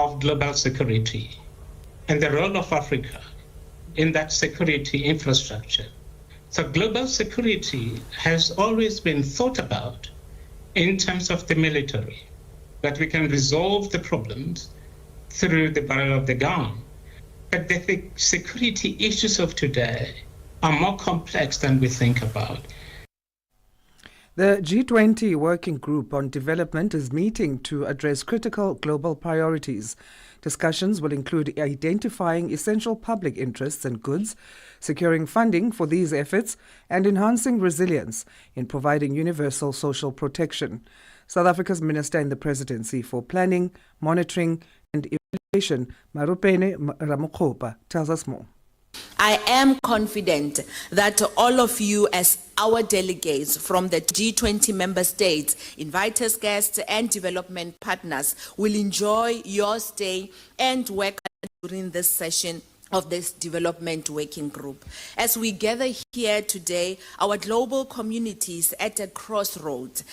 of global security and the role of Africa in that security infrastructure. So global security has always been thought about in terms of the military, that we can resolve the problems through the barrel of the gun. But the security issues of today are more complex than we think about. The G20 Working Group on Development is meeting to address critical global priorities. Discussions will include identifying essential public interests and goods, securing funding for these efforts, and enhancing resilience in providing universal social protection. South Africa's Minister in the Presidency for Planning, Monitoring and Evaluation, Marupene Ramokgopa, tells us more. I am confident that all of you as our delegates from the G20 member states, inviters, guests and development partners will enjoy your stay and work during this session of this development working group. As we gather here today, our global communities at a crossroads.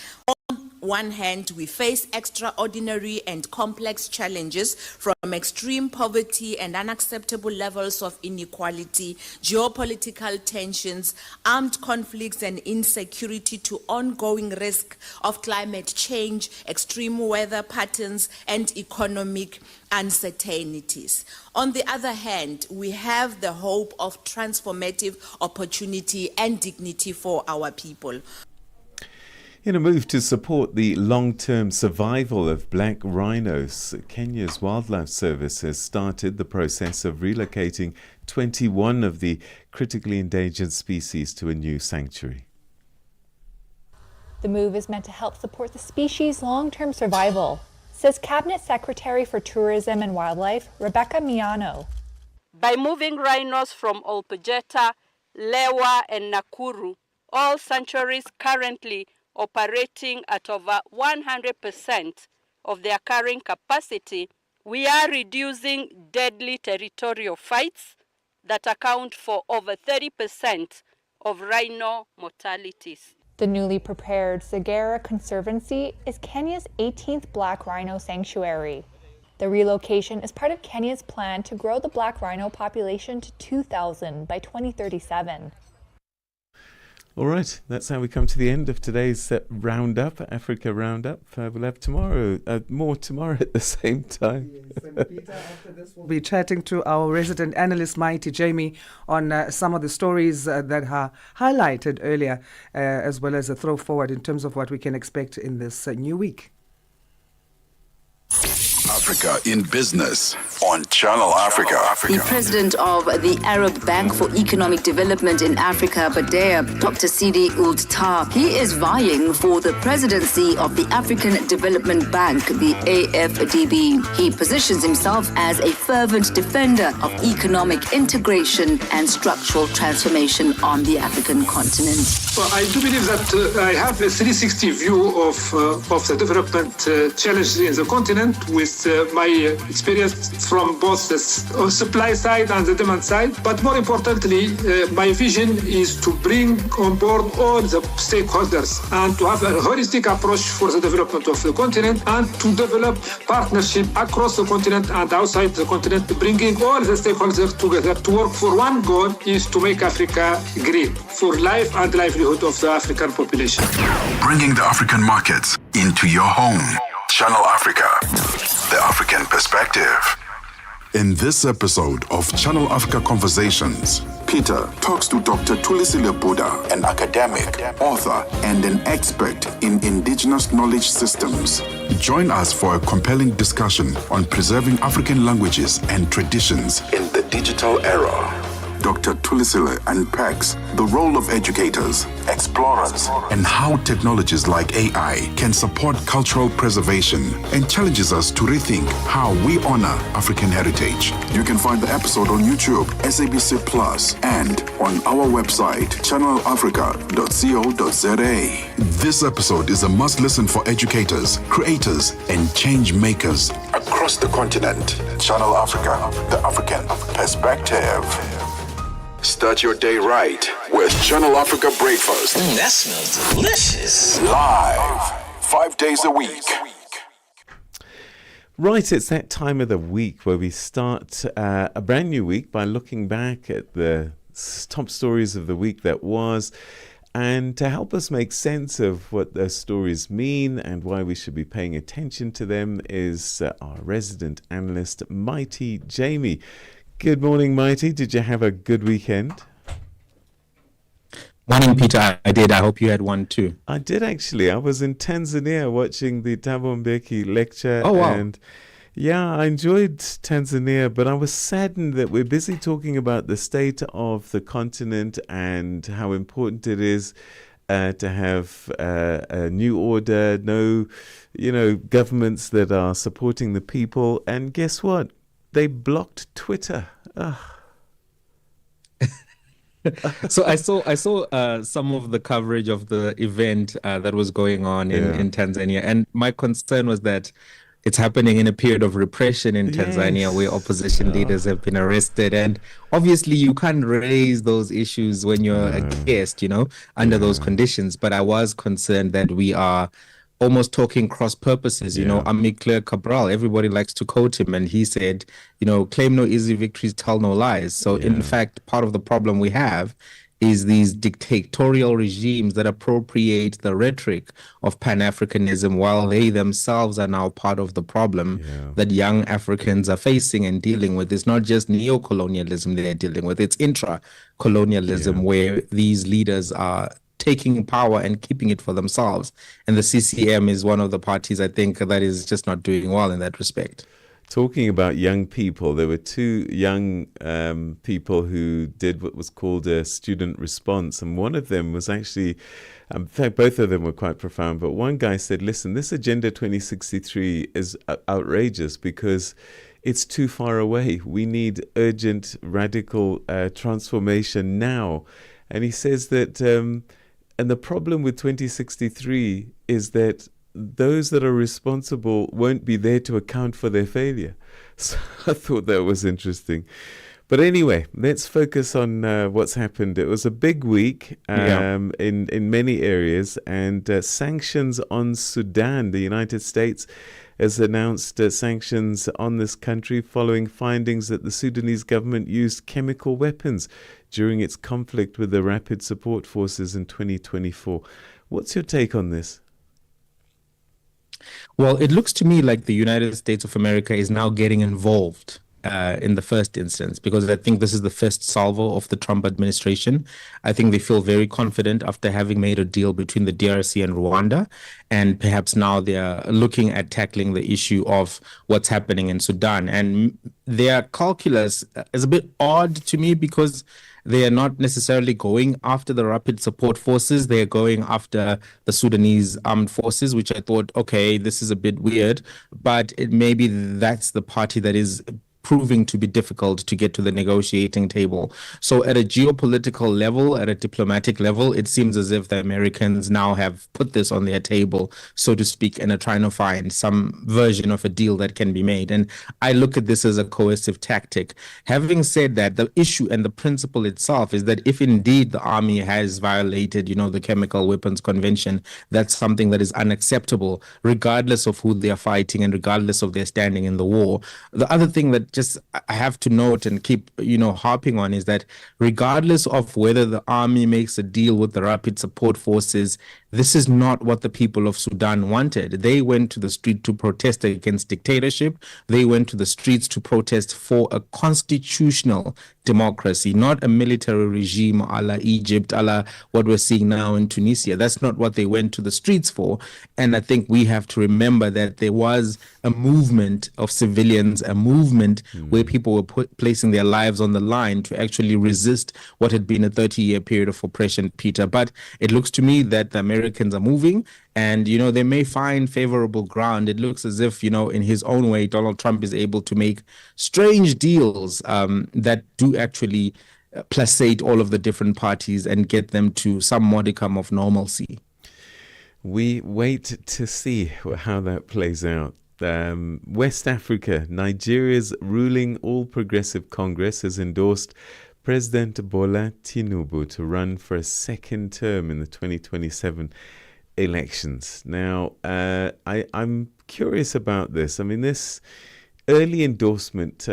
One hand, we face extraordinary and complex challenges from extreme poverty and unacceptable levels of inequality, geopolitical tensions, armed conflicts and insecurity to ongoing risk of climate change, extreme weather patterns, and economic uncertainties. On the other hand, we have the hope of transformative opportunity and dignity for our people. In a move to support the long-term survival of black rhinos, Kenya's Wildlife Service has started the process of relocating 21 of the critically endangered species to a new sanctuary. The move is meant to help support the species' long-term survival, says Cabinet Secretary for Tourism and Wildlife, Rebecca Miano. By moving rhinos from Olpejeta, Lewa and Nakuru, all sanctuaries currently operating at over 100% of their carrying capacity, we are reducing deadly territorial fights that account for over 30% of rhino mortalities. The newly prepared Segera Conservancy is Kenya's 18th black rhino sanctuary. The relocation is part of Kenya's plan to grow the black rhino population to 2,000 by 2037. All right, that's how we come to the end of today's Roundup, Africa Roundup. We'll have more tomorrow at the same time. Yes, and Peter, after this, we'll be chatting to our resident analyst, Mighty Jamie, on some of the stories that are highlighted earlier, as well as a throw forward in terms of what we can expect in this new week. Africa in Business on Channel Africa. The president of the Arab Bank for Economic Development in Africa, Beda, Dr. Sidi Ould Tah, he is vying for the presidency of the African Development Bank, the AFDB. He positions himself as a fervent defender of economic integration and structural transformation on the African continent. Well, I do believe that I have a 360 view of the development challenges in the continent with my experience from both the supply side and the demand side. But more importantly, my vision is to bring on board all the stakeholders and to have a holistic approach for the development of the continent and to develop partnership across the continent and outside the continent, bringing all the stakeholders together to work for one goal is to make Africa green for life and livelihood of the African population. Bringing the African markets into your home. Channel Africa, the African perspective. In this episode of Channel Africa Conversations, Peter talks to Dr. Tulisile Beda, an academic, author, and an expert in indigenous knowledge systems. Join us for a compelling discussion on preserving African languages and traditions in the digital era. Dr. Tulisile unpacks the role of educators, explorers, and how technologies like AI can support cultural preservation and challenges us to rethink how we honor African heritage. You can find the episode on YouTube, SABC Plus, and on our website, channelafrica.co.za. This episode is a must-listen for educators, creators, and change makers across the continent. Channel Africa, the African perspective. Start your day right with Channel Africa Breakfast. That smells delicious. Live, 5 days a week. Right, it's that time of the week where we start a brand new week by looking back at the top stories of the week that was, and to help us make sense of what those stories mean and why we should be paying attention to them is our resident analyst, Mighty Jamie. Good morning, Mighty. Did you have a good weekend? Morning, Peter. I did. I hope you had one too. I did actually. I was in Tanzania watching the Thabo Mbeki lecture. Oh, wow. And yeah, I enjoyed Tanzania, but I was saddened that we're busy talking about the state of the continent and how important it is to have a new order, governments that are supporting the people. And guess what? They blocked Twitter. Ugh. So I saw some of the coverage of the event that was going on in Tanzania, and my concern was that it's happening in a period of repression in Tanzania, where opposition leaders have been arrested, and obviously you can't raise those issues when you're a guest, under those conditions. But I was concerned that we are almost talking cross purposes. Amicler Cabral, everybody likes to quote him, and he said, claim no easy victories, tell no lies. So in fact, part of the problem we have is these dictatorial regimes that appropriate the rhetoric of Pan-Africanism while they themselves are now part of the problem that young Africans are facing and dealing with. It's not just neo-colonialism they're dealing with, it's intra-colonialism where these leaders are taking power and keeping it for themselves. And the CCM is one of the parties, I think, that is just not doing well in that respect. Talking about young people, there were two young people who did what was called a student response. And one of them was actually, in fact, both of them were quite profound. But one guy said, listen, this Agenda 2063 is outrageous because it's too far away. We need urgent, radical transformation now. And he says that, and the problem with 2063 is that those that are responsible won't be there to account for their failure. So I thought that was interesting. But anyway, let's focus on what's happened. It was a big week in many areas, and sanctions on Sudan. The United States has announced sanctions on this country following findings that the Sudanese government used chemical weapons during its conflict with the Rapid Support Forces in 2024. What's your take on this? Well, it looks to me like the United States of America is now getting involved in the first instance, because I think this is the first salvo of the Trump administration. I think they feel very confident after having made a deal between the DRC and Rwanda, and perhaps now they are looking at tackling the issue of what's happening in Sudan. And their calculus is a bit odd to me because they are not necessarily going after the Rapid Support Forces. They are going after the Sudanese armed forces, which I thought, okay, this is a bit weird, but maybe that's the party that is proving to be difficult to get to the negotiating table. So at a geopolitical level, at a diplomatic level, it seems as if the Americans now have put this on their table, so to speak, and are trying to find some version of a deal that can be made. And I look at this as a coercive tactic. Having said that, the issue and the principle itself is that if indeed the army has violated, the Chemical Weapons Convention, that's something that is unacceptable, regardless of who they are fighting and regardless of their standing in the war. The other thing that just I have to note and keep, harping on is that regardless of whether the army makes a deal with the Rapid Support Forces, this is not what the people of Sudan wanted. They went to the street to protest against dictatorship. They went to the streets to protest for a constitutional democracy, not a military regime a la Egypt, a la what we're seeing now in Tunisia. That's not what they went to the streets for. And I think we have to remember that there was a movement of civilians, a movement where people were placing their lives on the line to actually resist what had been a 30-year period of oppression, Peter. But it looks to me that the Americans are moving, and, they may find favorable ground. It looks as if, in his own way, Donald Trump is able to make strange deals that do actually placate all of the different parties and get them to some modicum of normalcy. We wait to see how that plays out. West Africa, Nigeria's ruling All Progressive Congress has endorsed President Bola Tinubu to run for a second term in the 2027 elections. Now, I'm curious about this. I mean, this early endorsement,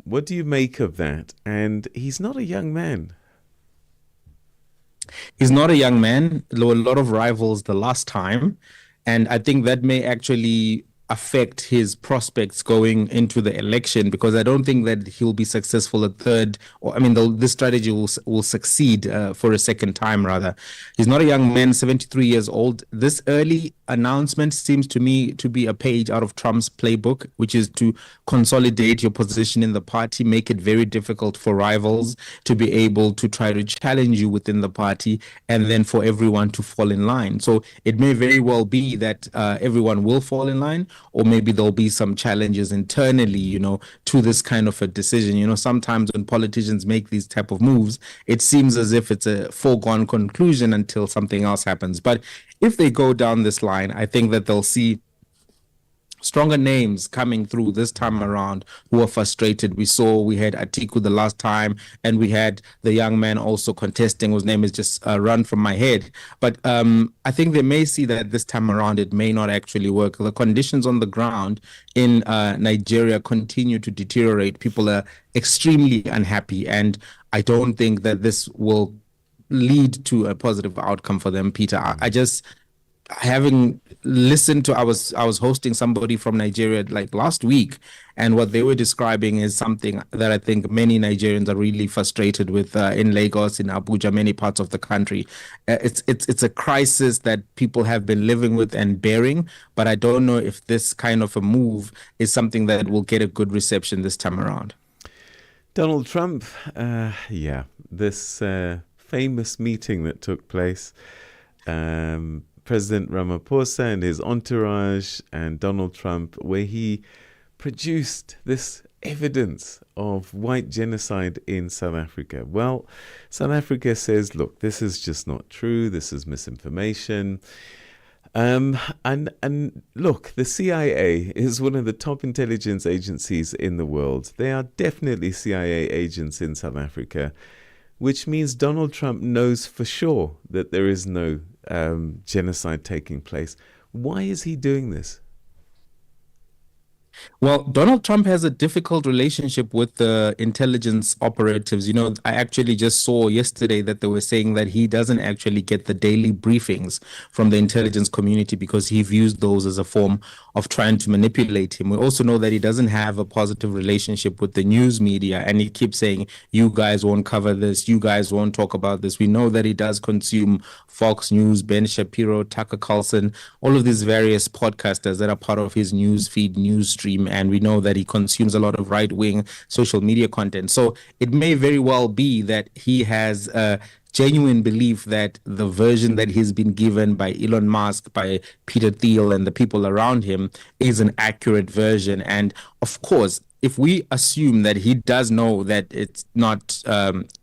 what do you make of that? And he's not a young man. He's not a young man. There were a lot of rivals the last time. And I think that may actually affect his prospects going into the election, because I don't think that he'll be successful a third, or I mean, this strategy will succeed for a second time, rather. He's not a young man, 73 years old. This early announcement seems to me to be a page out of Trump's playbook, which is to consolidate your position in the party, make it very difficult for rivals to be able to try to challenge you within the party, and then for everyone to fall in line. So it may very well be that everyone will fall in line, or maybe there'll be some challenges internally, to this kind of a decision. Sometimes when politicians make these type of moves, it seems as if it's a foregone conclusion until something else happens. But if they go down this line, I think that they'll see stronger names coming through this time around who are frustrated. We had Atiku the last time, and we had the young man also contesting, whose name is just run from my head. But I think they may see that this time around it may not actually work. The conditions on the ground in Nigeria continue to deteriorate. People are extremely unhappy, and I don't think that this will lead to a positive outcome for them, Peter. I just, having listened to, I was hosting somebody from Nigeria like last week, and what they were describing is something that I think many Nigerians are really frustrated with in Lagos, in Abuja, many parts of the country. It's a crisis that people have been living with and bearing, but I don't know if this kind of a move is something that will get a good reception this time around. Donald Trump, this famous meeting that took place, President Ramaphosa and his entourage and Donald Trump, where he produced this evidence of white genocide in South Africa. Well, South Africa says, look, this is just not true. This is misinformation. And look, the CIA is one of the top intelligence agencies in the world. They are definitely CIA agents in South Africa, which means Donald Trump knows for sure that there is no genocide taking place. Why is he doing this? Well, Donald Trump has a difficult relationship with the intelligence operatives. I actually just saw yesterday that they were saying that he doesn't actually get the daily briefings from the intelligence community because he views those as a form of trying to manipulate him. We also know that he doesn't have a positive relationship with the news media, and he keeps saying, you guys won't cover this, you guys won't talk about this. We know that he does consume Fox News, Ben Shapiro, Tucker Carlson, all of these various podcasters that are part of his news feed, news stream, and we know that he consumes a lot of right-wing social media content. So it may very well be that he has a genuine belief that the version that he's been given by Elon Musk, by Peter Thiel, and the people around him is an accurate version. And of course, if we assume that he does know that it's not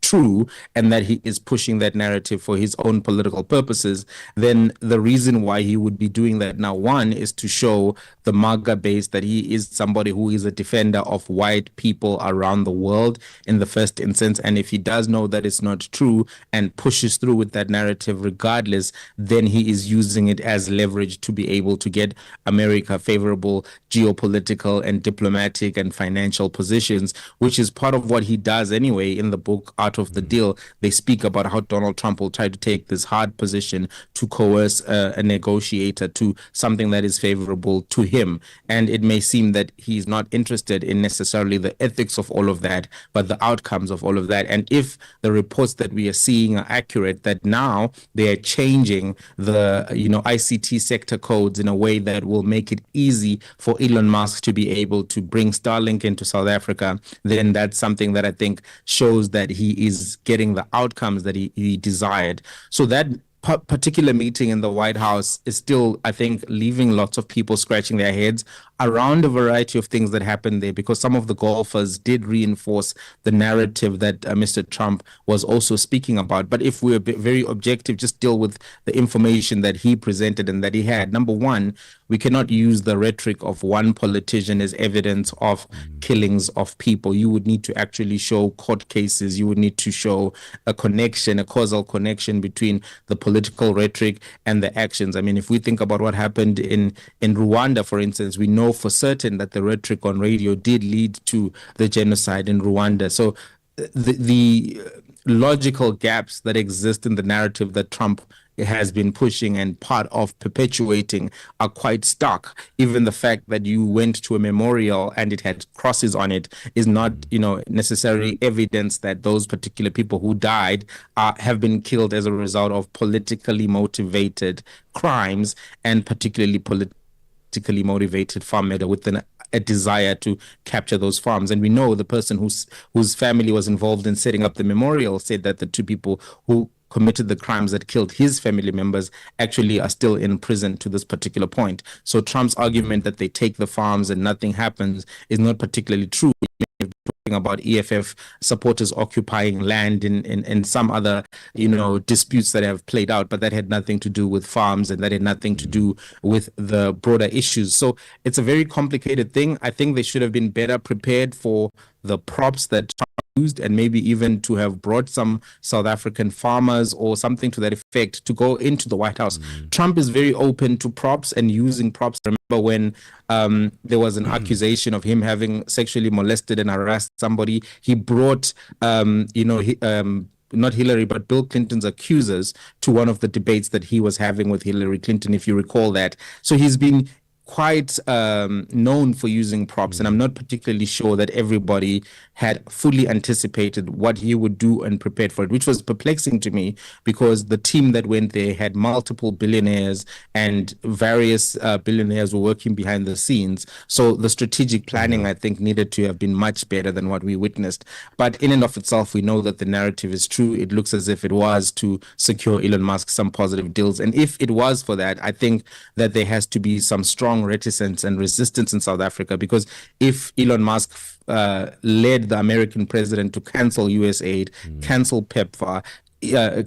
true and that he is pushing that narrative for his own political purposes, then the reason why he would be doing that now, one, is to show the MAGA base that he is somebody who is a defender of white people around the world in the first instance. And if he does know that it's not true and pushes through with that narrative regardless, then he is using it as leverage to be able to get America favorable geopolitical and diplomatic and financial positions, which is part of what he does anyway. In the book Out of the Deal, they speak about how Donald Trump will try to take this hard position to coerce a negotiator to something that is favorable to him. And it may seem that he's not interested in necessarily the ethics of all of that, but the outcomes of all of that. And if the reports that we are seeing are accurate, that now they are changing the ICT sector codes in a way that will make it easy for Elon Musk to be able to bring Starlink into South Africa, then that's something that I think shows that he is getting the outcomes that he desired. So that particular meeting in the White House is still, I think, leaving lots of people scratching their heads. around a variety of things that happened there, because some of the golfers did reinforce the narrative that Mr. Trump was also speaking about. But if we're very objective, just deal with the information that he presented and that he had. Number one, we cannot use the rhetoric of one politician as evidence of killings of people. You would need to actually show court cases. You would need to show a connection, a causal connection between the political rhetoric and the actions. I mean, if we think about what happened in Rwanda, for instance, we know for certain that the rhetoric on radio did lead to the genocide in Rwanda. So the logical gaps that exist in the narrative that Trump has been pushing and part of perpetuating are quite stark. Even the fact that you went to a memorial and it had crosses on it is not, necessarily evidence that those particular people who died have been killed as a result of politically motivated crimes, and particularly politically motivated farm murder with a desire to capture those farms. And we know the person whose family was involved in setting up the memorial said that the two people who committed the crimes that killed his family members actually are still in prison to this particular point. So Trump's argument that they take the farms and nothing happens is not particularly true. Talking about EFF supporters occupying land in some other, disputes that have played out, but that had nothing to do with farms and that had nothing to do with the broader issues. So it's a very complicated thing. I think they should have been better prepared for the props that Trump used, and maybe even to have brought some South African farmers or something to that effect to go into the White House. Trump is very open to props and using props. Remember when there was an accusation of him having sexually molested and harassed somebody, he brought, not Hillary, but Bill Clinton's accusers to one of the debates that he was having with Hillary Clinton, if you recall that. So he's been quite known for using props, and I'm not particularly sure that everybody had fully anticipated what he would do and prepared for it, which was perplexing to me, because the team that went there had multiple billionaires and various billionaires were working behind the scenes. So the strategic planning, I think, needed to have been much better than what we witnessed. But in and of itself, we know that the narrative is true. It looks as if it was to secure Elon Musk some positive deals. And if it was for that, I think that there has to be some strong reticence and resistance in South Africa, because if Elon Musk led the American president to cancel US aid, cancel PEPFAR,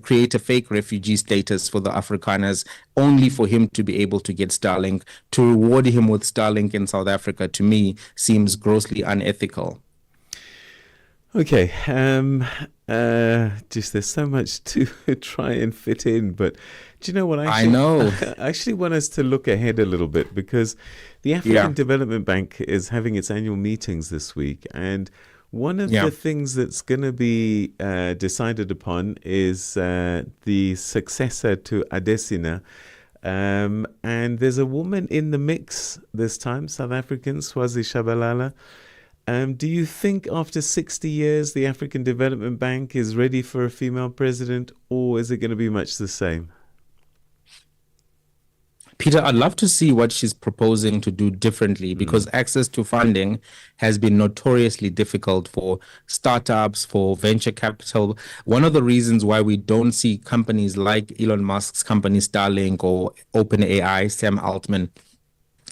create a fake refugee status for the Afrikaners, only for him to be able to get Starlink, to reward him with Starlink in South Africa, to me seems grossly unethical. Okay, just there's so much to try and fit in, but do you know what? I actually want us to look ahead a little bit, because the African Development Bank is having its annual meetings this week, and one of the things that's going to be decided upon is the successor to Adesina. And there's a woman in the mix this time, South African, Swazi Shabalala. Do you think after 60 years the African Development Bank is ready for a female president, or is it going to be much the same? Peter, I'd love to see what she's proposing to do differently, because access to funding has been notoriously difficult for startups, for venture capital. One of the reasons why we don't see companies like Elon Musk's company Starlink or OpenAI, Sam Altman,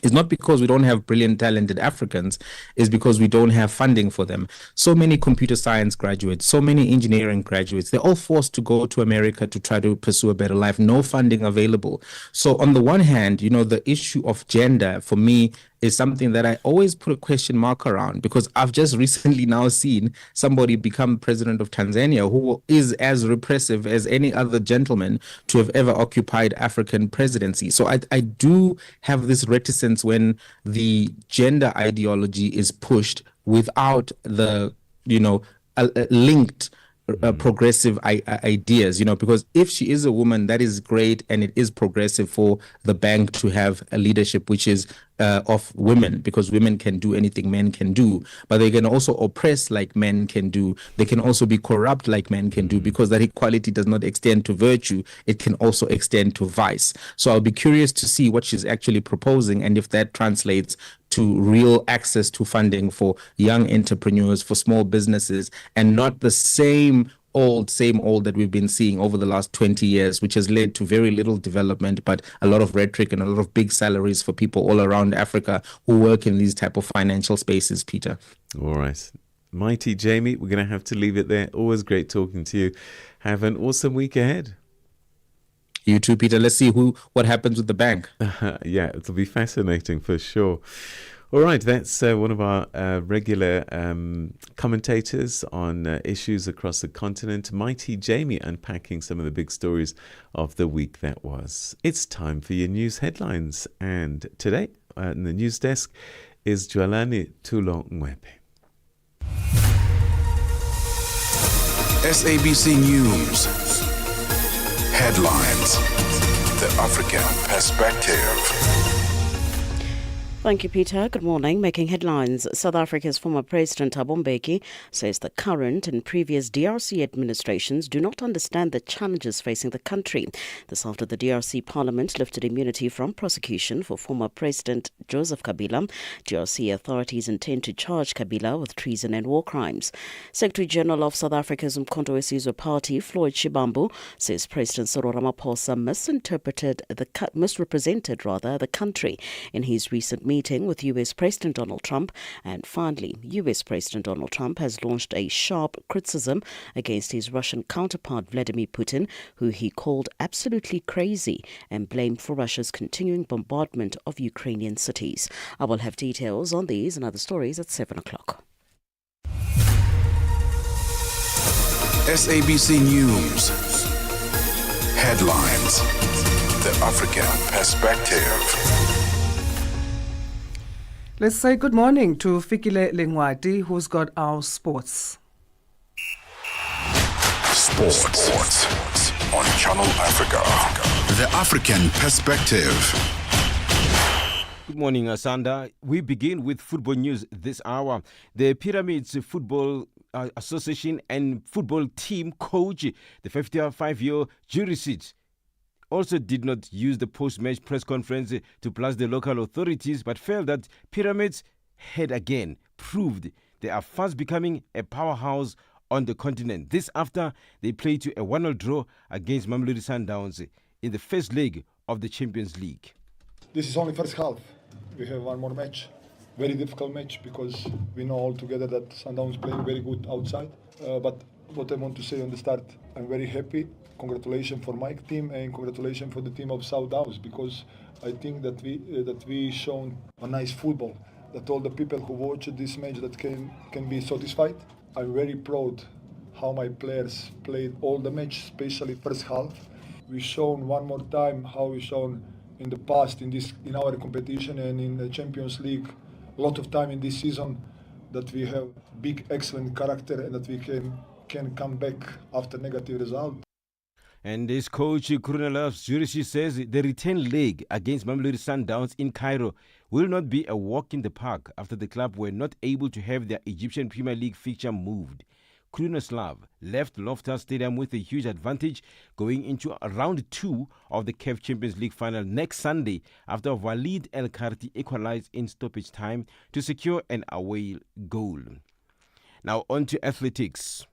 is not because we don't have brilliant, talented Africans, is because we don't have funding for them. So many computer science graduates, so many engineering graduates, they're all forced to go to America to try to pursue a better life, no funding available. So on the one hand, the issue of gender for me is something that I always put a question mark around, because I've just recently now seen somebody become president of Tanzania who is as repressive as any other gentleman to have ever occupied African presidency. So I do have this reticence when the gender ideology is pushed without the, linked progressive ideas, because if she is a woman, that is great, and it is progressive for the bank to have a leadership which is of women, because women can do anything men can do, but they can also oppress like men can do. They can also be corrupt like men can do, because that equality does not extend to virtue, it can also extend to vice. So I'll be curious to see what she's actually proposing, and if that translates to real access to funding for young entrepreneurs, for small businesses, and not the same same old that we've been seeing over the last 20 years, which has led to very little development, but a lot of rhetoric and a lot of big salaries for people all around Africa who work in these type of financial spaces, Peter. All right. Mighty Jamie, we're going to have to leave it there. Always great talking to you. Have an awesome week ahead. You too, Peter. Let's see what happens with the bank. Yeah, it'll be fascinating for sure. All right, that's one of our regular commentators on issues across the continent, Mighty Jamie, unpacking some of the big stories of the week that was. It's time for your news headlines. And today, in the news desk, is Jwalani Tulo Ngwepe. SABC News. Headlines. The African Perspective. Thank you, Peter. Good morning. Making headlines, South Africa's former President Thabo Mbeki says the current and previous DRC administrations do not understand the challenges facing the country. This after the DRC Parliament lifted immunity from prosecution for former President Joseph Kabila. DRC authorities intend to charge Kabila with treason and war crimes. Secretary General of South Africa's Umkhonto weSizwe Party, Floyd Shivambu, says President Cyril Ramaphosa misrepresented the country in his recent meeting with US President Donald Trump. And finally, US President Donald Trump has launched a sharp criticism against his Russian counterpart Vladimir Putin, who he called absolutely crazy and blamed for Russia's continuing bombardment of Ukrainian cities. I will have details on these and other stories at 7 o'clock. SABC News. Headlines. The African Perspective. Let's say good morning to Fikile Lengwati, who's got our sports. Sports on Channel Africa. The African Perspective. Good morning, Asanda. We begin with football news this hour. The Pyramids Football Association and football team coach, the 55-year jury seat, also did not use the post-match press conference to blast the local authorities, but felt that Pyramids had again proved they are fast becoming a powerhouse on the continent. This after they played to a 1-0 draw against Mamelodi Sundowns in the first leg of the Champions League. This is only first half. We have one more match. Very difficult match because we know all together that Sundowns playing very good outside. But what I want to say on the start, I'm very happy. Congratulations for my team and congratulations for the team of Sundowns, because I think that we shown a nice football, that all the people who watch this match that can be satisfied. I'm very proud how my players played all the match, especially first half. We shown one more time how we shown in the past in our competition and in the Champions League a lot of time in this season that we have big excellent character and that we can come back after negative result. And this coach, Krunela Zurishi, says the return leg against Mamelodi Sundowns in Cairo will not be a walk in the park after the club were not able to have their Egyptian Premier League fixture moved. Krunoslav left Loftus Stadium with a huge advantage going into round 2 of the CAF Champions League final next Sunday after Walid El Karti equalized in stoppage time to secure an away goal. Now on to athletics.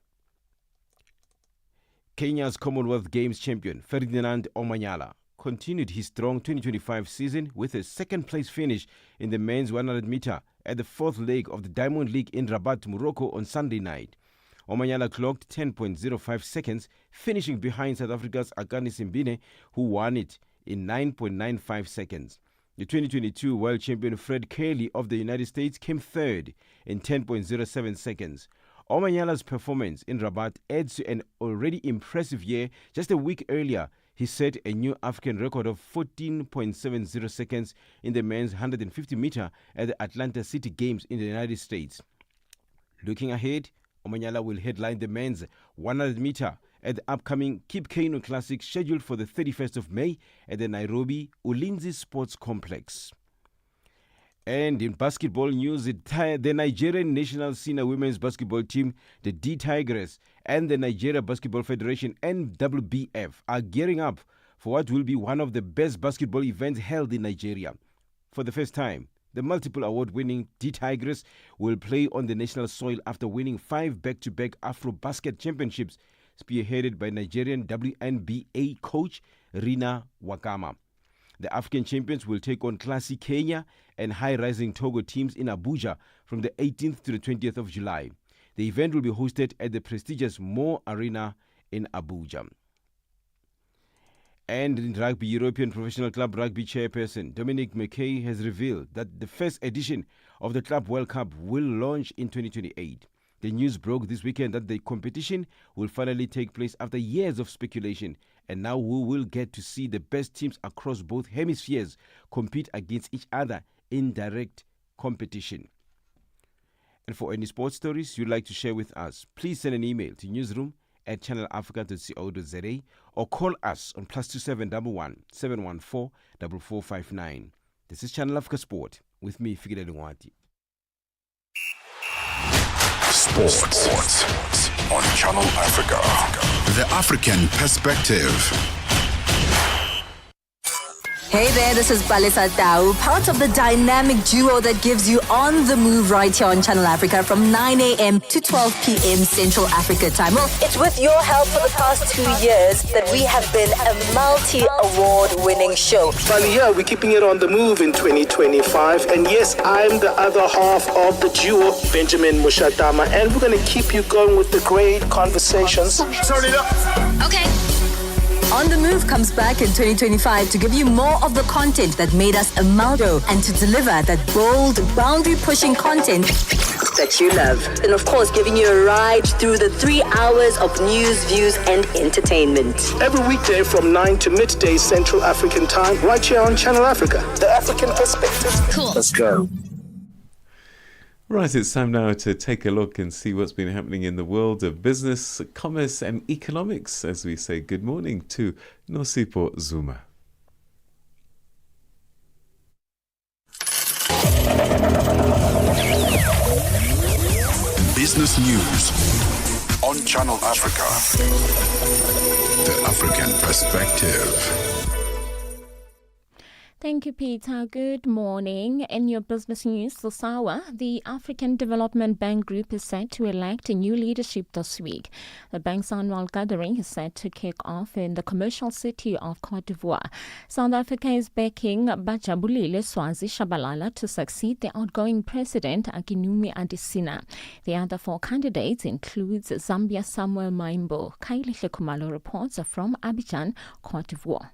Kenya's Commonwealth Games champion Ferdinand Omanyala continued his strong 2025 season with a second-place finish in the men's 100 meter at the fourth leg of the Diamond League in Rabat, Morocco on Sunday night. Omanyala clocked 10.05 seconds, finishing behind South Africa's Akani Simbine, who won it in 9.95 seconds. The 2022 world champion Fred Kelly of the United States came third in 10.07 seconds. Omanyala's performance in Rabat adds to an already impressive year. Just a week earlier, he set a new African record of 14.70 seconds in the men's 150 meter at the Atlanta City Games in the United States. Looking ahead, Omanyala will headline the men's 100 meter at the upcoming Cape Kano Classic scheduled for the 31st of May at the Nairobi Ulinzi Sports Complex. And in basketball news, the Nigerian national senior women's basketball team, the D Tigers, and the Nigeria Basketball Federation, NWBF, are gearing up for what will be one of the best basketball events held in Nigeria. For the first time, the multiple award-winning D Tigers will play on the national soil after winning 5 back-to-back Afro Basket Championships spearheaded by Nigerian WNBA coach Rina Wakama. The African champions will take on classy Kenya and high-rising Togo teams in Abuja from the 18th to the 20th of July. The event will be hosted at the prestigious Mo Arena in Abuja. And in rugby, European Professional Club Rugby chairperson Dominic McKay has revealed that the first edition of the Club World Cup will launch in 2028. The news broke this weekend that the competition will finally take place after years of speculation, and now we will get to see the best teams across both hemispheres compete against each other in direct competition. And for any sports stories you'd like to share with us, please send an email to newsroom@channelafrica.co.za or call us on +2711 714 4459. This is Channel Africa Sport with me, Fikile Lungwati. Sports on Channel Africa. The African Perspective. Hey there, this is Balisa Tau, part of the dynamic duo that gives you on the move right here on Channel Africa from 9 a.m. to 12 p.m. Central Africa time. Well, it's with your help for the past 2 years that we have been a multi-award winning show. Finally, yeah, we're keeping it on the move in 2025. And yes, I'm the other half of the duo, Benjamin Mushatama, and we're going to keep you going with the great conversations. Turn it up. Okay. On the Move comes back in 2025 to give you more of the content that made us a Maldo and to deliver that bold, boundary-pushing content that you love. And of course, giving you a ride through the 3 hours of news, views, and entertainment. Every weekday from 9 to midday Central African time, right here on Channel Africa, the African Perspective. Cool. Let's go. Right, it's time now to take a look and see what's been happening in the world of business, commerce and economics as we say good morning to Nosipo Zuma. Business news on Channel Africa. The African Perspective. Thank you, Peter. Good morning. In your business news this hour, the African Development Bank Group is set to elect a new leadership this week. The bank's annual gathering is set to kick off in the commercial city of Cote d'Ivoire. South Africa is backing Bajabulile Swazi Shabalala to succeed the outgoing president Akinwumi Adesina. The other 4 candidates include Zambia Samuel Maimbo. Kylie Kumalo reports from Abidjan, Cote d'Ivoire.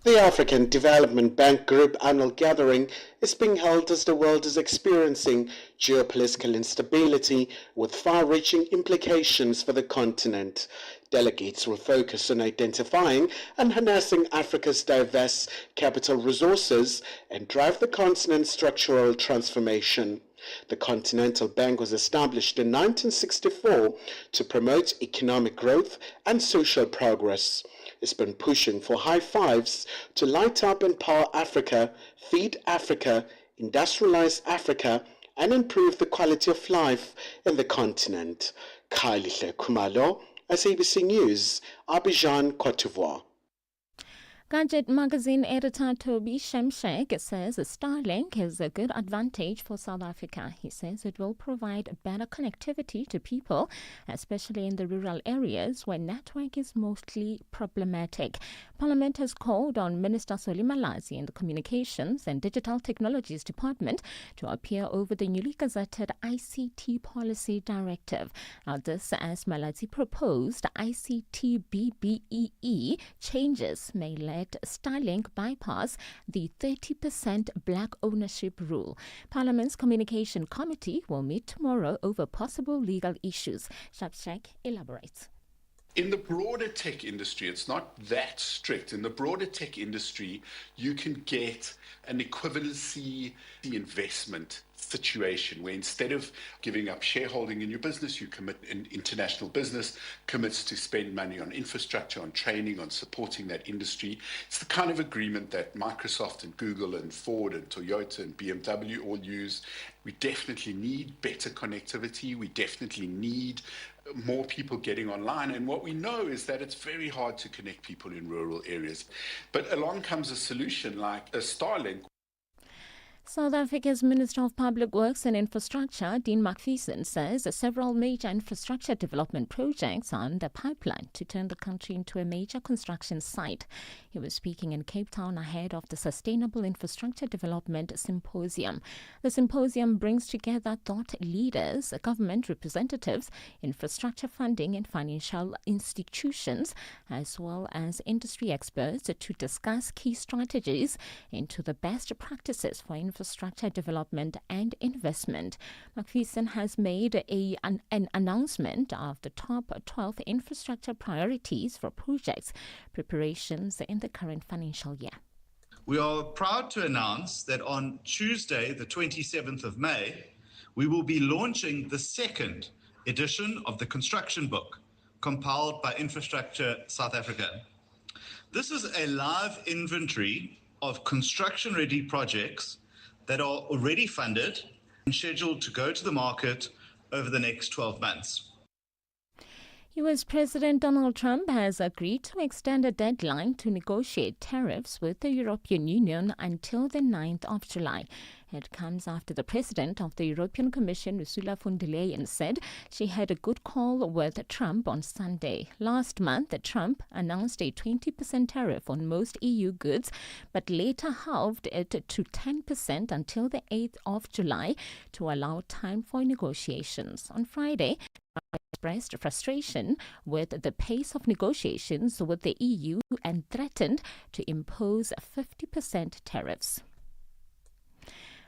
The African Development Bank Group annual gathering is being held as the world is experiencing geopolitical instability with far-reaching implications for the continent. Delegates will focus on identifying and harnessing Africa's diverse capital resources and drive the continent's structural transformation. The Continental Bank was established in 1964 to promote economic growth and social progress. It's been pushing for high fives to light up and power Africa, feed Africa, industrialize Africa, and improve the quality of life in the continent. Kylie Kumalo, SABC News, Abidjan, Cote d'Ivoire. Gadget magazine editor Toby Shemshek says Starlink is a good advantage for South Africa. He says it will provide better connectivity to people, especially in the rural areas where network is mostly problematic. Parliament has called on Minister Solly Malazi in the Communications and Digital Technologies Department to appear over the newly gazetted ICT Policy Directive. Now this as Malazi proposed ICT BBEE changes may let Starlink bypass the 30% black ownership rule. Parliament's Communication Committee will meet tomorrow over possible legal issues. Shapshak elaborates. In the broader tech industry, it's not that strict. In the broader tech industry, you can get an equivalency investment situation where instead of giving up shareholding in your business, you commit an international business, commits to spend money on infrastructure, on training, on supporting that industry. It's the kind of agreement that Microsoft and Google and Ford and Toyota and BMW all use. We definitely need better connectivity. We definitely need more people getting online. And what we know is that it's very hard to connect people in rural areas. But along comes a solution like a Starlink. South Africa's Minister of Public Works and Infrastructure, Dean Macpherson, says several major infrastructure development projects are on the pipeline to turn the country into a major construction site. He was speaking in Cape Town ahead of the Sustainable Infrastructure Development Symposium. The symposium brings together thought leaders, government representatives, infrastructure funding and financial institutions, as well as industry experts to discuss key strategies into the best practices for infrastructure development and investment. Macpherson has made an announcement of the top 12 infrastructure priorities for projects preparations in the current financial year. We are proud to announce that on Tuesday, the 27th of May, we will be launching the second edition of the construction book compiled by Infrastructure South Africa. This is a live inventory of construction-ready projects that are already funded and scheduled to go to the market over the next 12 months. US President Donald Trump has agreed to extend a deadline to negotiate tariffs with the European Union until the 9th of July. It comes after the president of the European Commission, Ursula von der Leyen, said she had a good call with Trump on Sunday. Last month, Trump announced a 20% tariff on most EU goods, but later halved it to 10% until the 8th of July to allow time for negotiations. On Friday, Trump expressed frustration with the pace of negotiations with the EU and threatened to impose 50% tariffs.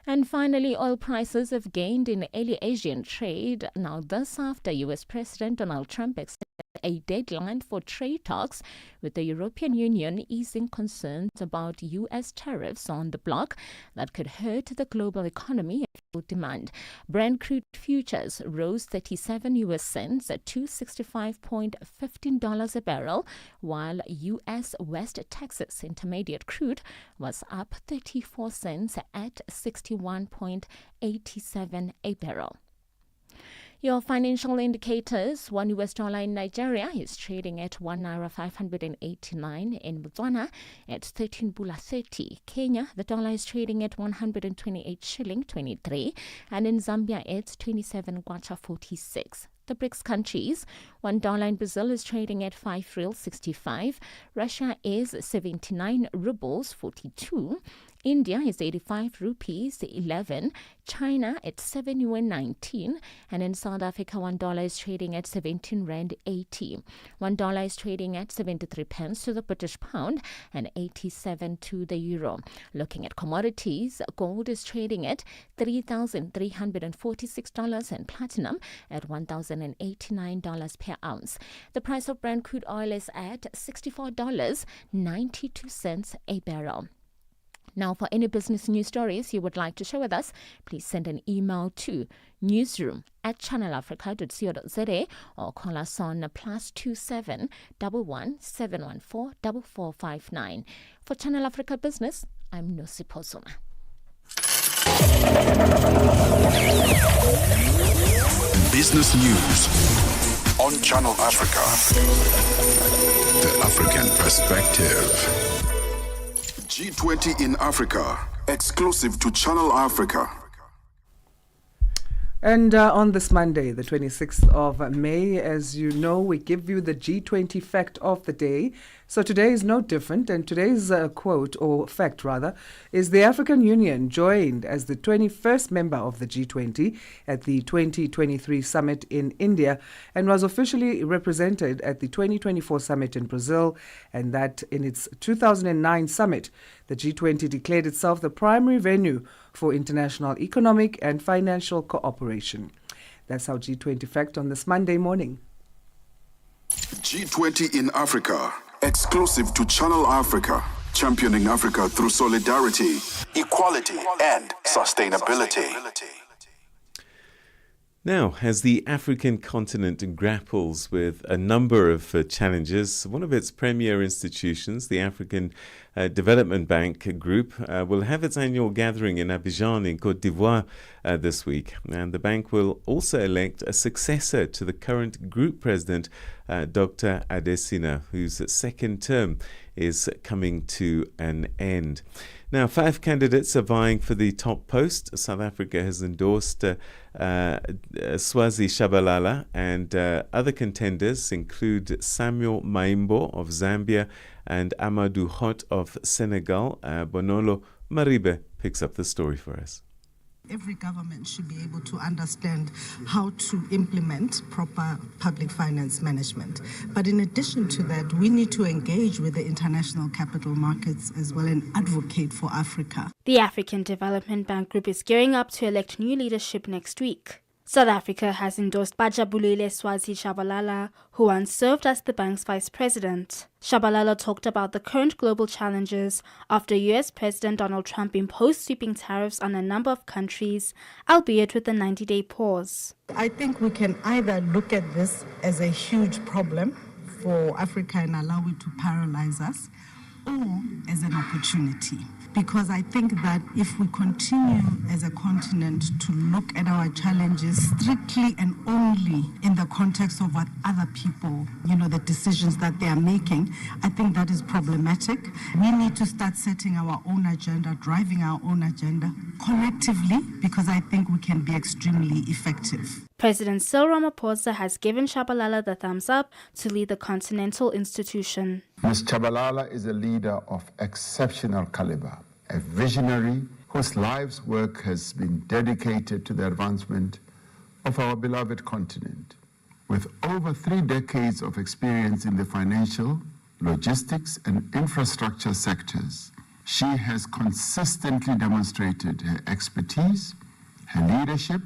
And finally, oil prices have gained in early Asian trade. Now, this after US President Donald Trump extended a deadline for trade talks with the European Union, easing concerns about US tariffs on the bloc that could hurt the global economy and fuel demand. Brent crude futures rose 37 US cents to $65.15 a barrel, while US West Texas Intermediate crude was up 34 cents at 61.87 a barrel. Your financial indicators: $1 US in Nigeria is trading at 1 naira 589. In Botswana at 13 bula 30. Kenya, the dollar is trading at 128 shilling 23, and in Zambia it's 27 kwacha 46. The BRICS countries: $1 in Brazil is trading at 5 real 65. Russia is 79 rubles 42. India is 85 rupees 11. China at 7 yuan 19. And in South Africa, $1 is trading at 17 rand 80. $1 is trading at 73 pence to the British pound and 87 to the euro. Looking at commodities, gold is trading at $3,346 and platinum at $1,089 per ounce. The price of Brent crude oil is at $64.92 a barrel. Now, for any business news stories you would like to share with us, please send an email to newsroom@channelafrica.co.za or call us on +27 11 714 4459. For Channel Africa Business, I'm Nosipho Zuma. Business News on Channel Africa. The African Perspective. G20 in Africa, exclusive to Channel Africa. And on this Monday, the 26th of May, as you know, we give you the G20 fact of the day. So today is no different, and today's quote, or fact rather, is the African Union joined as the 21st member of the G20 at the 2023 summit in India and was officially represented at the 2024 summit in Brazil, and that in its 2009 summit, the G20 declared itself the primary venue for international economic and financial cooperation. That's our G20 fact on this Monday morning. G20 in Africa, exclusive to Channel Africa, championing Africa through solidarity, equality, and sustainability. Now, as the African continent grapples with a number of challenges, one of its premier institutions, the African Development Bank Group will have its annual gathering in Abidjan in Côte d'Ivoire this week. And the bank will also elect a successor to the current group president, Dr. Adesina, whose second term is coming to an end. Now, 5 candidates are vying for the top post. South Africa has endorsed Swazi Shabalala, and other contenders include Samuel Maimbo of Zambia and Amadou Hot of Senegal. Bonolo Maribe picks up the story for us. Every government should be able to understand how to implement proper public finance management. But in addition to that, we need to engage with the international capital markets as well and advocate for Africa. The African Development Bank Group is gearing up to elect new leadership next week. South Africa has endorsed Bajabulile Swazi Shabalala, who once served as the bank's vice president. Shabalala talked about the current global challenges after US President Donald Trump imposed sweeping tariffs on a number of countries, albeit with a 90-day pause. I think we can either look at this as a huge problem for Africa and allow it to paralyze us, or as an opportunity. Because I think that if we continue as a continent to look at our challenges strictly and only in the context of what other people, the decisions that they are making, I think that is problematic. We need to start setting our own agenda, driving our own agenda collectively, because I think we can be extremely effective. President Cyril Ramaphosa has given Shabalala the thumbs up to lead the continental institution. Ms. Shabalala is a leader of exceptional caliber, a visionary whose life's work has been dedicated to the advancement of our beloved continent. With over 3 decades of experience in the financial, logistics, and infrastructure sectors, she has consistently demonstrated her expertise, her leadership,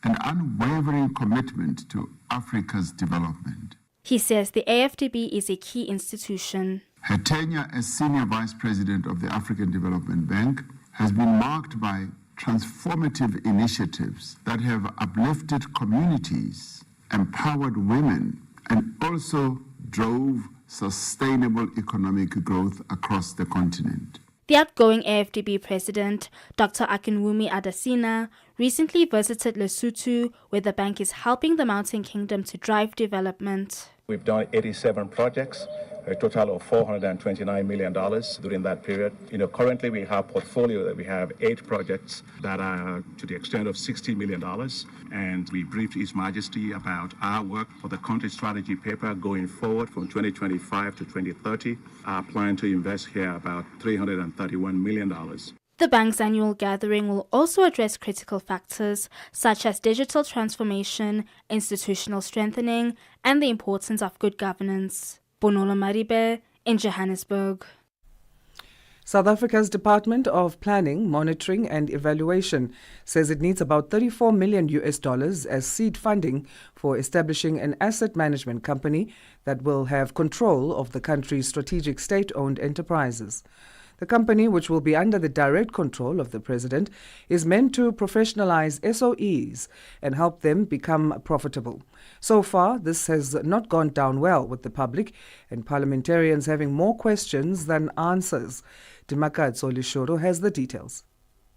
and unwavering commitment to Africa's development. He says the AFDB is a key institution. Her tenure as Senior Vice President of the African Development Bank has been marked by transformative initiatives that have uplifted communities, empowered women, and also drove sustainable economic growth across the continent. The outgoing AFDB president, Dr. Akinwumi Adesina, recently visited Lesotho, where the bank is helping the Mountain Kingdom to drive development. We've done 87 projects, a total of $429 million during that period. Currently we have portfolio that we have 8 projects that are to the extent of $60 million. And we briefed His Majesty about our work for the country strategy paper going forward from 2025 to 2030. Our plan to invest here about $331 million. The bank's annual gathering will also address critical factors such as digital transformation, institutional strengthening, and the importance of good governance. Bonolo Maribe in Johannesburg. South Africa's Department of Planning, Monitoring and Evaluation says it needs about $34 million as seed funding for establishing an asset management company that will have control of the country's strategic state-owned enterprises. The company, which will be under the direct control of the president, is meant to professionalize SOEs and help them become profitable. So far, this has not gone down well with the public and parliamentarians having more questions than answers. Dimakatso Lishoro has the details.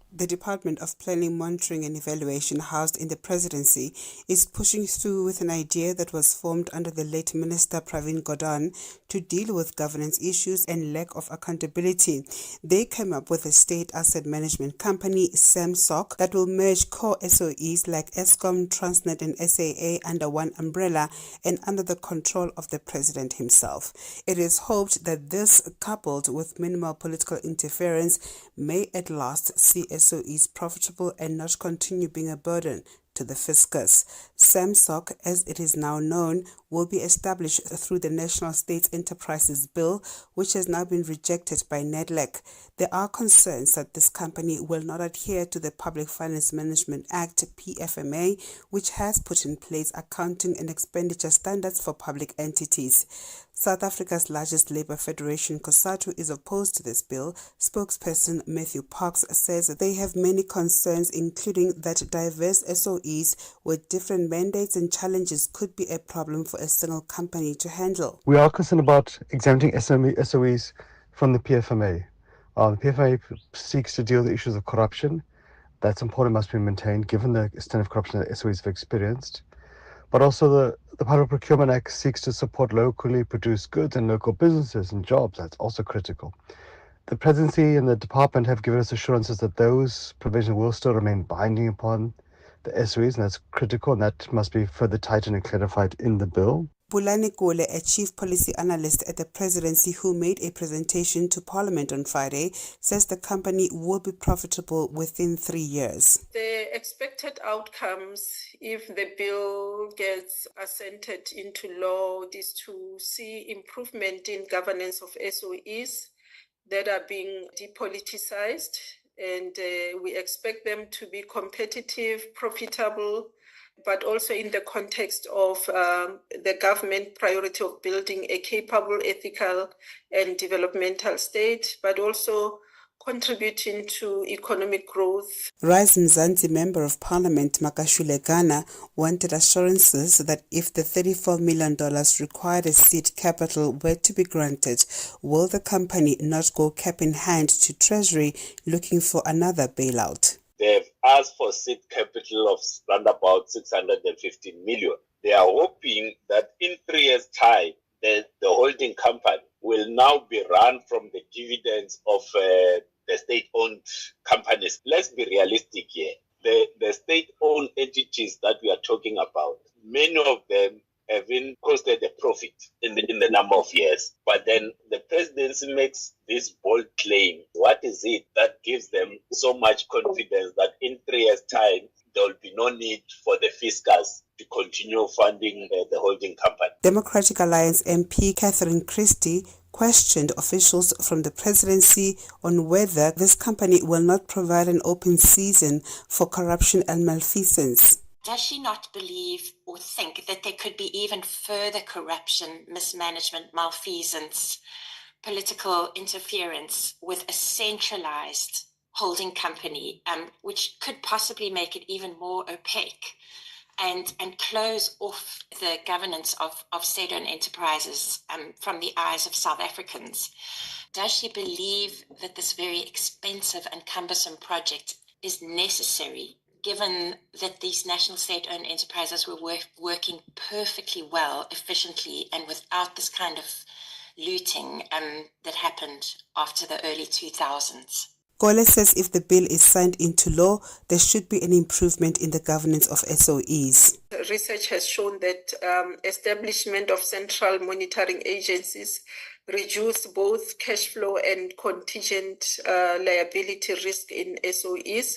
The Department of Planning, Monitoring and Evaluation, housed in the presidency, is pushing through with an idea that was formed under the late Minister Pravin Gordhan to deal with governance issues and lack of accountability. They came up with a state asset management company, SAMSOC, that will merge core SOEs like Eskom, Transnet and SAA under one umbrella and under the control of the president himself. It is hoped that this, coupled with minimal political interference, may at last see SOEs profitable and not continue being a burden to the fiscus. SAMSOC, as it is now known, will be established through the National States Enterprises Bill, which has now been rejected by NEDLAC. There are concerns that this company will not adhere to the Public Finance Management Act, PFMA, which has put in place accounting and expenditure standards for public entities. South Africa's largest labour federation, COSATU, is opposed to this bill. Spokesperson Matthew Parks says that they have many concerns, including that diverse SOEs with different mandates and challenges could be a problem for a single company to handle. We are concerned about exempting SOEs from the PFMA. The PFMA seeks to deal with the issues of corruption. That's important, must be maintained given the extent of corruption that SOEs have experienced. But also the Public Procurement Act seeks to support locally produced goods and local businesses and jobs. That's also critical. The presidency and the department have given us assurances that those provisions will still remain binding upon the SOEs, and that's critical, and that must be further tightened and clarified in the bill. Bulani Kole, a chief policy analyst at the presidency who made a presentation to Parliament on Friday, says the company will be profitable within 3 years. The expected outcomes, if the bill gets assented into law, is to see improvement in governance of SOEs that are being depoliticized, and we expect them to be competitive, profitable, but also in the context of the government priority of building a capable, ethical, and developmental state, but also contributing to economic growth. Rise Mzansi Member of Parliament Makashule Ghana wanted assurances that if the $34 million required as seed capital were to be granted, will the company not go cap in hand to Treasury looking for another bailout? They've asked for seed capital of around about 650 million. They are hoping that in 3 years' time, the holding company will now be run from the dividends of the state-owned companies. Let's be realistic here. The state-owned entities that we are talking about, many of them have been posted a profit in the number of years. But then the presidency makes this bold claim. What is it that gives them so much confidence that in 3 years' time, there will be no need for the fiscals to continue funding the holding company? Democratic Alliance MP Catherine Christie questioned officials from the presidency on whether this company will not provide an open season for corruption and malfeasance. Does she not believe or think that there could be even further corruption, mismanagement, malfeasance, political interference with a centralized holding company, which could possibly make it even more opaque and close off the governance of state-owned enterprises from the eyes of South Africans? Does she believe that this very expensive and cumbersome project is necessary, given that these national state-owned enterprises were working perfectly well, efficiently, and without this kind of looting that happened after the early 2000s? Kole says if the bill is signed into law, there should be an improvement in the governance of SOEs. Research has shown that establishment of central monitoring agencies reduce both cash flow and contingent liability risk in SOEs.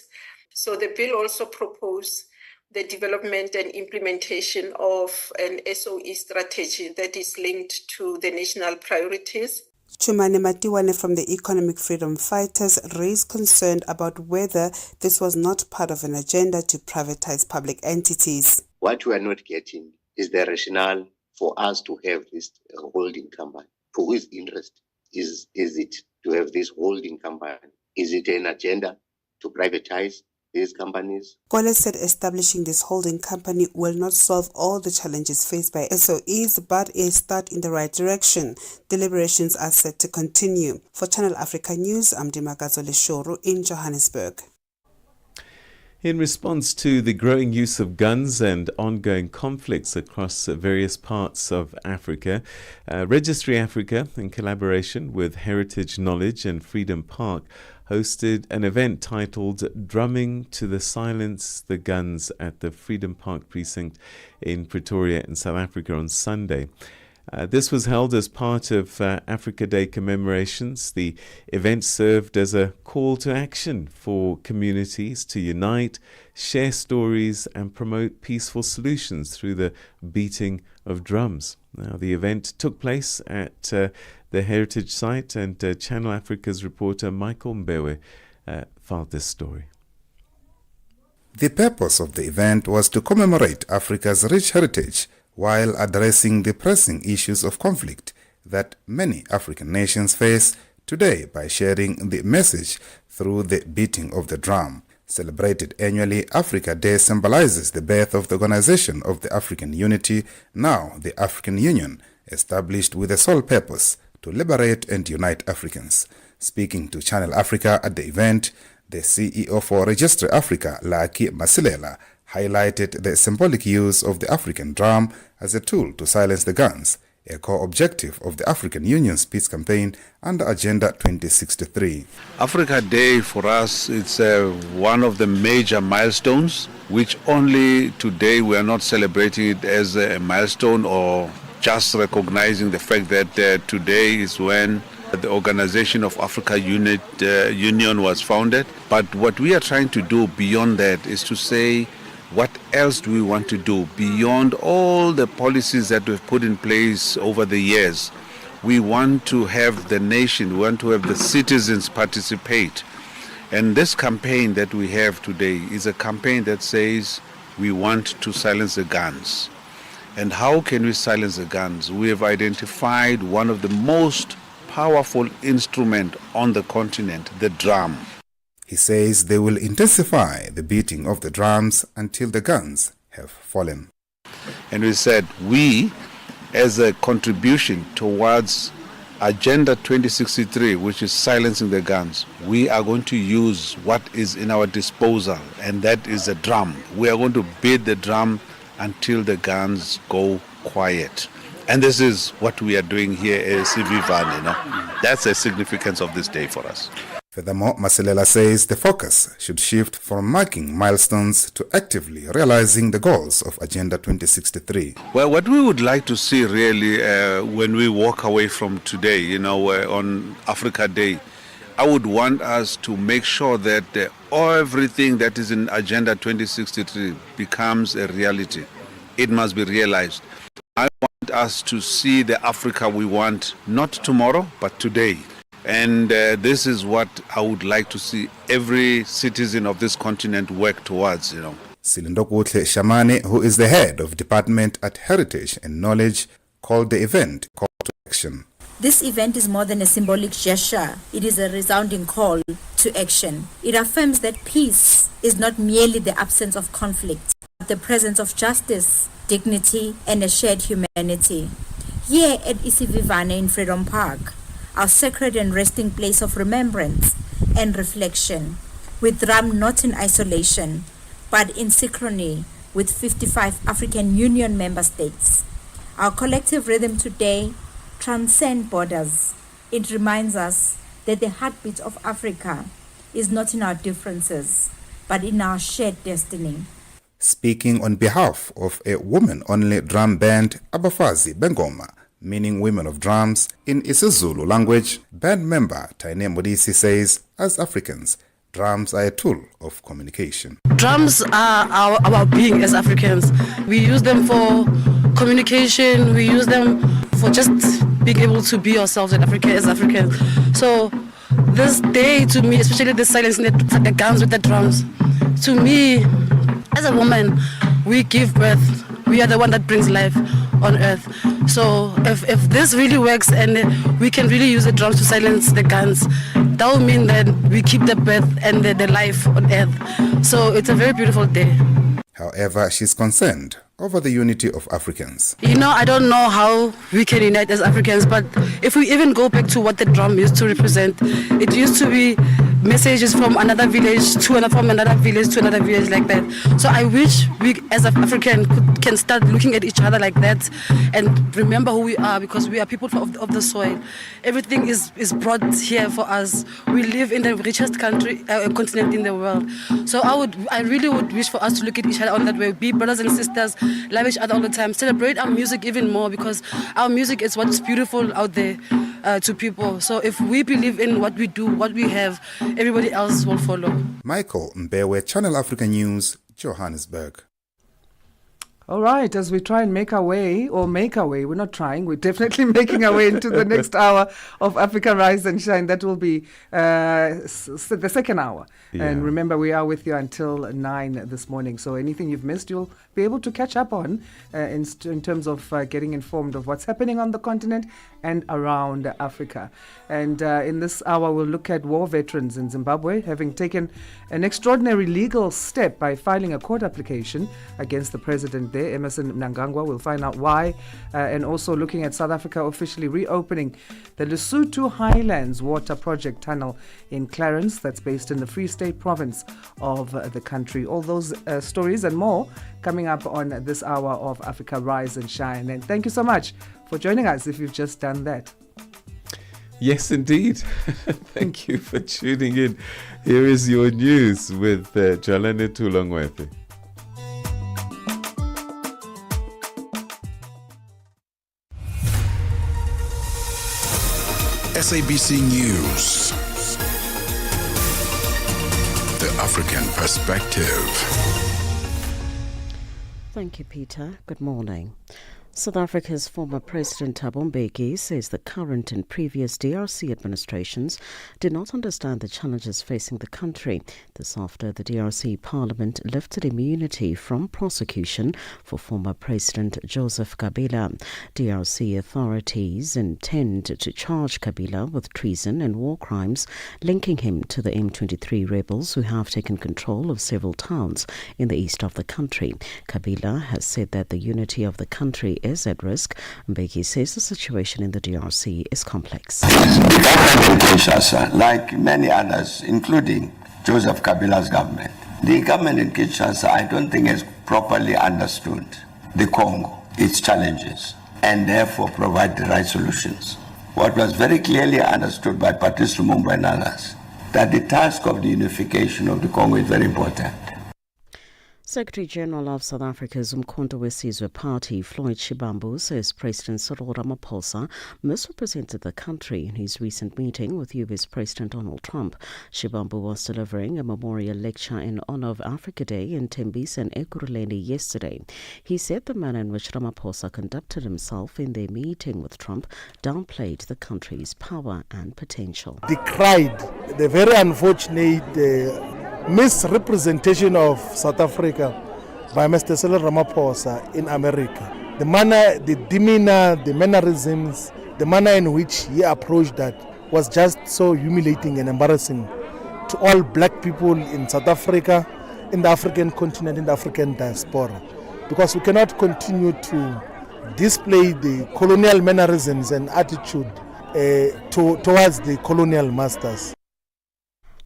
So the bill also proposed the development and implementation of an SOE strategy that is linked to the national priorities. Chumane Matiwane from the Economic Freedom Fighters raised concern about whether this was not part of an agenda to privatize public entities. What we are not getting is the rationale for us to have this holding company. For whose interest is it to have this holding company? Is it an agenda to privatize these companies? Kole said establishing this holding company will not solve all the challenges faced by SOEs, but a start in the right direction. Deliberations are set to continue. For Channel Africa News, I'm Dimakazo Leshoro in Johannesburg. In response to the growing use of guns and ongoing conflicts across various parts of Africa, Registry Africa, in collaboration with Heritage Knowledge and Freedom Park, hosted an event titled Drumming to the Silence the Guns at the Freedom Park precinct in Pretoria in South Africa on Sunday. This was held as part of Africa Day commemorations. The event served as a call to action for communities to unite, share stories and promote peaceful solutions through the beating of drums. Now, the event took place at the Heritage Site, and Channel Africa's reporter Michael Mbewe filed this story. The purpose of the event was to commemorate Africa's rich heritage while addressing the pressing issues of conflict that many African nations face today by sharing the message through the beating of the drum. Celebrated annually, Africa Day symbolizes the birth of the Organization of the African Unity, now the African Union, established with the sole purpose to liberate and unite Africans. Speaking to Channel Africa at the event, the CEO for Register Africa, Lucky Masilela, highlighted the symbolic use of the African drum as a tool to silence the guns, a core objective of the African Union's peace campaign under Agenda 2063. Africa Day for us, it's one of the major milestones, which only today we are not celebrating it as a milestone or just recognizing the fact that today is when the Organization of Africa Union was founded. But what we are trying to do beyond that is to say, what else do we want to do beyond all the policies that we've put in place over the years? We want to have the nation, we want to have the citizens participate. And this campaign that we have today is a campaign that says we want to silence the guns. And how can we silence the guns? We have identified one of the most powerful instruments on the continent, the drum. He says they will intensify the beating of the drums until the guns have fallen. And we said we, as a contribution towards Agenda 2063, which is silencing the guns, we are going to use what is in our disposal, and that is a drum. We are going to beat the drum until the guns go quiet. And this is what we are doing here at Sivivan, That's the significance of this day for us. Furthermore, Masilela says the focus should shift from marking milestones to actively realizing the goals of Agenda 2063. Well, what we would like to see really when we walk away from today, on Africa Day, I would want us to make sure that everything that is in Agenda 2063 becomes a reality. It must be realized. I want us to see the Africa we want, not tomorrow, but today. And this is what I would like to see every citizen of this continent work towards, Silindokutle Shamane, who is the head of Department at Heritage and Knowledge, called the event Call to Action. This event is more than a symbolic gesture. It is a resounding call to action. It affirms that peace is not merely the absence of conflict, but the presence of justice, dignity, and a shared humanity. Here at Isivivane in Freedom Park, our sacred and resting place of remembrance and reflection, with drum not in isolation, but in synchrony with 55 African Union member states. Our collective rhythm today transcends borders. It reminds us that the heartbeat of Africa is not in our differences, but in our shared destiny. Speaking on behalf of a woman-only drum band, Abafazi Bengoma, meaning women of drums, in isiZulu language, band member Taine Modisi says, as Africans, drums are a tool of communication. Drums are our being as Africans. We use them for communication, we use them for just being able to be ourselves in Africa as Africans. So this day to me, especially the silencing the guns with the drums, to me, as a woman, we give birth. We are the one that brings life on earth. So if this really works and we can really use the drums to silence the guns, that will mean that we keep the birth and the life on earth. So it's a very beautiful day. However, she's concerned over the unity of Africans. I don't know how we can unite as Africans, but if we even go back to what the drum used to represent, it used to be messages from another village to another village like that. So I wish we as African can start looking at each other like that and remember who we are, because we are people of the soil. Everything is brought here for us. We live in the richest continent in the world. So I really would wish for us to look at each other on that way, be brothers and sisters, love each other all the time, celebrate our music even more, because our music is what's beautiful out there to people. So if we believe in what we do, what we have, everybody else will follow. Michael Mbewe, Channel Africa News, Johannesburg. All right, as we try and make our way, we're not trying, we're definitely making our way into the next hour of Africa Rise and Shine. That will be the second hour. Yeah. And remember, we are with you until 9 this morning. So anything you've missed, you'll be able to catch up on in terms of getting informed of what's happening on the continent and around Africa. And in this hour, we'll look at war veterans in Zimbabwe having taken an extraordinary legal step by filing a court application against the president there there, Emerson Mnangagwa. We'll find out why. And also looking at South Africa officially reopening the Lesotho Highlands Water Project Tunnel in Clarence, that's based in the Free State province of the country. All those stories and more coming up on this hour of Africa Rise and Shine. And thank you so much for joining us if you've just done that. Yes, indeed. Thank you for tuning in. Here is your news with Jalene Tulongwepe. SABC News. The African Perspective. Thank you, Peter. Good morning. South Africa's former President Thabo Mbeki says the current and previous DRC administrations did not understand the challenges facing the country. This after the DRC Parliament lifted immunity from prosecution for former President Joseph Kabila. DRC authorities intend to charge Kabila with treason and war crimes, linking him to the M23 rebels who have taken control of several towns in the east of the country. Kabila has said that the unity of the country is at risk. Mbeki says the situation in the DRC is complex. The government in Kinshasa, like many others, including Joseph Kabila's government, the government in Kinshasa, I don't think has properly understood the Congo, its challenges, and therefore provide the right solutions. What was very clearly understood by Patrice Lumumba and others, that the task of the unification of the Congo is very important. Secretary General of South Africa's Umkhonto weSizwe Party, Floyd Shivambu, says President Cyril Ramaphosa misrepresented the country in his recent meeting with US President Donald Trump. Shivambu was delivering a memorial lecture in honor of Africa Day in Tembisa and Ekurhuleni yesterday. He said the manner in which Ramaphosa conducted himself in their meeting with Trump downplayed the country's power and potential. Decried the very unfortunate misrepresentation of South Africa by Mr. Cyril Ramaphosa in America. The manner, the demeanor, the mannerisms, the manner in which he approached that was just so humiliating and embarrassing to all black people in South Africa, in the African continent, in the African diaspora. Because we cannot continue to display the colonial mannerisms and attitude towards the colonial masters.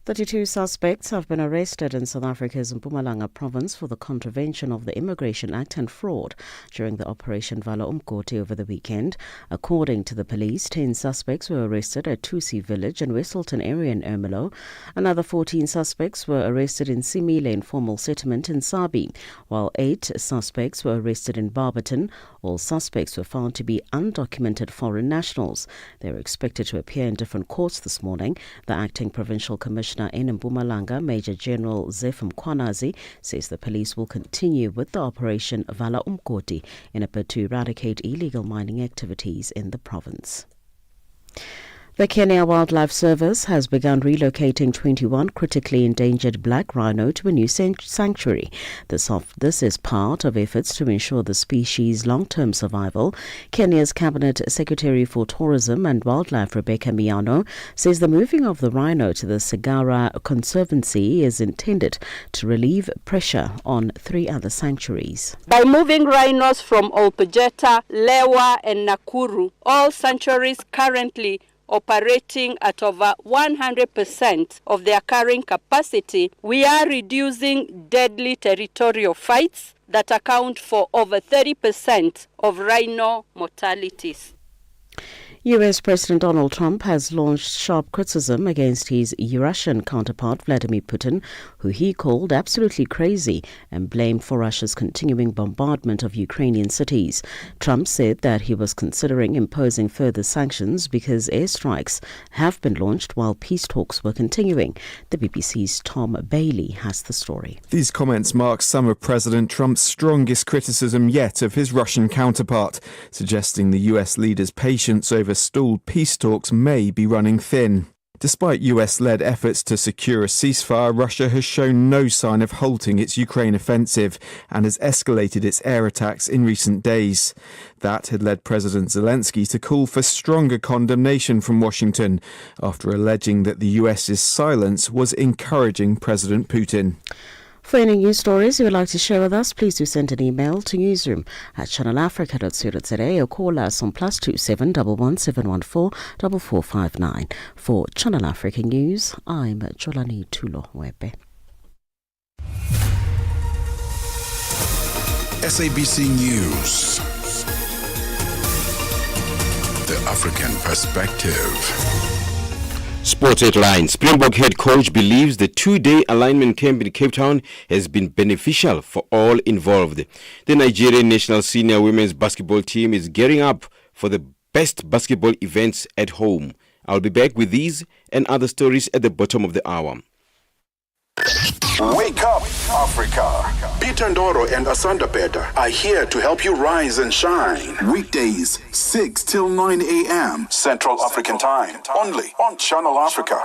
32 suspects have been arrested in South Africa's Mpumalanga province for the contravention of the Immigration Act and fraud during the Operation Vala Umkoti over the weekend. According to the police, 10 suspects were arrested at Tusi village and Westleton area in Ermelo. Another 14 suspects were arrested in Simile informal settlement in Sabi, while 8 suspects were arrested in Barberton. All suspects were found to be undocumented foreign nationals. They were expected to appear in different courts this morning. The acting provincial commissioner in Mpumalanga, Major General Zeph Mkhwanazi, says the police will continue with the Operation Vala Umkoti in a bid to eradicate illegal mining activities in the province. The Kenya Wildlife Service has begun relocating 21 critically endangered black rhino to a new sanctuary. This is part of efforts to ensure the species' long-term survival. Kenya's Cabinet Secretary for Tourism and Wildlife, Rebecca Miano, says the moving of the rhino to the Segara Conservancy is intended to relieve pressure on 3 other sanctuaries. By moving rhinos from Olpejeta, Lewa and Nakuru, all sanctuaries currently operating at over 100% of their carrying capacity, we are reducing deadly territorial fights that account for over 30% of rhino mortalities. US President Donald Trump has launched sharp criticism against his Russian counterpart Vladimir Putin, who he called absolutely crazy and blamed for Russia's continuing bombardment of Ukrainian cities. Trump said that he was considering imposing further sanctions because airstrikes have been launched while peace talks were continuing. The BBC's Tom Bailey has the story. These comments mark some of President Trump's strongest criticism yet of his Russian counterpart, suggesting the US leader's patience over stalled peace talks may be running thin. Despite US-led efforts to secure a ceasefire, Russia has shown no sign of halting its Ukraine offensive and has escalated its air attacks in recent days. That had led President Zelensky to call for stronger condemnation from Washington after alleging that the US's silence was encouraging President Putin. For any news stories you would like to share with us, please do send an email to newsroom@channelafrica.co.za or call us on +27 11 714 4459. For Channel Africa News, I'm Jolani Tulo-Webe. SABC News. The African Perspective. Sports headline. Springbok head coach believes the two-day alignment camp in Cape Town has been beneficial for all involved. The Nigerian national senior women's basketball team is gearing up for the best basketball events at home. I'll be back with these and other stories at the bottom of the hour. Wake up, Africa. Peter Ndoro and Asanda Beda are here to help you rise and shine. Weekdays, 6 till 9 a.m. Central African Time. Only on Channel Africa.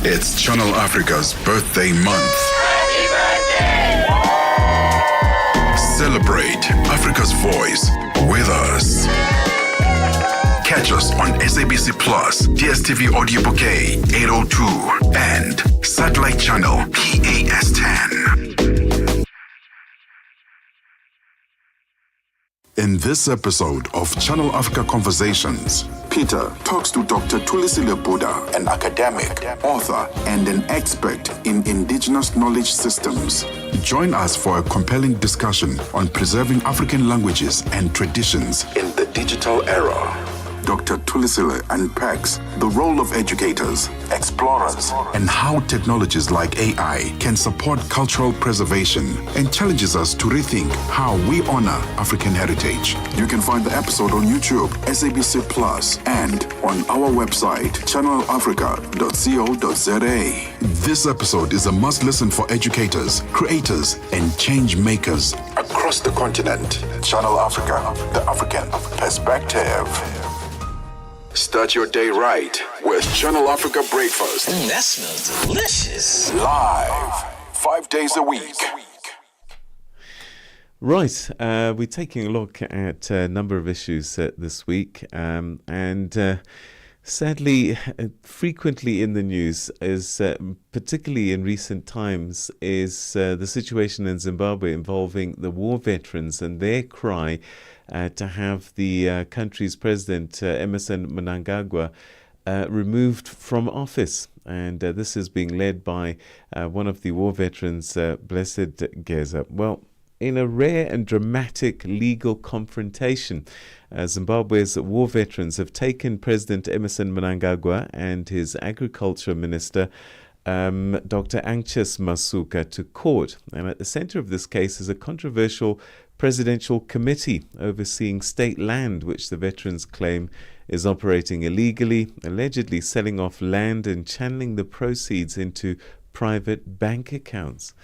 It's Channel Africa's birthday month. Happy birthday! Celebrate Africa's voice with us. Catch us on SABC Plus, DSTV Audio Bouquet 802, and Satellite Channel PAS10. In this episode of Channel Africa Conversations, Peter talks to Dr. Tulisile Beda, an academic, author, and an expert in indigenous knowledge systems. Join us for a compelling discussion on preserving African languages and traditions in the digital era. Dr. Tulisile unpacks the role of educators, explorers, and how technologies like AI can support cultural preservation, and challenges us to rethink how we honor African heritage. You can find the episode on YouTube, SABC Plus, and on our website, channelafrica.co.za. This episode is a must-listen for educators, creators, and change makers across the continent. Channel Africa, the African perspective. Start your day right with Channel Africa Breakfast. That smells delicious. Live, 5 days a week. Right, we're taking a look at a number of issues this week, and sadly, frequently in the news is, particularly in recent times, is the situation in Zimbabwe involving the war veterans and their cry to have the country's president, Emmerson Mnangagwa, removed from office. And this is being led by one of the war veterans, Blessed Geza. Well, in a rare and dramatic legal confrontation, Zimbabwe's war veterans have taken President Emmerson Mnangagwa and his agriculture minister, Dr. Anxious Masuka, to court. And at the center of this case is a controversial presidential committee overseeing state land, which the veterans claim is operating illegally, allegedly selling off land and channeling the proceeds into private bank accounts.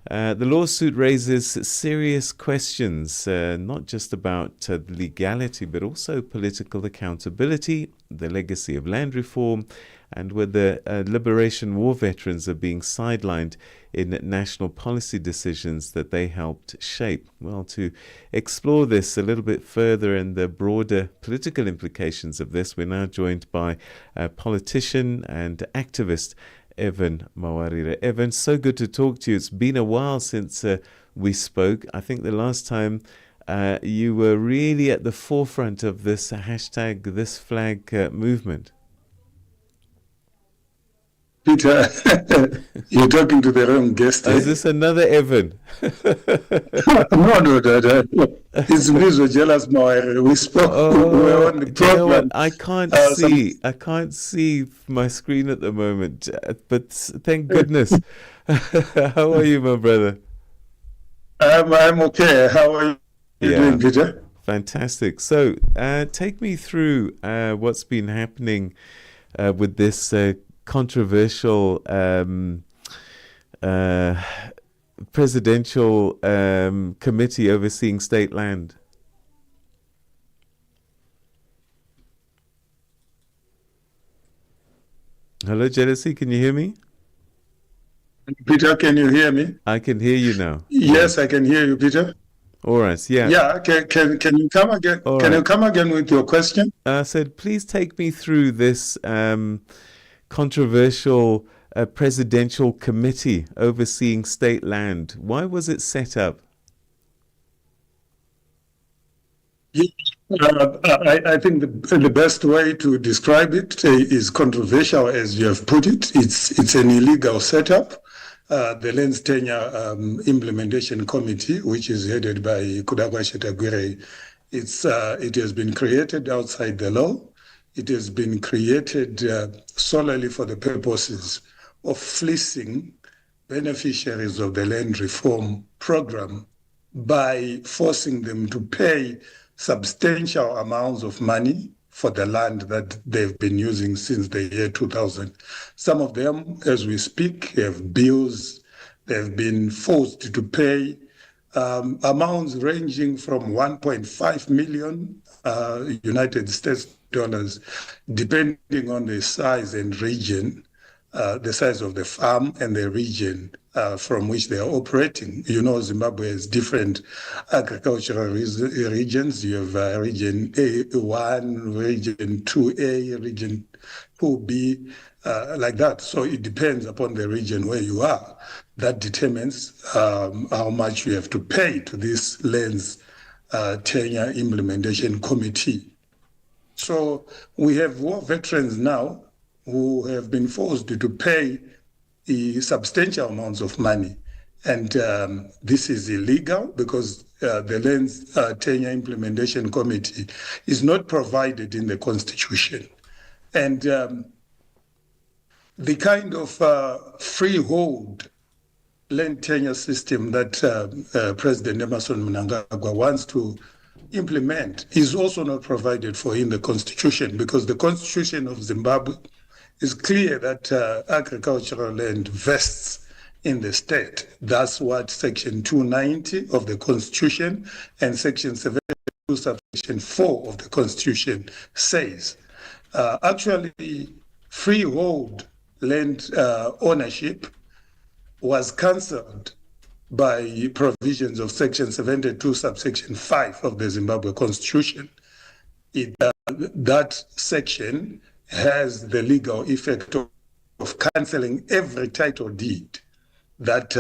The lawsuit raises serious questions, not just about legality, but also political accountability, the legacy of land reform, and whether liberation war veterans are being sidelined in national policy decisions that they helped shape. Well, to explore this a little bit further and the broader political implications of this, we're now joined by a politician and activist, Evan Mawarire. Evan, so good to talk to you. It's been a while since we spoke. I think the last time you were really at the forefront of this hashtag, this flag movement. Peter, you're talking to the wrong guest. Is this another Evan? No. It's Mizo Jealous Mawarire. We spoke. We were on the program. I can't see my screen at the moment, but thank goodness. How are you, my brother? I'm okay. How are you doing, Peter? Fantastic. So, take me through what's been happening with this controversial presidential committee overseeing state land. Hello, Jealousy, can you hear me? Peter, can you hear me? I can hear you now. Yes, I can hear you, Peter. All right, yeah. Yeah, can you come again? All can right. you come again with your question? I said, please take me through this controversial a presidential committee overseeing state land. Why was it set up? I think the best way to describe it is controversial, as you have put it. It's an illegal setup. The Lands Tenure Implementation Committee, which is headed by Kudagwa Shetagwire, it has been created outside the law. It has been created solely for the purposes of fleecing beneficiaries of the land reform program by forcing them to pay substantial amounts of money for the land that they've been using since the year 2000. Some of them, as we speak, have bills. They've been forced to pay amounts ranging from 1.5 million United States dollars, depending on the size and region, the size of the farm and the region from which they are operating. You know, Zimbabwe has different agricultural regions. You have region A1, region 2A, region 2B, like that. So it depends upon the region where you are. That determines how much you have to pay to this Lands Tenure Implementation Committee. So we have war veterans now who have been forced to pay substantial amounts of money. And this is illegal because the Lands Tenure Implementation Committee is not provided in the Constitution. And the kind of freehold land tenure system that President Emerson Mnangagwa wants to implement is also not provided for in the Constitution, because the Constitution of Zimbabwe is clear that agricultural land vests in the state. That's what Section 290 of the Constitution and Section 72, Subsection 4 of the Constitution says. Actually, freehold land ownership was cancelled by provisions of Section 72, Subsection 5 of the Zimbabwe Constitution. That section has the legal effect of cancelling every title deed that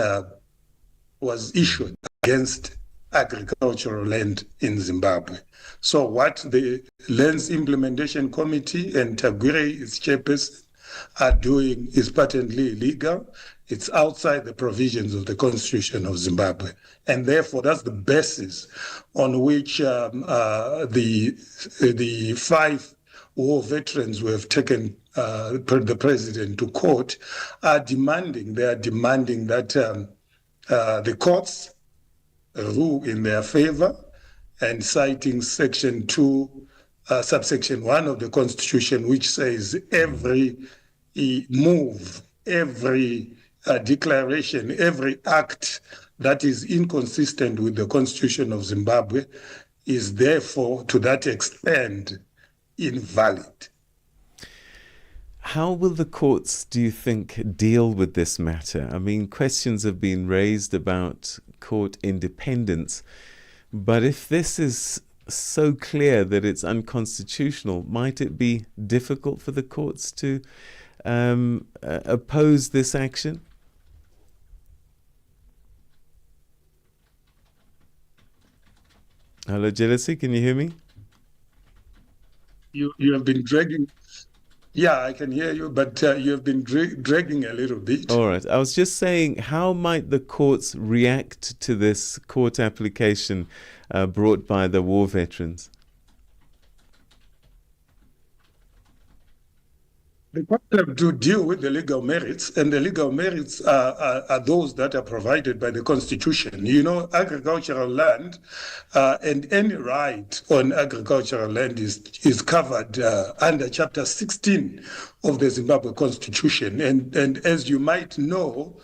was issued against agricultural land in Zimbabwe. So what the Lands Implementation Committee and Tagwire, its chairperson, are doing is patently illegal. It's outside the provisions of the Constitution of Zimbabwe. And therefore, that's the basis on which the 5 war veterans who have taken the president to court are demanding. They are demanding that the courts rule in their favor, and citing Section 2, Subsection 1 of the Constitution, which says every move, every declaration, every act that is inconsistent with the Constitution of Zimbabwe is therefore, to that extent, invalid. How will the courts, do you think, deal with this matter? I mean, questions have been raised about court independence, but if this is so clear that it's unconstitutional, might it be difficult for the courts to oppose this action? Hello, Jealousy, can you hear me? You have been dragging. Yeah, I can hear you, but you have been dragging a little bit. All right. I was just saying, how might the courts react to this court application brought by the war veterans? The court have to deal with the legal merits, and the legal merits are those that are provided by the Constitution. You know, agricultural land and any right on agricultural land is covered under Chapter 16 of the Zimbabwe Constitution. And as you might know,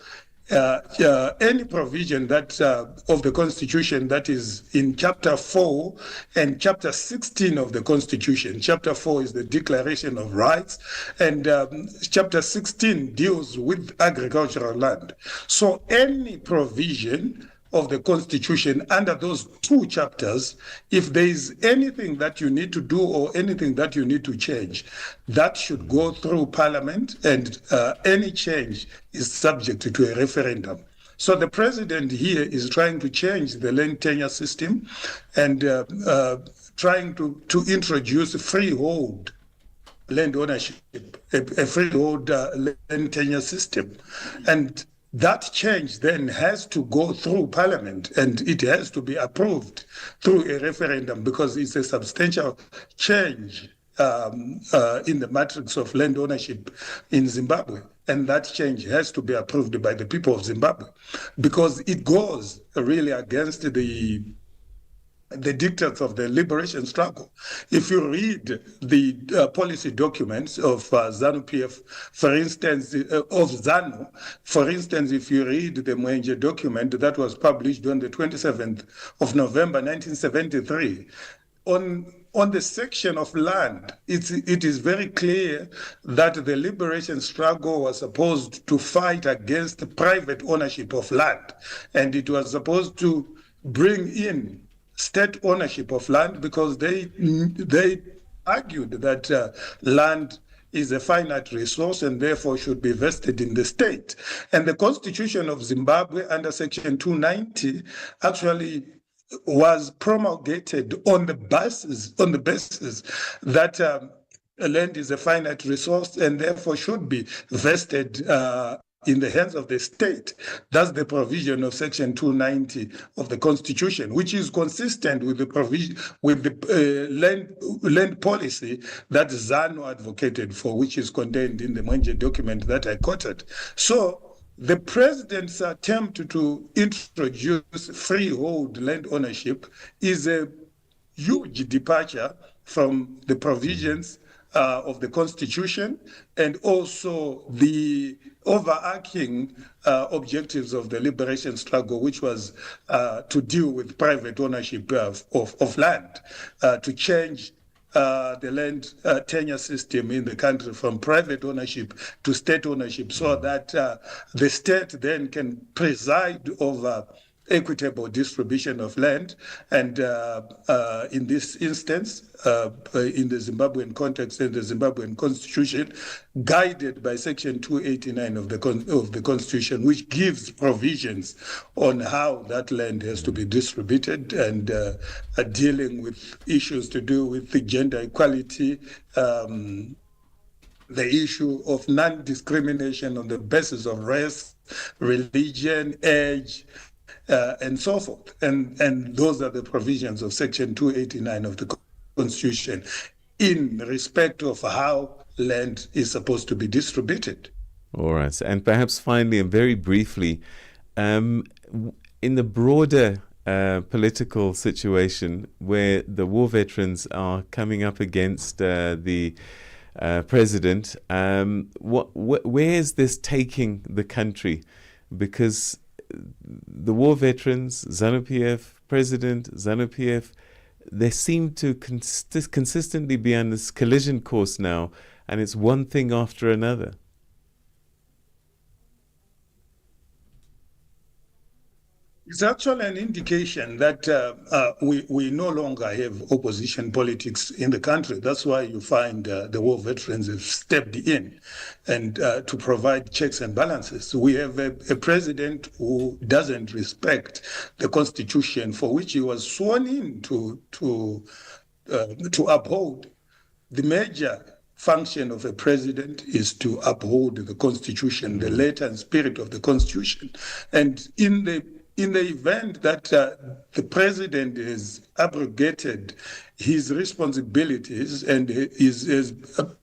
any provision that of the Constitution that is in Chapter 4 and Chapter 16 of the Constitution. Chapter 4 is the Declaration of Rights, and Chapter 16 deals with agricultural land. So any provision of the Constitution under those two chapters, if there is anything that you need to do or anything that you need to change, that should go through Parliament, and any change is subject to a referendum. So the president here is trying to change the land tenure system and trying to introduce freehold land ownership, a freehold land tenure system. And that change then has to go through Parliament, and it has to be approved through a referendum, because it's a substantial change in the matrix of land ownership in Zimbabwe. And that change has to be approved by the people of Zimbabwe, because it goes really against the dictates of the liberation struggle. If you read the policy documents of ZANU-PF, for instance, of ZANU, for instance, if you read the Mwenje document that was published on the 27th of November 1973, on the section of land, it is very clear that the liberation struggle was supposed to fight against the private ownership of land, and it was supposed to bring in state ownership of land, because they argued that land is a finite resource and therefore should be vested in the state. And the Constitution of Zimbabwe under Section 290 actually was promulgated on the basis that land is a finite resource and therefore should be vested in the hands of the state. That's the provision of Section 290 of the Constitution, which is consistent with the provision, with the land policy that ZANU advocated for, which is contained in the Mwenje document that I quoted. So the president's attempt to introduce freehold land ownership is a huge departure from the provisions of the Constitution and also the overarching objectives of the liberation struggle, which was to deal with private ownership of land, to change the land tenure system in the country from private ownership to state ownership, so that the state then can preside over equitable distribution of land. And in this instance, in the Zimbabwean context and the Zimbabwean constitution, guided by Section 289 of the Constitution, which gives provisions on how that land has to be distributed, and dealing with issues to do with the gender equality, the issue of non-discrimination on the basis of race, religion, age, and so forth. And those are the provisions of Section 289 of the Constitution in respect of how land is supposed to be distributed. All right. And perhaps finally and very briefly, in the broader political situation where the war veterans are coming up against the president, where is this taking the country? Because the war veterans, ZANU-PF, President, ZANU-PF, they seem to consistently be on this collision course now, and it's one thing after another. It's actually an indication that we no longer have opposition politics in the country. That's why you find the war veterans have stepped in and to provide checks and balances. We have a president who doesn't respect the Constitution, for which he was sworn in to uphold. The major function of a president is to uphold the Constitution, the letter and spirit of the Constitution. And in the event that the president has abrogated his responsibilities and is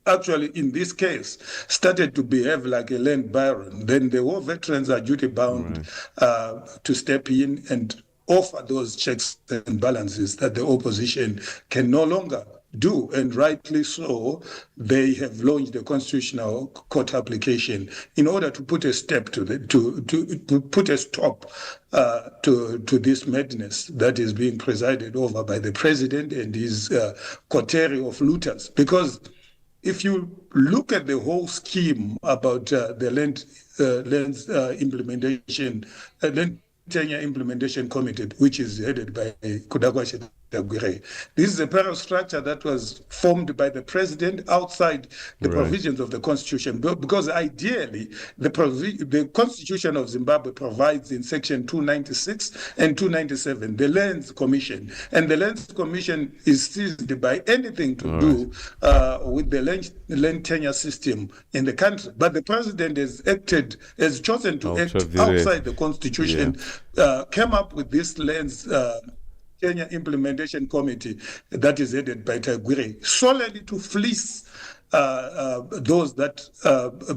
actually, in this case, started to behave like a land baron, then the war veterans are duty-bound to step in and offer those checks and balances that the opposition can no longer do, and rightly so. They have launched a constitutional court application in order to put a step to put a stop to this madness that is being presided over by the president and his coterie of looters. Because if you look at the whole scheme about the land Tenure Implementation Committee, which is headed by Kudakwa Tagwire. This is a parastructure that was formed by the president outside the provisions of the constitution, because ideally the constitution of Zimbabwe provides in section 296 and 297 the Lands Commission, and the Lands Commission is seized by anything to do with the land tenure system in the country. But the president has chosen to act outside the constitution. Came up with this Lands Tenure Implementation Committee that is headed by Tagwire, solely to fleece those that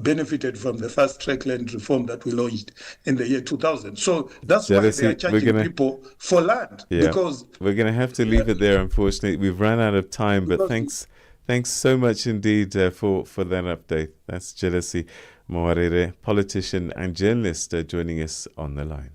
benefited from the fast track land reform that we launched in the year 2000. So that's why they are charging people for land. Because we're going to have to leave it there, unfortunately. We've run out of time, but thanks so much indeed for that update. That's Jealousy Moarere, politician and journalist, joining us on the line.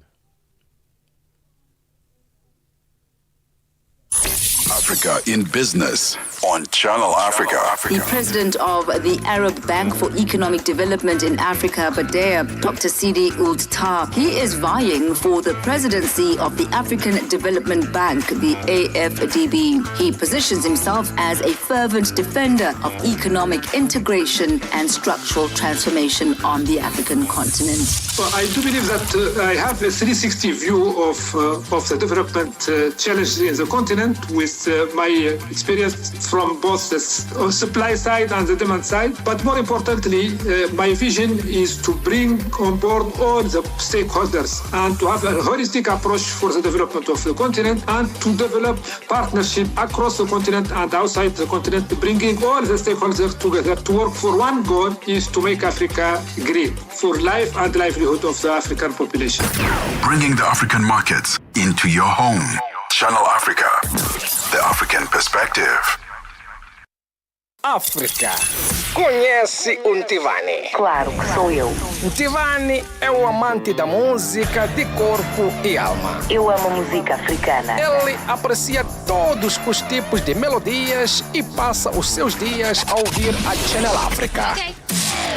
Africa in Business on Channel Africa. The president of the Arab Bank for Economic Development in Africa, Beda, Dr. Sidi Ould Tah, he is vying for the presidency of the African Development Bank, the AFDB. He positions himself as a fervent defender of economic integration and structural transformation on the African continent. Well, I do believe that I have a 360 view of the development challenges in the continent, with my experience from both the supply side and the demand side. But more importantly, my vision is to bring on board all the stakeholders and to have a holistic approach for the development of the continent, and to develop partnership across the continent and outside the continent, bringing all the stakeholders together to work for one goal, is to make Africa great for life and livelihood of the African population. Bringing the African markets into your home. Channel Africa, the African perspective. África. Conhece o Ntivani? Claro que sou eu. Ntivani é o amante da música de corpo e alma. Eu amo música africana. Ele aprecia todos os tipos de melodias e passa os seus dias a ouvir a Channel Africa.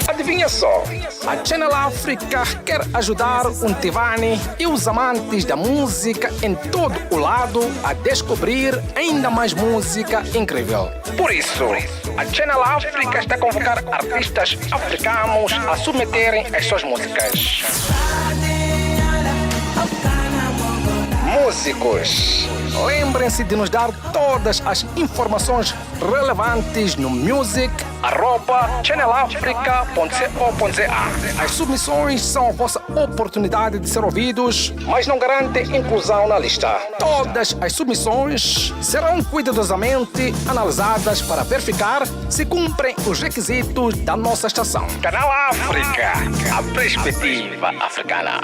Adivinha só, a Channel Africa quer ajudar o Ntivani e os amantes da música em todo o lado a descobrir ainda mais música incrível. Por isso, a Channel Africa está a convocar artistas africanos a submeterem as suas músicas. Músicos, lembrem-se de nos dar todas as informações relevantes no music@channelafrica.co.za. As submissões são a vossa oportunidade de ser ouvidos, mas não garantem inclusão na lista. Todas as submissões serão cuidadosamente analisadas para verificar se cumprem os requisitos da nossa estação. Canal África, a perspectiva africana.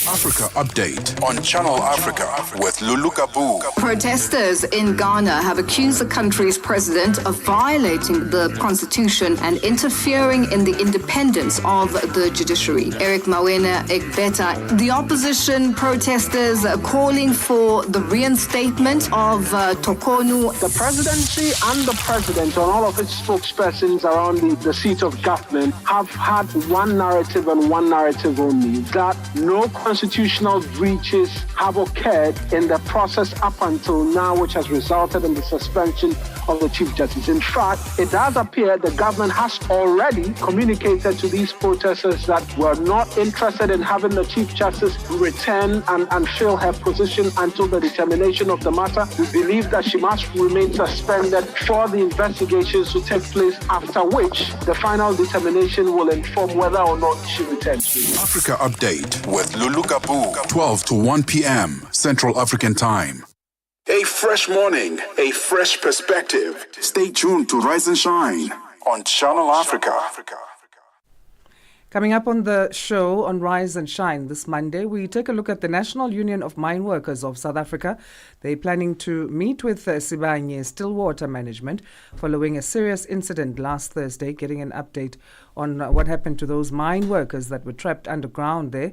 Africa Update on Channel Africa with Lulu Kabu. Protesters in Ghana have accused the country's president of violating the constitution and interfering in the independence of the judiciary. Eric Mawena Beda, the opposition protesters calling for the reinstatement of Tokonu. The presidency and the president and all of its spokespersons around the seat of government have had one narrative and one narrative only, that no constitutional breaches have occurred in the process up until now, which has resulted in the suspension of the Chief Justice. In fact, it does appear the government has already communicated to these protesters that we're not interested in having the Chief Justice return and fill her position until the determination of the matter. We believe that she must remain suspended for the investigations to take place, after which the final determination will inform whether or not she returns. Africa Update with Lulu Kabu, 12 to 1 p.m. Central African Time. A fresh morning, a fresh perspective. Stay tuned to Rise and Shine on Channel Africa. Coming up on the show on Rise and Shine this Monday, we take a look at the National Union of Mine Workers of South Africa. They're planning to meet with Sibanye Stillwater Management following a serious incident last Thursday, getting an update on what happened to those mine workers that were trapped underground there.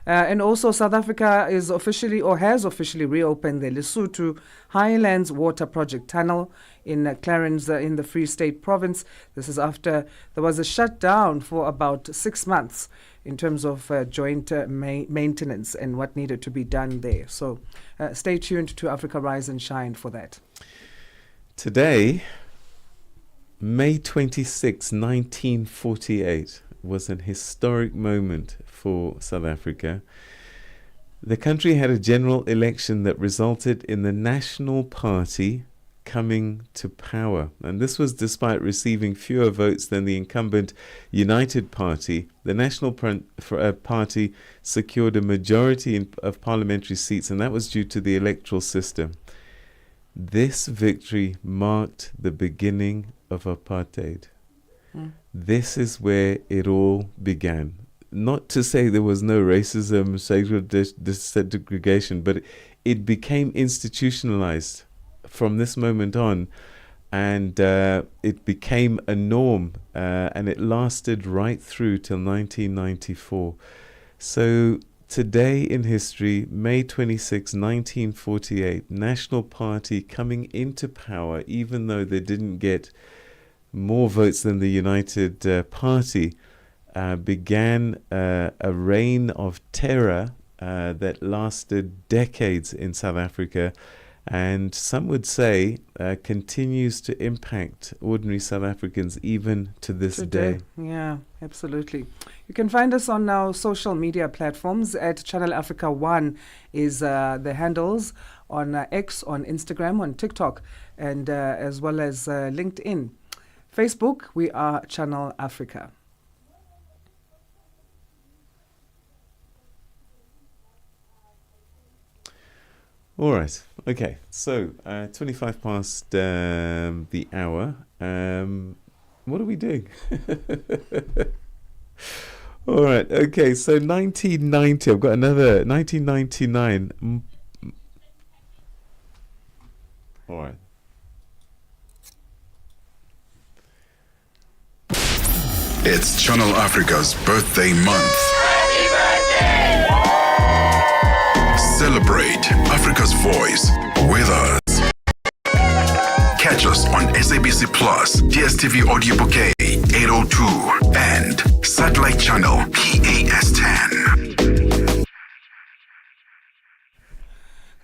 And also South Africa is officially or has officially reopened the Lesotho Highlands Water Project Tunnel in Clarence in the Free State Province. This is after there was a shutdown for about 6 months in terms of joint maintenance and what needed to be done there. So stay tuned to Africa Rise and Shine for that. Today, May 26, 1948, was an historic moment for South Africa. The country had a general election that resulted in the National Party coming to power. And this was despite receiving fewer votes than the incumbent United Party. The National Party secured a majority of parliamentary seats, and that was due to the electoral system. This victory marked the beginning of apartheid. This is where it all began. Not to say there was no racism, sexual desegregation, but it became institutionalized from this moment on, and it became a norm, and it lasted right through till 1994. So today in history, May 26, 1948, National Party coming into power, even though they didn't get more votes than the United Party, began a reign of terror that lasted decades in South Africa, and some would say continues to impact ordinary South Africans even to this day. Yeah, absolutely. You can find us on our social media platforms at Channel Africa 1 is the handles on X, on Instagram, on TikTok, and as well as LinkedIn. Facebook, we are Channel Africa. All right. Okay. So, 25 past the hour. What are we doing? All right. Okay. So, 1990. I've got another 1999. All right. It's Channel Africa's birthday month. Happy birthday! Celebrate Africa's voice with us. Catch us on SABC Plus, DSTV Audio Bouquet 802, and Satellite Channel PAS10.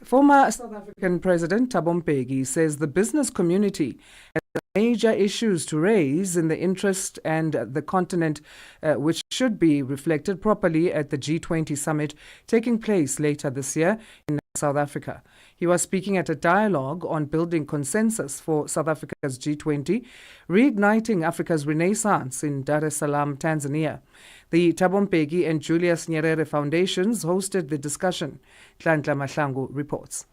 Former South African President Thabo Mbeki says the business community has major issues to raise in the interest and the continent, which should be reflected properly at the G20 summit taking place later this year in South Africa. He was speaking at a dialogue on building consensus for South Africa's G20, reigniting Africa's renaissance in Dar es Salaam, Tanzania. The Thabo Mbeki and Julius Nyerere Foundations hosted the discussion. Nhlanhla Mahlangu reports.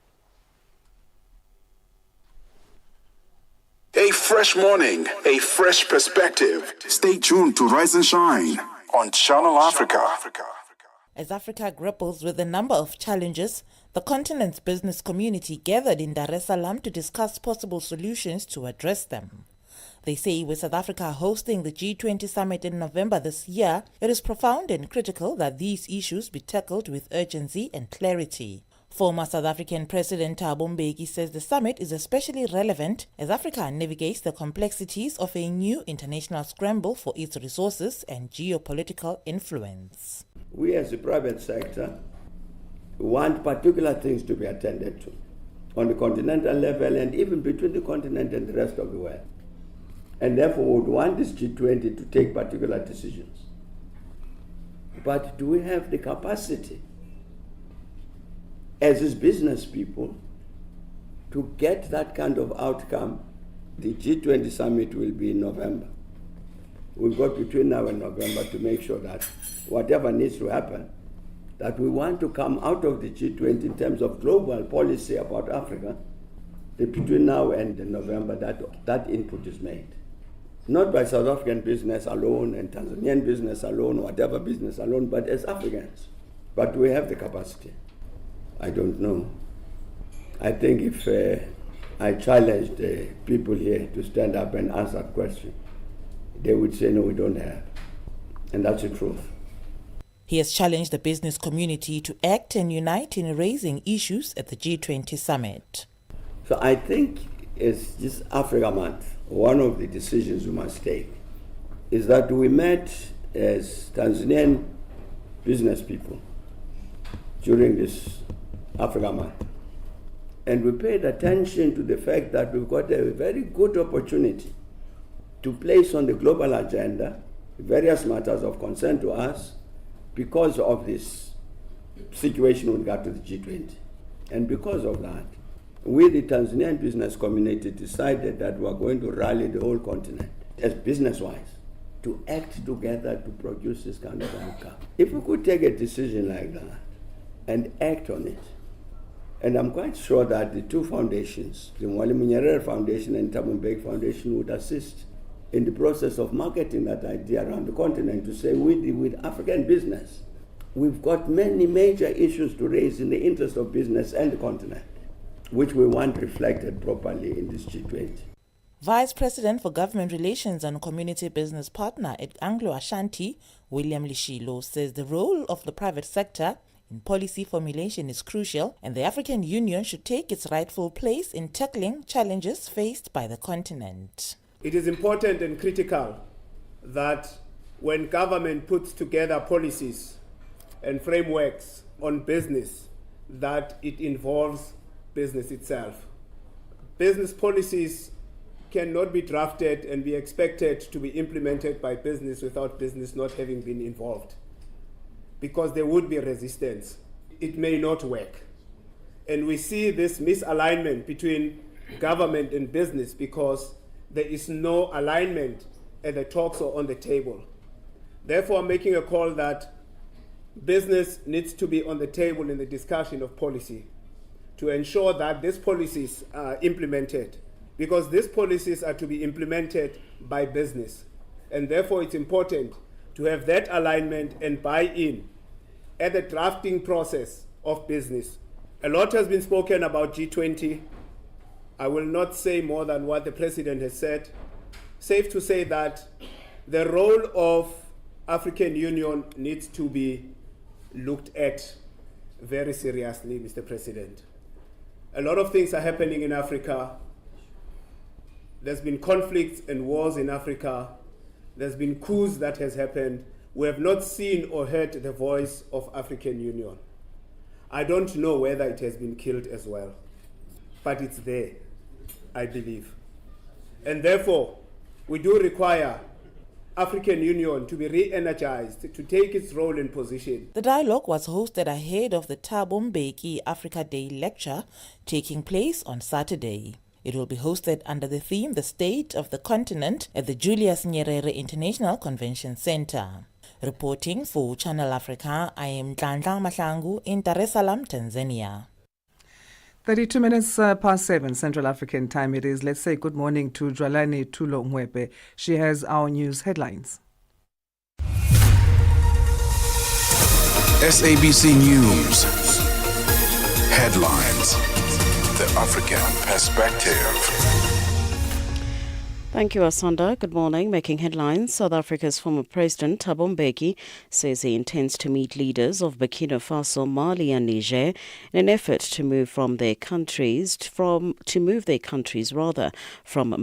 A fresh morning, a fresh perspective. Stay tuned to Rise and Shine on Channel Africa. As Africa grapples with a number of challenges, the continent's business community gathered in Dar es Salaam to discuss possible solutions to address them. They say with South Africa hosting the G20 summit in November this year, it is profound and critical that these issues be tackled with urgency and clarity. Former South African President Thabo Mbeki says the summit is especially relevant as Africa navigates the complexities of a new international scramble for its resources and geopolitical influence. We as the private sector want particular things to be attended to on the continental level and even between the continent and the rest of the world. And therefore we would want this G20 to take particular decisions. But do we have the capacity as his business people to get that kind of outcome? The G20 summit will be in November. We've got between now and November to make sure that whatever needs to happen, that we want to come out of the G20 in terms of global policy about Africa, that between now and November that input is made. Not by South African business alone and Tanzanian business alone, whatever business alone, but as Africans. But do we have the capacity? I don't know. I think if I challenged people here to stand up and answer that question, they would say, no, we don't have. And that's the truth. He has challenged the business community to act and unite in raising issues at the G20 summit. So I think it's just Africa Month. One of the decisions we must take is that we met as Tanzanian business people during this Africa Month. And we paid attention to the fact that we've got a very good opportunity to place on the global agenda various matters of concern to us because of this situation with regard to the G20. And because of that, we, the Tanzanian business community, decided that we are going to rally the whole continent, as business-wise, to act together to produce this kind of outcome. If we could take a decision like that and act on it, and I'm quite sure that the two foundations, the Mwalimu Nyerere Foundation and Thabo Mbeki Foundation, would assist in the process of marketing that idea around the continent to say, with African business, we've got many major issues to raise in the interest of business and the continent, which we want reflected properly in this G20. Vice President for Government Relations and Community Business Partner at Anglo Ashanti, William Lishilo, says the role of the private sector in policy formulation is crucial, and the African Union should take its rightful place in tackling challenges faced by the continent. It is important and critical that when government puts together policies and frameworks on business, that it involves business itself. Business policies cannot be drafted and be expected to be implemented by business without business not having been involved, because there would be resistance. It may not work. And we see this misalignment between government and business because there is no alignment at the talks or on the table. Therefore, I'm making a call that business needs to be on the table in the discussion of policy to ensure that these policies are implemented, because these policies are to be implemented by business. And therefore, it's important to have that alignment and buy-in at the drafting process of business. A lot has been spoken about G20. I will not say more than what the President has said. Safe to say that the role of African Union needs to be looked at very seriously, Mr. President. A lot of things are happening in Africa. There's been conflicts and wars in Africa. There's been coups that has happened. We have not seen or heard the voice of African Union. I don't know whether it has been killed as well, but it's there, I believe. And therefore, we do require African Union to be re-energized, to take its role and position. The dialogue was hosted ahead of the Thabo Mbeki Africa Day lecture taking place on Saturday. It will be hosted under the theme The State of the Continent at the Julius Nyerere International Convention Center. Reporting for Channel Africa, I am Ndlandla Mahlangu in Dar es Salaam, Tanzania. 32 minutes past 7 Central African time it is. Let's say good morning to Dwalani Tulo Mwepe. She has our news headlines. SABC News. Headlines. The African Perspective. Thank you, Asanda. Good morning. Making headlines, South Africa's former president, Thabo Mbeki, says he intends to meet leaders of Burkina Faso, Mali and Niger in an effort to move their countries from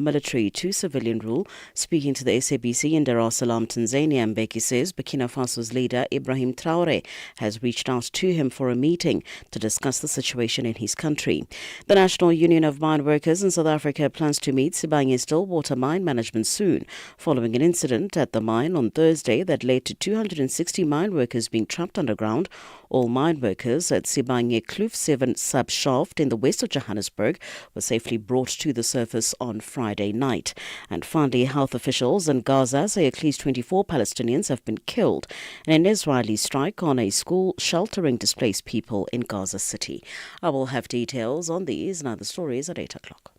military to civilian rule. Speaking to the SABC in Dar es Salaam, Tanzania, Mbeki says Burkina Faso's leader, Ibrahim Traore, has reached out to him for a meeting to discuss the situation in his country. The National Union of Mine Workers in South Africa plans to meet Sibanye Stillwater Mine Management soon, following an incident at the mine on Thursday that led to 260 mine workers being trapped underground. All mine workers at Sibanye Kloof 7 sub-shaft in the west of Johannesburg were safely brought to the surface on Friday night. And finally, health officials in Gaza say at least 24 Palestinians have been killed in an Israeli strike on a school sheltering displaced people in Gaza City. I will have details on these and other stories at 8 o'clock.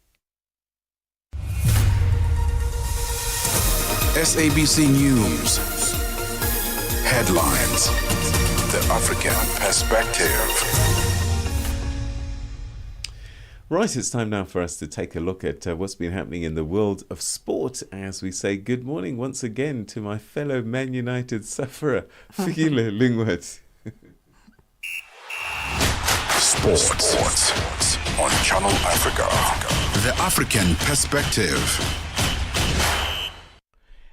SABC News. Headlines. The African Perspective. Right, it's time now for us to take a look at what's been happening in the world of sport as we say good morning once again to my fellow Man United sufferer, Fikile Lingwet. Sports on Channel Africa. The African perspective.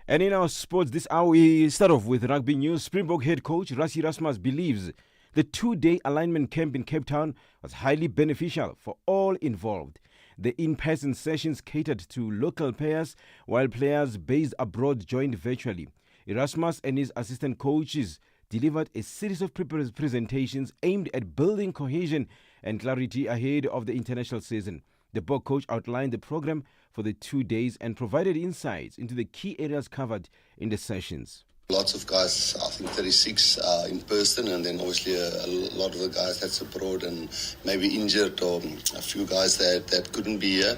And in our sports this hour, we start off with rugby news. Springbok head coach Rassie Erasmus believes the two-day alignment camp in Cape Town was highly beneficial for all involved. The in-person sessions catered to local players, while players based abroad joined virtually. Erasmus and his assistant coaches delivered a series of presentations aimed at building cohesion and clarity ahead of the international season. The Bok coach outlined the program for the 2 days and provided insights into the key areas covered in the sessions. Lots of guys, I think 36 in person, and then obviously a lot of the guys that's abroad and maybe injured, or a few guys that couldn't be here,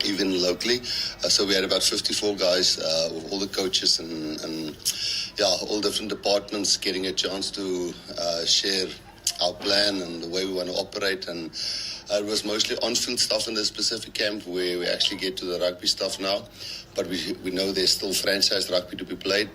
even locally. So we had about 54 guys with all the coaches and all different departments getting a chance to share our plan and the way we want to operate. And it was mostly on-field stuff in the specific camp where we actually get to the rugby stuff now. But we know there's still franchise rugby to be played.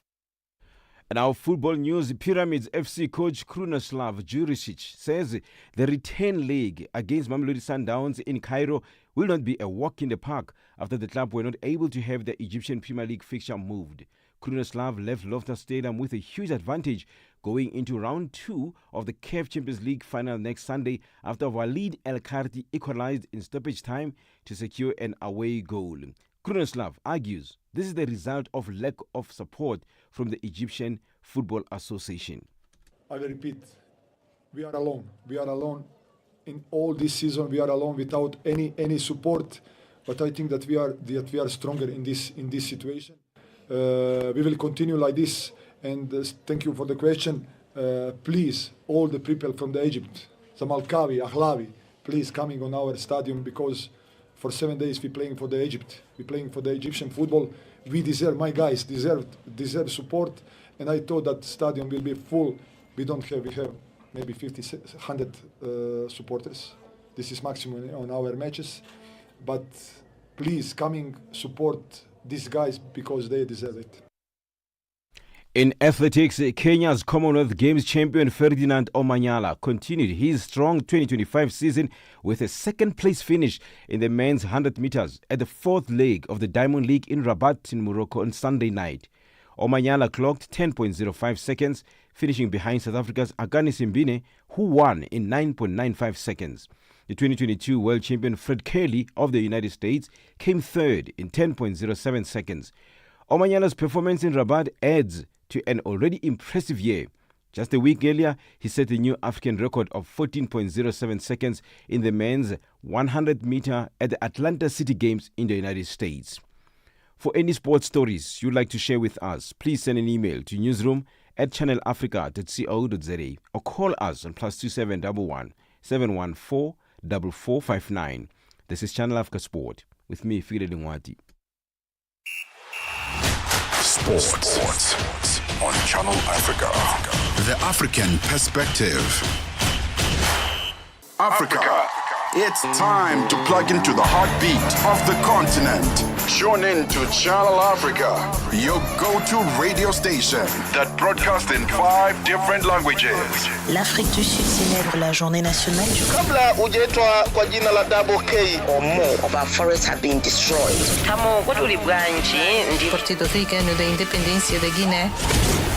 And our football news, Pyramids FC coach Krunoslav Juricic says the return leg against Mamelodi Sundowns in Cairo will not be a walk in the park after the club were not able to have the Egyptian Premier League fixture moved. Krunoslav left Loftus Stadium with a huge advantage going into round 2 of the CAF Champions League final next Sunday after Walid El Karti equalized in stoppage time to secure an away goal. Krunoslav argues this is the result of lack of support from the Egyptian Football Association. I will repeat, we are alone. We are alone in all this season. We are alone without any support. But I think that we are stronger in this situation. We will continue like this. And thank you for the question. Please, all the people from the Egypt, Zamalkawi, Ahlawi, please coming on our stadium, because for 7 days we're playing for the Egypt. We're playing for the Egyptian football. We deserve, my guys deserve support. And I thought that stadium will be full. We have maybe 50, 100 supporters. This is maximum on our matches. But please coming support these guys because they deserve it. In athletics, Kenya's Commonwealth Games champion Ferdinand Omanyala continued his strong 2025 season with a second-place finish in the men's 100 meters at the fourth leg of the Diamond League in Rabat in Morocco on Sunday night. Omanyala clocked 10.05 seconds, finishing behind South Africa's Akani Simbine, who won in 9.95 seconds. The 2022 world champion Fred Kelly of the United States came third in 10.07 seconds. Omanyala's performance in Rabat adds to an already impressive year. Just a week earlier, he set a new African record of 14.07 seconds in the men's 100 meter at the Atlanta City Games in the United States. For any sports stories you'd like to share with us, please send an email to newsroom@channelafrica.co.za or call us on +2711 714 4459. This is Channel Africa Sport with me, Fikile Lingwati. Sports on Channel Africa. The African perspective. Africa. It's time to plug into the heartbeat of the continent. Tune in to Channel Africa, your go-to radio station that broadcasts in 5 different languages. L'Afrique du Sud célèbre la journée nationale du Kabla hujaitwa kwa jina la double K or more of our forests have been destroyed. Tamo kutuli bwanji ndi Partido Africano da Independência da Guiné.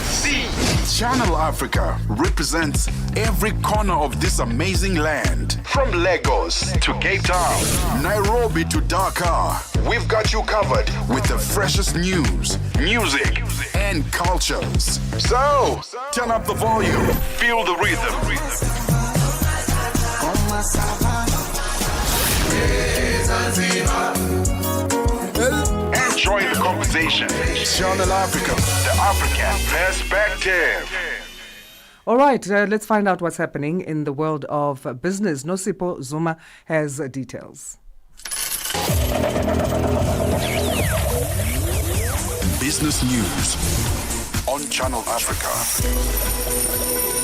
See, Channel Africa represents every corner of this amazing land. From Lagos to Cape Town, Nairobi to Dakar, we've got you covered with the freshest news, music, and cultures. So, turn up the volume, feel the rhythm. Enjoy the conversation. Channel Africa, the African perspective. All right, let's find out what's happening in the world of business. Nosipo Zuma has details. Business news on Channel Africa,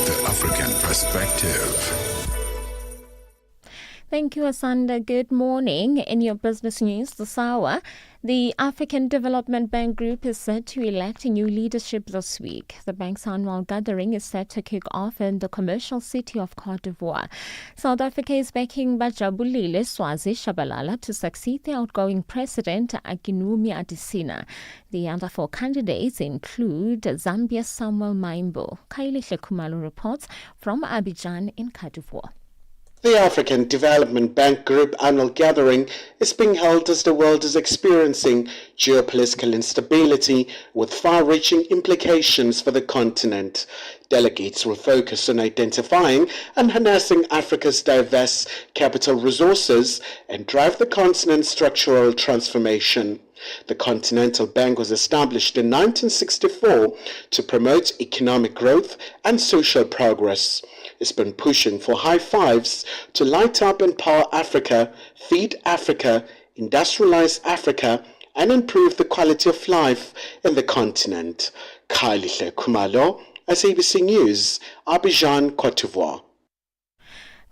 the African perspective. Thank you, Asanda. Good morning. In your business news this hour, the African Development Bank Group is set to elect new leadership this week. The bank's annual gathering is set to kick off in the commercial city of Cote d'Ivoire. South Africa is backing Bajabulile Swazi Shabalala to succeed the outgoing president Akinwumi Adesina. The other four candidates include Zambia's Samuel Maimbo. Kylie Kumalo reports from Abidjan in Cote d'Ivoire. The African Development Bank Group annual gathering is being held as the world is experiencing geopolitical instability with far-reaching implications for the continent. Delegates will focus on identifying and harnessing Africa's diverse capital resources and drive the continent's structural transformation. The Continental Bank was established in 1964 to promote economic growth and social progress. It's been pushing for high fives to light up and power Africa, feed Africa, industrialize Africa, and improve the quality of life in the continent. Kylie Kumalo, SABC News, Abidjan, Cote d'Ivoire.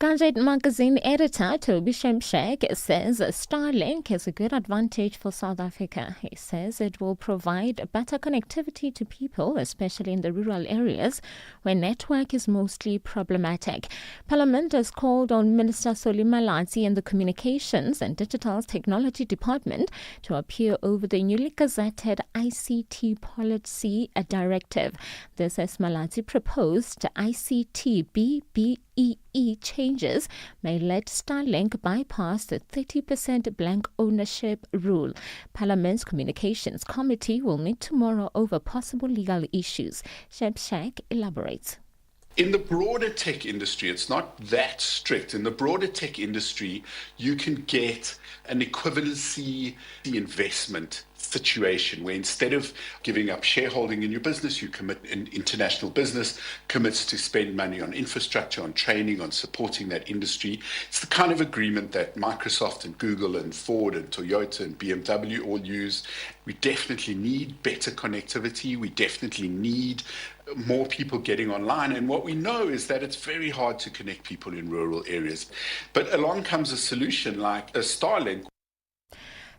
Gadget magazine editor Toby Shemshek says Starlink is a good advantage for South Africa. He says it will provide better connectivity to people, especially in the rural areas where network is mostly problematic. Parliament has called on Minister Solima Latsi and the Communications and Digital Technology Department to appear over the newly gazetted ICT Policy Directive. This, as Malatsi proposed, ICT BBEE changes may let Starlink bypass the 30% blank ownership rule. Parliament's Communications Committee will meet tomorrow over possible legal issues. Shemshek elaborates. In the broader tech industry, it's not that strict. In the broader tech industry, you can get an equivalency investment situation where instead of giving up shareholding in your business, you commit an international business, commits to spend money on infrastructure, on training, on supporting that industry. It's the kind of agreement that Microsoft and Google and Ford and Toyota and BMW all use. We definitely need better connectivity. We definitely need more people getting online. And what we know is that it's very hard to connect people in rural areas. But along comes a solution like a Starlink.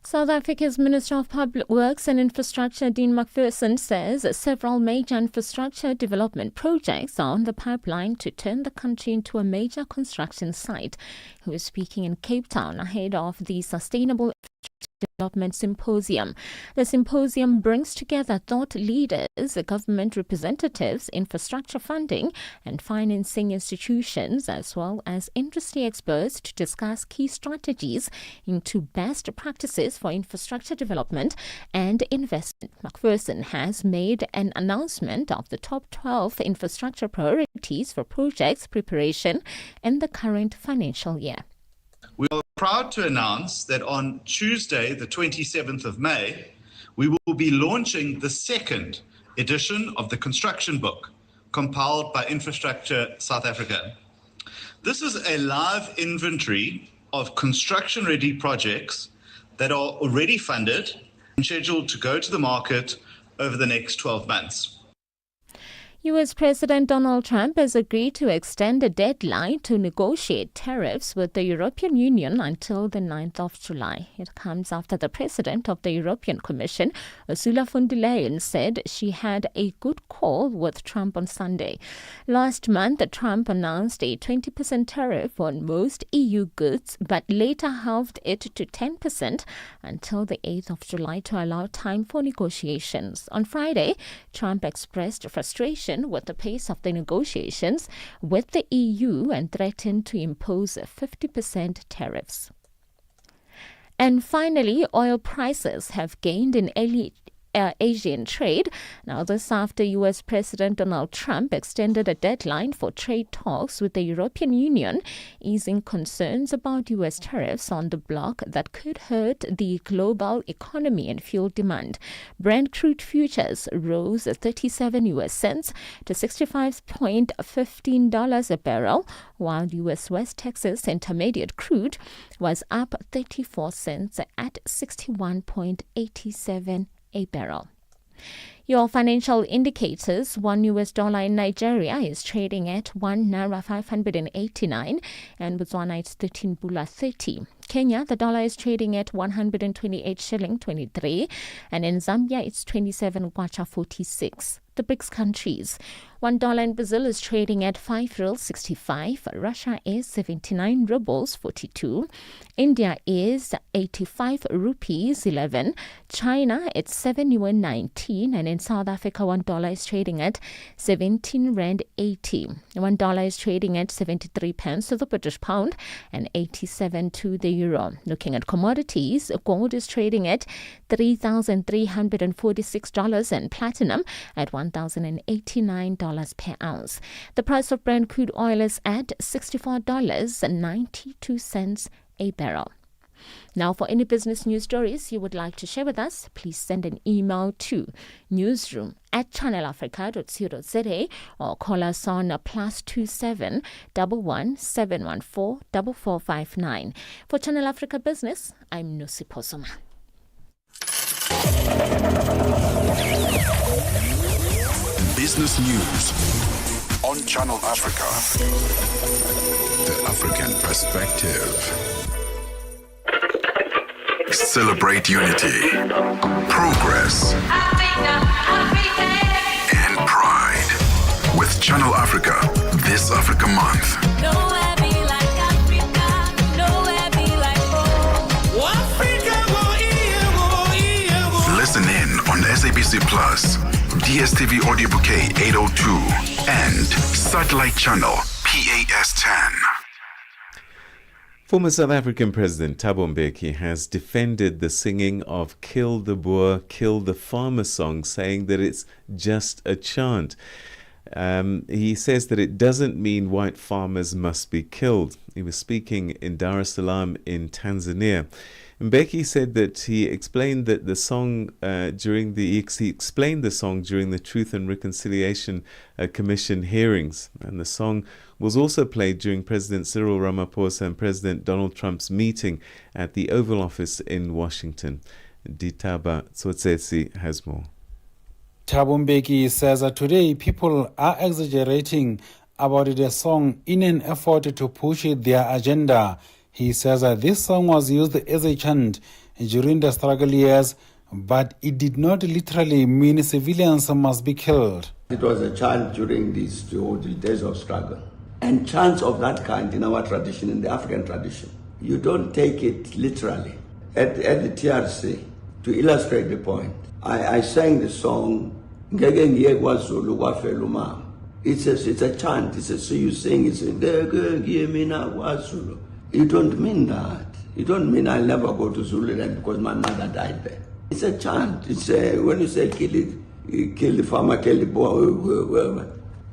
South Africa's Minister of Public Works and Infrastructure, Dean McPherson, says several major infrastructure development projects are on the pipeline to turn the country into a major construction site. He was speaking in Cape Town ahead of the Sustainable Development Symposium. The symposium brings together thought leaders, government representatives, infrastructure funding and financing institutions, as well as industry experts to discuss key strategies into best practices for infrastructure development and investment. McPherson has made an announcement of the top 12 infrastructure priorities for projects preparation in the current financial year. We are proud to announce that on Tuesday, the 27th of May, we will be launching the second edition of the construction book compiled by Infrastructure South Africa. This is a live inventory of construction-ready projects that are already funded and scheduled to go to the market over the next 12 months. U.S. President Donald Trump has agreed to extend the deadline to negotiate tariffs with the European Union until the 9th of July. It comes after the president of the European Commission, Ursula von der Leyen, said she had a good call with Trump on Sunday. Last month, Trump announced a 20% tariff on most EU goods, but later halved it to 10% until the 8th of July to allow time for negotiations. On Friday, Trump expressed frustration with the pace of the negotiations with the EU and threatened to impose 50% tariffs. And finally, oil prices have gained in Asian trade. Now, this after U.S. President Donald Trump extended a deadline for trade talks with the European Union, easing concerns about U.S. tariffs on the bloc that could hurt the global economy and fuel demand. Brent crude futures rose 37 U.S. cents to $65.15 a barrel, while U.S. West Texas Intermediate crude was up 34 cents at 61.87 a barrel. Your financial indicators: $1 in Nigeria is trading at 1 naira 589, and Botswana it's 13 pula 30. Kenya, the dollar is trading at 128 shilling 23, and in Zambia it's 27 kwacha 46. The BRICS countries: $1 in Brazil is trading at 5 real 65. Russia is 79 rubles 42. India is 85 rupees 11. China it's 7 yuan 19, and in South Africa $1 is trading at 17 rand 80. $1 is trading at 73 pence to the British pound and 87 to the euro. Looking at commodities, gold is trading at $3,346 and platinum at $1,089 per ounce. The price of Brent crude oil is at $64.92 a barrel. Now, for any business news stories you would like to share with us, please send an email to newsroom@channelafrica.co.za or call us on +27 11 714 4459. For Channel Africa Business, I'm Nusi Posoma. Business News on Channel Africa. The African Perspective. Celebrate unity, progress, and pride with Channel Africa this Africa Month. Nowhere be like Africa, nowhere be like home. Listen in on SABC Plus, DSTV Audio Bouquet 802, and Satellite Channel PAS 10. Former South African President Thabo Mbeki has defended the singing of Kill the Boer, Kill the Farmer song, saying that it's just a chant. He says that it doesn't mean white farmers must be killed. He was speaking in Dar es Salaam in Tanzania. Mbeki said that he explained that the song during the Truth and Reconciliation Commission hearings, and the song was also played during President Cyril Ramaphosa and President Donald Trump's meeting at the Oval Office in Washington. Ditaba Tsotsesi has more. Thabo Mbeki says that today people are exaggerating about the song in an effort to push their agenda. He says that this song was used as a chant during the struggle years, but it did not literally mean civilians must be killed. It was a chant during the days of struggle. And chants of that kind in our tradition, in the African tradition, you don't take it literally. At the TRC, to illustrate the point, I sang the song, it's a chant. So you sing, it's you don't mean that. You don't mean I'll never go to Zululand because my mother died there. It's a chant. It's when you say kill the farmer, kill the boy.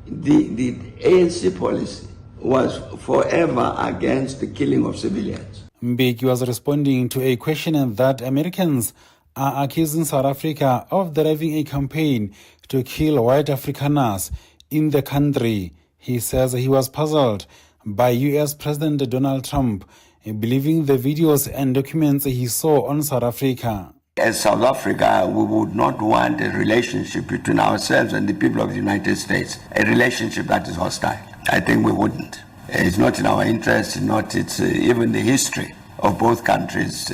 The ANC policy was forever against the killing of civilians. Mbeki was responding to a question that Americans are accusing South Africa of driving a campaign to kill white Afrikaners in the country. He says he was puzzled by U.S. President Donald Trump believing the videos and documents he saw on South Africa. As South Africa, we would not want a relationship between ourselves and the people of the United States, a relationship that is hostile. I think we wouldn't. It's not in our interest, it's even the history of both countries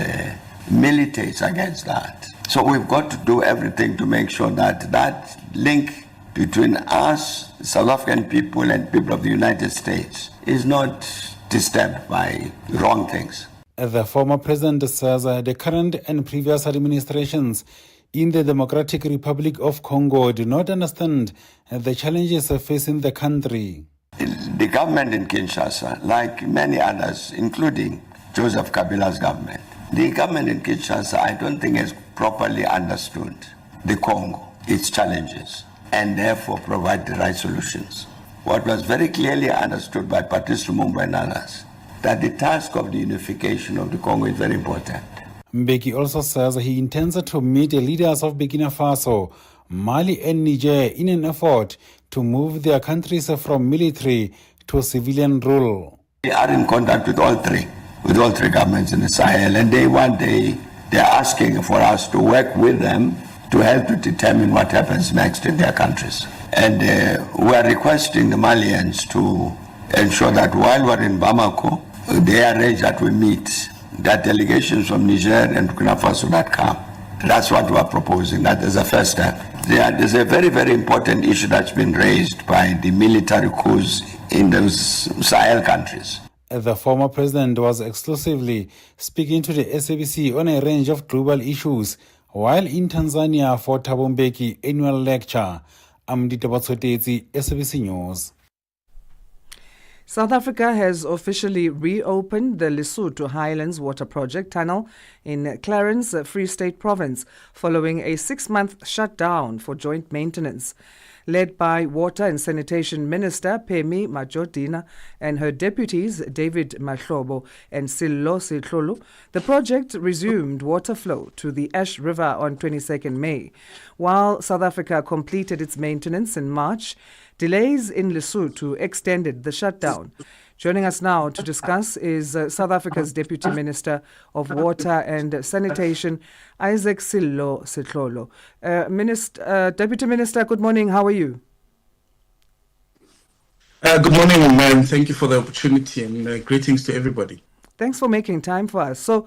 militates against that. So we've got to do everything to make sure that that link between us, South African people, and people of the United States is not disturbed by wrong things. The former president says the current and previous administrations in the Democratic Republic of Congo do not understand the challenges facing the country. The government in Kinshasa, like many others, including Joseph Kabila's government, the government in Kinshasa, I don't think has properly understood the Congo, its challenges, and therefore provide the right solutions. What was very clearly understood by Patrice Lumumba and others, that the task of the unification of the Congo is very important. Mbeki also says he intends to meet the leaders of Burkina Faso, Mali and Niger in an effort to move their countries from military to civilian rule. We are in contact with all three governments in the Sahel, and they're asking for us to work with them to help to determine what happens next in their countries. And we are requesting the Malians to ensure that while we're in Bamako, they arrange that we meet, that delegations from Niger and Burkina Faso that come. That's what we are proposing. That is the first step. There's a very, very important issue that's been raised by the military coups in those Sahel countries. The former president was exclusively speaking to the SABC on a range of global issues while in Tanzania for Thabo Mbeki annual lecture. I'm Dito Batsotezi, SABC News. South Africa has officially reopened the Lesotho Highlands Water Project tunnel in Clarence, Free State Province, following a 6-month shutdown for joint maintenance. Led by Water and Sanitation Minister Phemi Majodina and her deputies David Mahlobo and Sello Setlolo, the project resumed water flow to the Ash River on 22nd May. While South Africa completed its maintenance in March, delays in Lesotho extended the shutdown. Joining us now to discuss is South Africa's Deputy Minister of Water and Sanitation, Isaac Sello Setlolo. Deputy Minister, good morning. How are you? Good morning, and thank you for the opportunity, and greetings to everybody. Thanks for making time for us. So,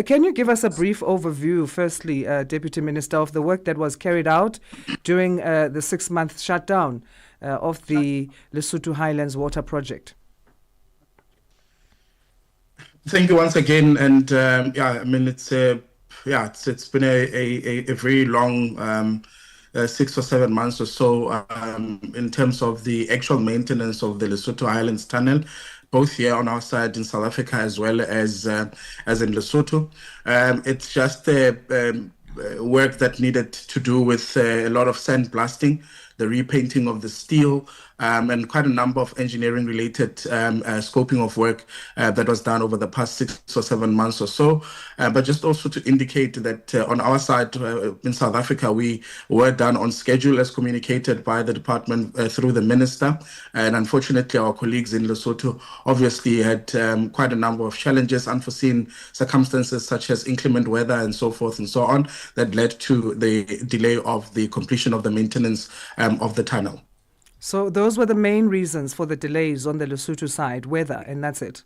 can you give us a brief overview, firstly, Deputy Minister, of the work that was carried out during the 6-month shutdown of the Lesotho Highlands Water Project? Thank you once again, and it's been a very long 6 or 7 months or so in terms of the actual maintenance of the Lesotho Highlands Tunnel, both here on our side in South Africa as well as in Lesotho. It's just work that needed to do with a lot of sandblasting, the repainting of the steel, and quite a number of engineering-related scoping of work that was done over the past 6 or 7 months or so. But just also to indicate that on our side in South Africa, we were done on schedule as communicated by the department through the minister. And unfortunately, our colleagues in Lesotho obviously had quite a number of challenges, unforeseen circumstances such as inclement weather and so forth and so on, that led to the delay of the completion of the maintenance of the tunnel. So those were the main reasons for the delays on the Lesotho side, weather, and that's it?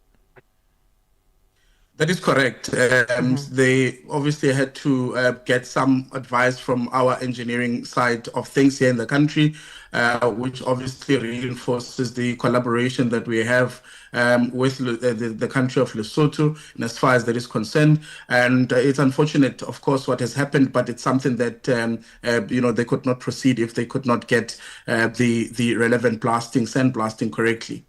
That is correct. They obviously had to get some advice from our engineering side of things here in the country, which obviously reinforces the collaboration that we have with the country of Lesotho, and as far as that is concerned. And it's unfortunate, of course, what has happened, but it's something that they could not proceed if they could not get the relevant sandblasting correctly.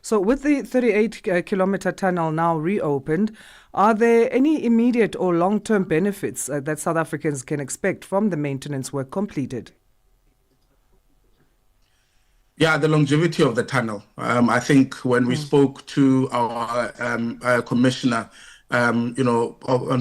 So with the 38-kilometer tunnel now reopened, are there any immediate or long-term benefits that South Africans can expect from the maintenance work completed? Yeah, the longevity of the tunnel. I think when we spoke to our commissioner, on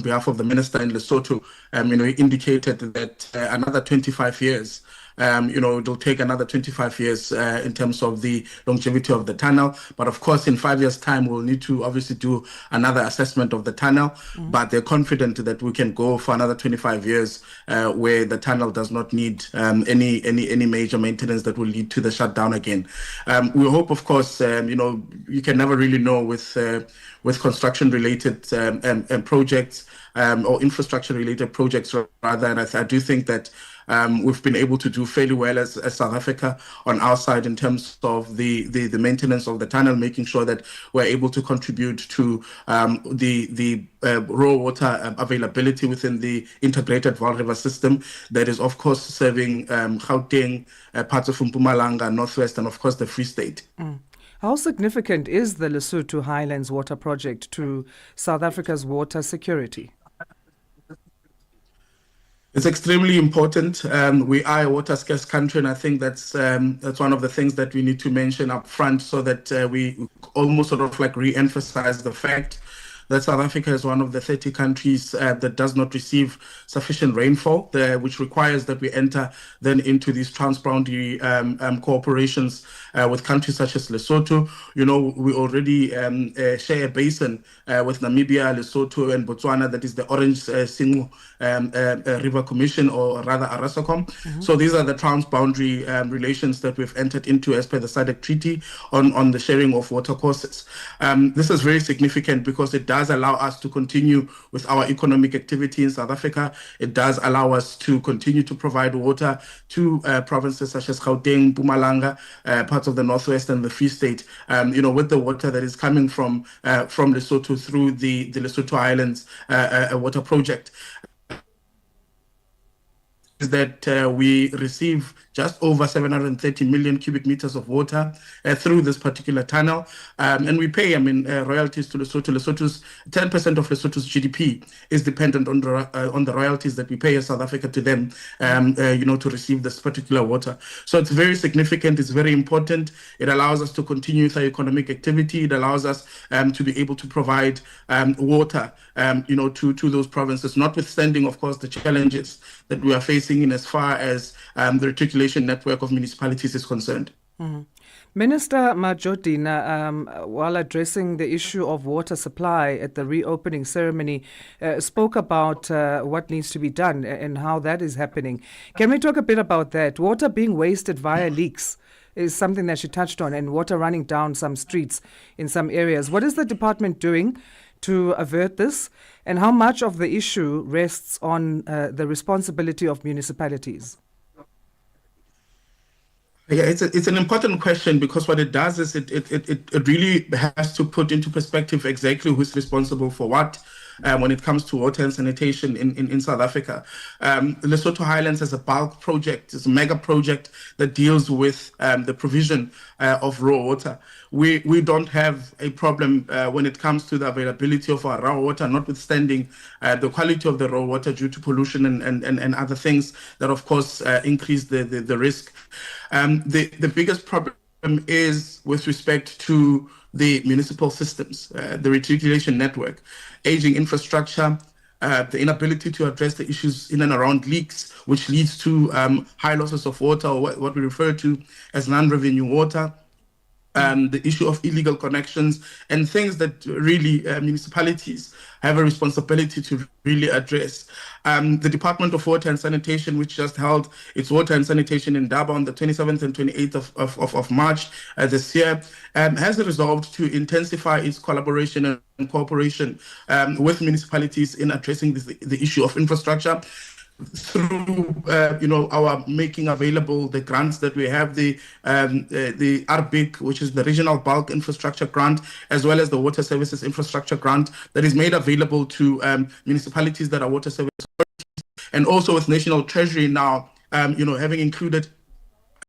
behalf of the minister in Lesotho, he indicated that another 25 years. It'll take another 25 years in terms of the longevity of the tunnel. But of course, in 5 years' time, we'll need to obviously do another assessment of the tunnel. But they're confident that we can go for another 25 years where the tunnel does not need any major maintenance that will lead to the shutdown again. We hope, of course, you can never really know with construction-related projects or infrastructure-related projects rather. And I do think that we've been able to do fairly well as South Africa on our side in terms of the maintenance of the tunnel, making sure that we're able to contribute to the raw water availability within the integrated Vaal River system that is, of course, serving Gauteng, parts of Mpumalanga, Northwest, and, of course, the Free State. How significant is the Lesotho Highlands Water Project to South Africa's water security? It's extremely important. We are a water scarce country, and I think that's one of the things that we need to mention up front so that we almost sort of like re-emphasize the fact that South Africa is one of the 30 countries that does not receive sufficient rainfall, which requires that we enter then into these transboundary cooperations with countries such as Lesotho. You know, we already share a basin with Namibia, Lesotho, and Botswana, that is the Orange Singo River Commission, or rather Arasacom. So these are the transboundary relations that we've entered into as per the SADC Treaty on the sharing of water courses. This is very significant because it does allow us to continue with our economic activity in South Africa. It does allow us to continue to provide water to provinces such as Gauteng, Mpumalanga, parts of the Northwest and the Free State, you know, with the water that is coming from Lesotho through the Lesotho Islands water project. Is that we receive just over 730 million cubic meters of water through this particular tunnel. And we pay, royalties to Lesotho. 10% of Lesotho's GDP is dependent on the royalties that we pay as South Africa to them, to receive this particular water. So it's very significant, it's very important. It allows us to continue with our economic activity. It allows us to be able to provide water, to those provinces, notwithstanding, of course, the challenges that we are facing in as far as the reticulation network of municipalities is concerned. Minister Majodina, while addressing the issue of water supply at the reopening ceremony, spoke about what needs to be done and how that is happening. Can we talk a bit about that? Water being wasted via leaks is something that she touched on, and water running down some streets in some areas. What is the department doing to avert this, and how much of the issue rests on the responsibility of municipalities? Yeah, it's an important question, because what it does is it really has to put into perspective exactly who's responsible for what when it comes to water and sanitation in South Africa. Lesotho Highlands is a bulk project, it's a mega project that deals with the provision of raw water. We don't have a problem when it comes to the availability of our raw water, notwithstanding the quality of the raw water due to pollution and other things that, of course, increase the risk. The biggest problem is with respect to the municipal systems, the reticulation network, aging infrastructure, the inability to address the issues in and around leaks, which leads to high losses of water, or what we refer to as non-revenue water. The issue of illegal connections and things that really municipalities have a responsibility to really address. The Department of Water and Sanitation, which just held its water and sanitation in Durban on the 27th and 28th of March this year, has resolved to intensify its collaboration and cooperation with municipalities in addressing the issue of infrastructure. Through our making available the grants that we have, the RBIC, which is the Regional Bulk Infrastructure Grant, as well as the Water Services Infrastructure Grant that is made available to municipalities that are water service authorities, and also with National Treasury now, having included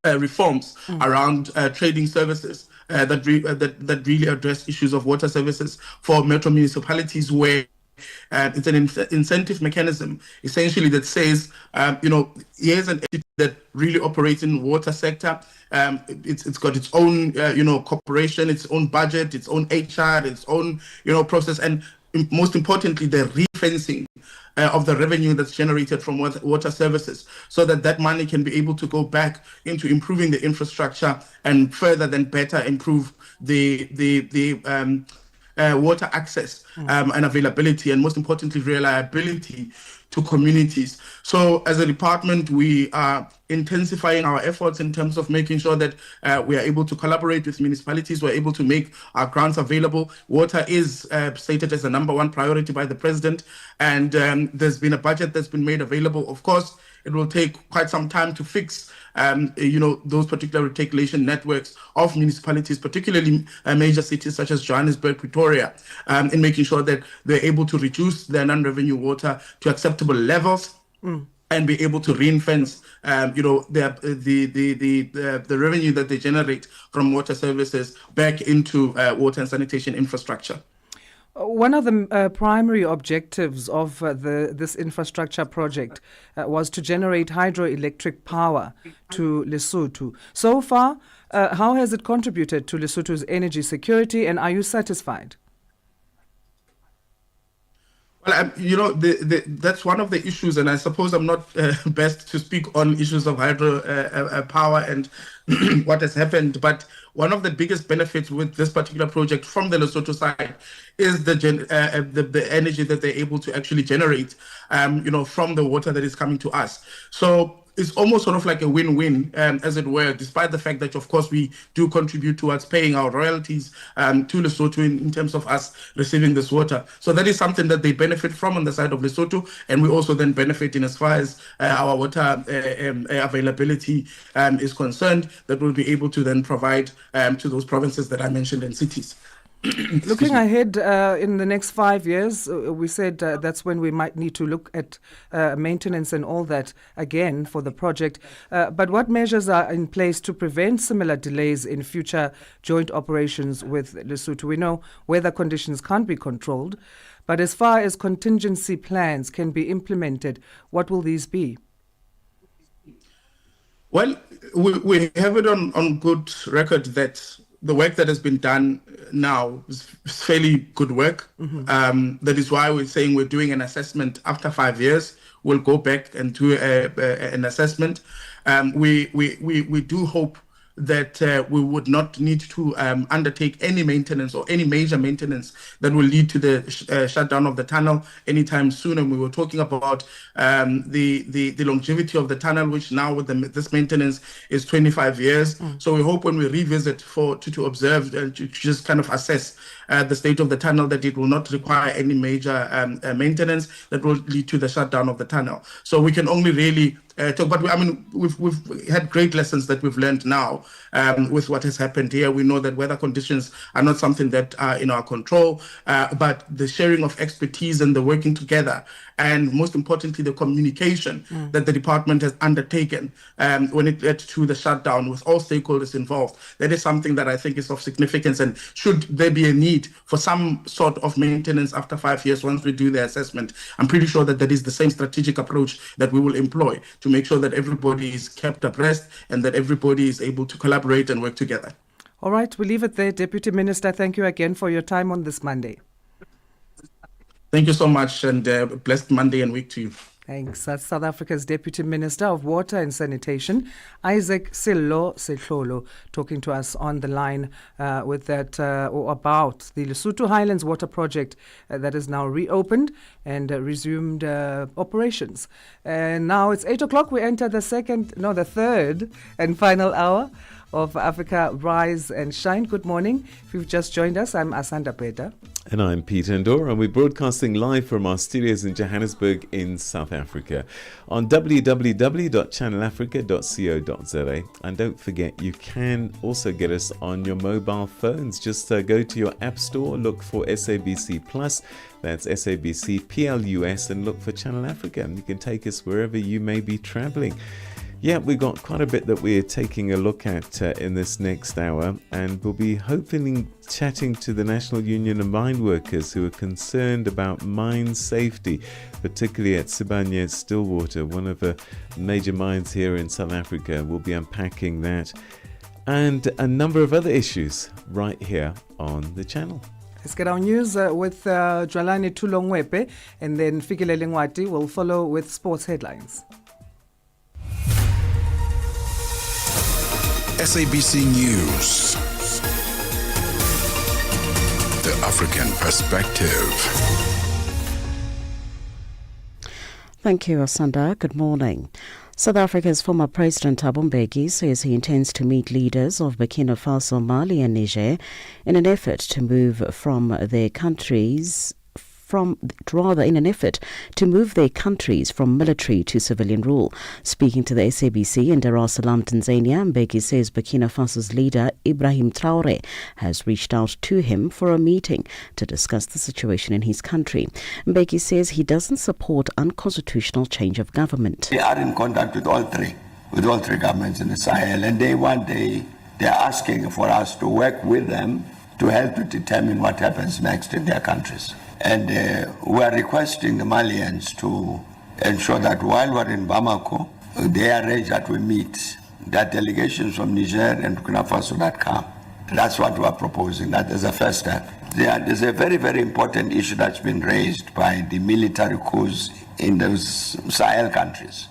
reforms around trading services that really address issues of water services for metro municipalities, where it's an incentive mechanism, essentially, that says, here's an entity that really operates in the water sector. It's got its own, corporation, its own budget, its own HR, its own, process, and most importantly, the refinancing of the revenue that's generated from water services, so that money can be able to go back into improving the infrastructure and further then better improve the water access and availability, and most importantly, reliability to communities. So as a department, we are intensifying our efforts in terms of making sure that we are able to collaborate with municipalities, we're able to make our grants available. Water is stated as the #1 priority by the president, and there's been a budget that's been made available. Of course, it will take quite some time to fix those particular reticulation networks of municipalities, particularly major cities such as Johannesburg, Pretoria, in making sure that they're able to reduce their non-revenue water to acceptable levels and be able to ring-fence, the revenue that they generate from water services back into water and sanitation infrastructure. One of the primary objectives of this infrastructure project was to generate hydroelectric power to Lesotho. So far, how has it contributed to Lesotho's energy security, and are you satisfied? That's one of the issues, and I suppose I'm not best to speak on issues of hydro power and what has happened. But one of the biggest benefits with this particular project from the Lesotho side is the energy that they're able to actually generate, from the water that is coming to us. So it's almost sort of like a win-win, as it were, despite the fact that, of course, we do contribute towards paying our royalties to Lesotho in terms of us receiving this water. So that is something that they benefit from on the side of Lesotho, and we also then benefit in as far as our water availability is concerned, that we'll be able to then provide to those provinces that I mentioned and cities. Looking ahead in the next 5 years, we said that's when we might need to look at maintenance and all that again for the project. But what measures are in place to prevent similar delays in future joint operations with Lesotho? We know weather conditions can't be controlled, but as far as contingency plans can be implemented, what will these be? Well, we have it on good record that the work that has been done now is fairly good work. That is why we're saying we're doing an assessment after 5 years. We'll go back and do an assessment. We do hope that we would not need to undertake any maintenance or any major maintenance that will lead to the shutdown of the tunnel anytime soon. And we were talking about the longevity of the tunnel, which now with this maintenance is 25 years. So we hope when we revisit to observe and to just kind of assess the state of the tunnel, that it will not require any major maintenance that will lead to the shutdown of the tunnel. So we can only really talk, but we've had great lessons that we've learned now with what has happened here. We know that weather conditions are not something that are in our control, but the sharing of expertise and the working together, and most importantly, the communication that the department has undertaken when it led to the shutdown with all stakeholders involved, that is something that I think is of significance. And should there be a need for some sort of maintenance after 5 years, once we do the assessment, I'm pretty sure that is the same strategic approach that we will employ to make sure that everybody is kept abreast and that everybody is able to collaborate and work together. All right, we'll leave it there. Deputy Minister, thank you again for your time on this Monday. Thank you so much, and blessed Monday and week to you. Thanks. That's South Africa's Deputy Minister of Water and Sanitation, Isaac Sello Setlolo, talking to us on the line with that or about the Lesotho Highlands Water Project that is now reopened and resumed operations. And now it's 8 o'clock. We enter the third and final hour of Africa Rise and Shine. Good morning. If you've just joined us, I'm Asanda Beda. And I'm Peter Ndoro, and we're broadcasting live from our studios in Johannesburg in South Africa on www.channelafrica.co.za. And don't forget, you can also get us on your mobile phones. Just go to your app store, look for SABC Plus, that's SABC PLUS, and look for Channel Africa. And you can take us wherever you may be traveling. Yeah, we've got quite a bit that we're taking a look at in this next hour, and we'll be hopefully chatting to the National Union of Mine Workers who are concerned about mine safety, particularly at Sibanye Stillwater, one of the major mines here in South Africa. We'll be unpacking that and a number of other issues right here on the channel. Let's get our news with Jwalani Tulongwepe, and then Fikile Lengwati will follow with sports headlines. SABC News. The African Perspective. Thank you, Asanda. Good morning. South Africa's former President Thabo Mbeki says he intends to meet leaders of Burkina Faso, Mali and Niger in an effort to move their countries from military to civilian rule. Speaking to the SABC in Dar es Salaam, Tanzania, Mbeki says Burkina Faso's leader Ibrahim Traore has reached out to him for a meeting to discuss the situation in his country. Mbeki says he doesn't support unconstitutional change of government. We are in contact with all three governments in the Sahel, and they're asking for us to work with them to help to determine what happens next in their countries. And we are requesting the Malians to ensure that while we're in Bamako, they arrange that we meet, that delegations from Niger and Burkina Faso that come. That's what we are proposing. That is the first step. There's a very, very important issue that's been raised by the military coups in those Sahel countries.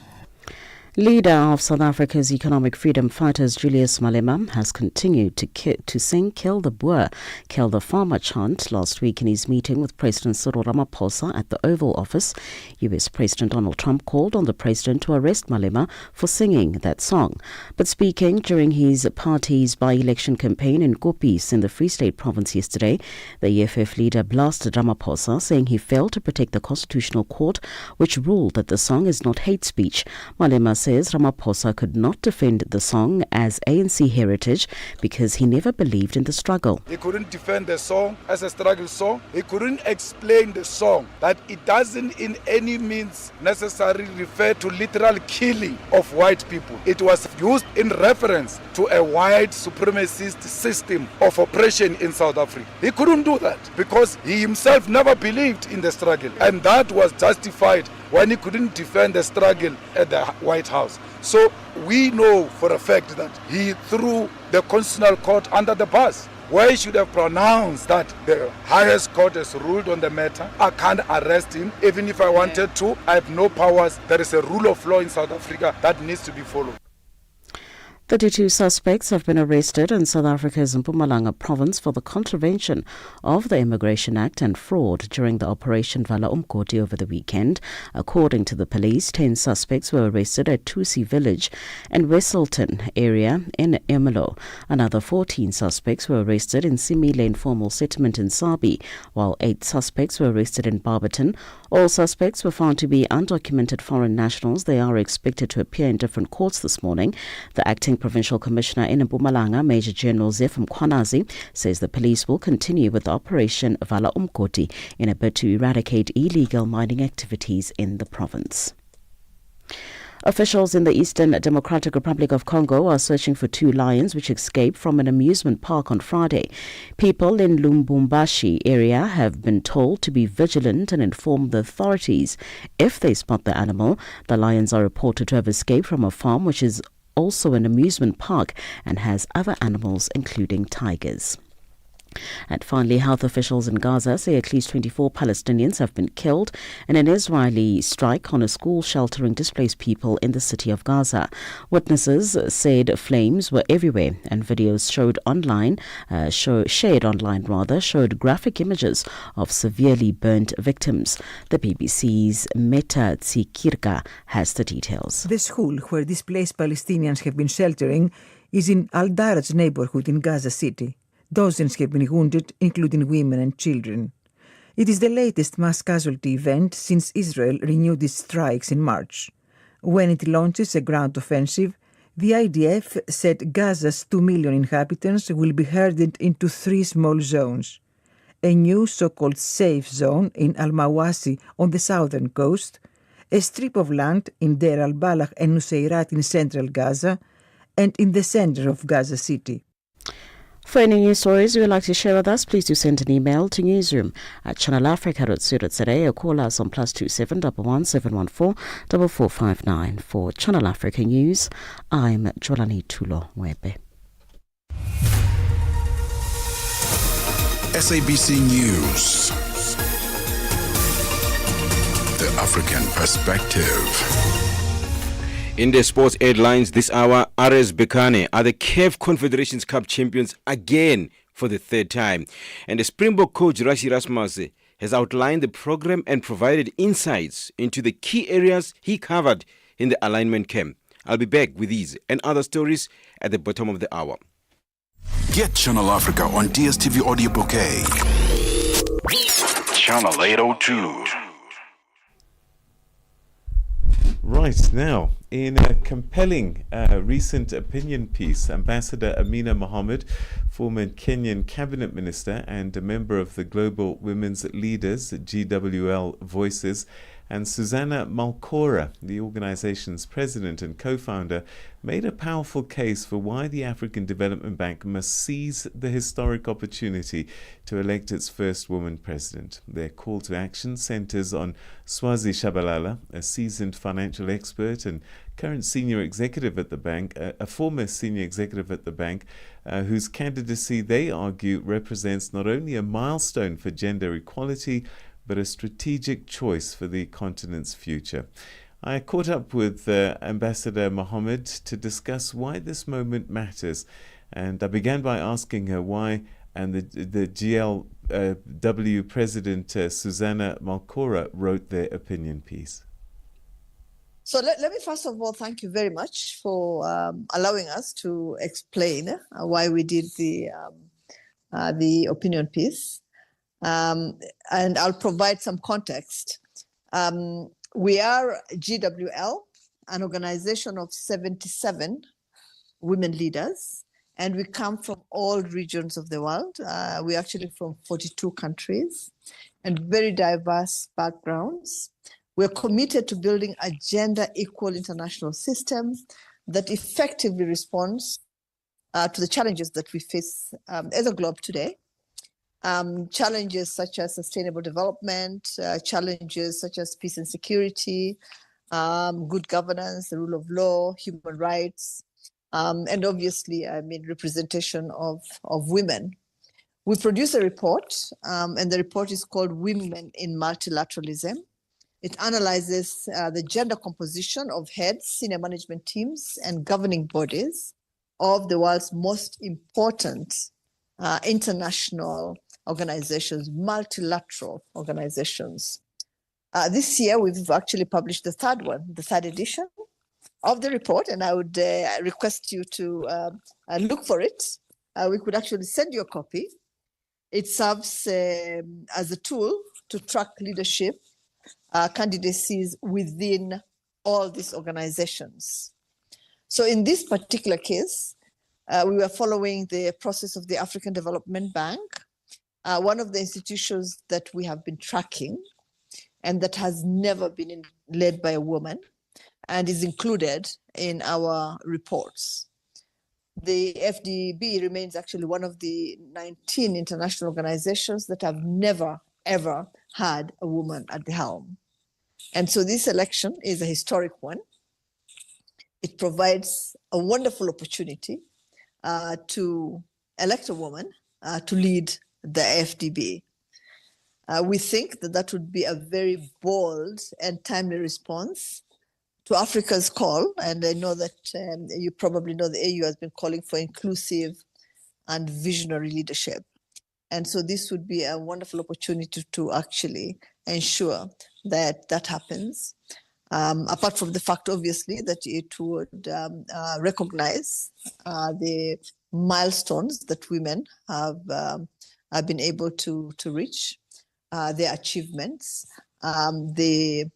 Leader of South Africa's economic freedom fighters Julius Malema has continued to sing Kill the Boer, Kill the Farmer chant last week in his meeting with President Cyril Ramaphosa at the Oval Office. US President Donald Trump called on the president to arrest Malema for singing that song. But speaking during his party's by-election campaign in Kopis in the Free State province yesterday, the EFF leader blasted Ramaphosa, saying he failed to protect the Constitutional Court, which ruled that the song is not hate speech. Malema says Ramaphosa could not defend the song as ANC heritage because he never believed in the struggle. He couldn't defend the song as a struggle song. He couldn't explain the song that it doesn't in any means necessarily refer to literal killing of white people. It was used in reference to a white supremacist system of oppression in South Africa. He couldn't do that because he himself never believed in the struggle, and that was justified when he couldn't defend the struggle at the White House. So we know for a fact that he threw the Constitutional Court under the bus, where he should have pronounced that the highest court has ruled on the matter. I can't arrest him. Even if I wanted to, I have no powers. There is a rule of law in South Africa that needs to be followed. 32 suspects have been arrested in South Africa's Mpumalanga province for the contravention of the Immigration Act and fraud during the Operation Vala Umkoti over the weekend. According to the police, 10 suspects were arrested at Tusi village and Wesselton area in Ermelo. Another 14 suspects were arrested in Simile informal settlement in Sabi, while 8 suspects were arrested in Barberton. All suspects were found to be undocumented foreign nationals. They are expected to appear in different courts this morning. The acting Provincial Commissioner in Mpumalanga, Major General Zef Mkhwanazi, says the police will continue with Operation Vala Umkoti in a bid to eradicate illegal mining activities in the province. Officials in the Eastern Democratic Republic of Congo are searching for 2 lions which escaped from an amusement park on Friday. People in Lumbumbashi area have been told to be vigilant and inform the authorities if they spot the animal. The lions are reported to have escaped from a farm which is also an amusement park and has other animals including tigers. And finally, health officials in Gaza say at least 24 Palestinians have been killed in an Israeli strike on a school sheltering displaced people in the city of Gaza. Witnesses said flames were everywhere, and videos shared online showed graphic images of severely burnt victims. The BBC's Meta Tsikirka has the details. The school where displaced Palestinians have been sheltering is in Al-Daraj neighborhood in Gaza City. Dozens have been wounded, including women and children. It is the latest mass casualty event since Israel renewed its strikes in March. When it launches a ground offensive, the IDF said Gaza's 2 million inhabitants will be herded into 3 small zones. A new so-called safe zone in Al-Mawasi on the southern coast, a strip of land in Deir al-Balah and Nuseirat in central Gaza, and in the center of Gaza City. For any news stories you would like to share with us, please do send an email to newsroom@channelafrica.co.za or call us on +27 11 714 4459. For Channel Africa News, I'm Jolani Tulo Webe. SABC News. The African Perspective. In the sports headlines this hour, RS Berkane are the CAF Confederations Cup champions again for the 3rd time. And the Springbok coach Rashi Rasmus has outlined the program and provided insights into the key areas he covered in the alignment camp. I'll be back with these and other stories at the bottom of the hour. Get Channel Africa on DSTV Audio Bouquet. Channel 802. Right now, in a compelling recent opinion piece, Ambassador Amina Mohammed, former Kenyan cabinet minister and a member of the Global Women's Leaders, GWL Voices, And Susanna Malcora, the organization's president and co-founder, made a powerful case for why the African Development Bank must seize the historic opportunity to elect its first woman president. Their call to action centers on Swazi Shabalala, a seasoned financial expert and current senior executive at the bank, a former senior executive at the bank, whose candidacy, they argue, represents not only a milestone for gender equality, but a strategic choice for the continent's future. I caught up with Ambassador Mohammed to discuss why this moment matters, and I began by asking her why, and the GLW President Susanna Malcora wrote their opinion piece. So let me first of all thank you very much for allowing us to explain why we did the opinion piece. And I'll provide some context. We are GWL, an organization of 77 women leaders, and we come from all regions of the world. We're actually from 42 countries and very diverse backgrounds. We're committed to building a gender equal international system that effectively responds to the challenges that we face as a globe today. Challenges such as sustainable development, challenges such as peace and security, good governance, the rule of law, human rights, and obviously, representation of women. We produce a report, and the report is called Women in Multilateralism. It analyzes the gender composition of heads, senior management teams, and governing bodies of the world's most important international organizations, multilateral organizations. This year, we've actually published the third edition of the report, and I would request you to look for it. We could actually send you a copy. It serves as a tool to track leadership candidacies within all these organizations. So in this particular case, we were following the process of the African Development Bank, one of the institutions that we have been tracking and that has never been led by a woman and is included in our reports. The FDB remains actually one of the 19 international organizations that have never, ever had a woman at the helm. And so this election is a historic one. It provides a wonderful opportunity to elect a woman to lead the FDB. We think that that would be a very bold and timely response to Africa's call, and I know that you probably know the AU has been calling for inclusive and visionary leadership. And so this would be a wonderful opportunity to actually ensure that that happens. Apart from the fact, obviously, that it would recognize the milestones that women have been able to reach, their achievements, the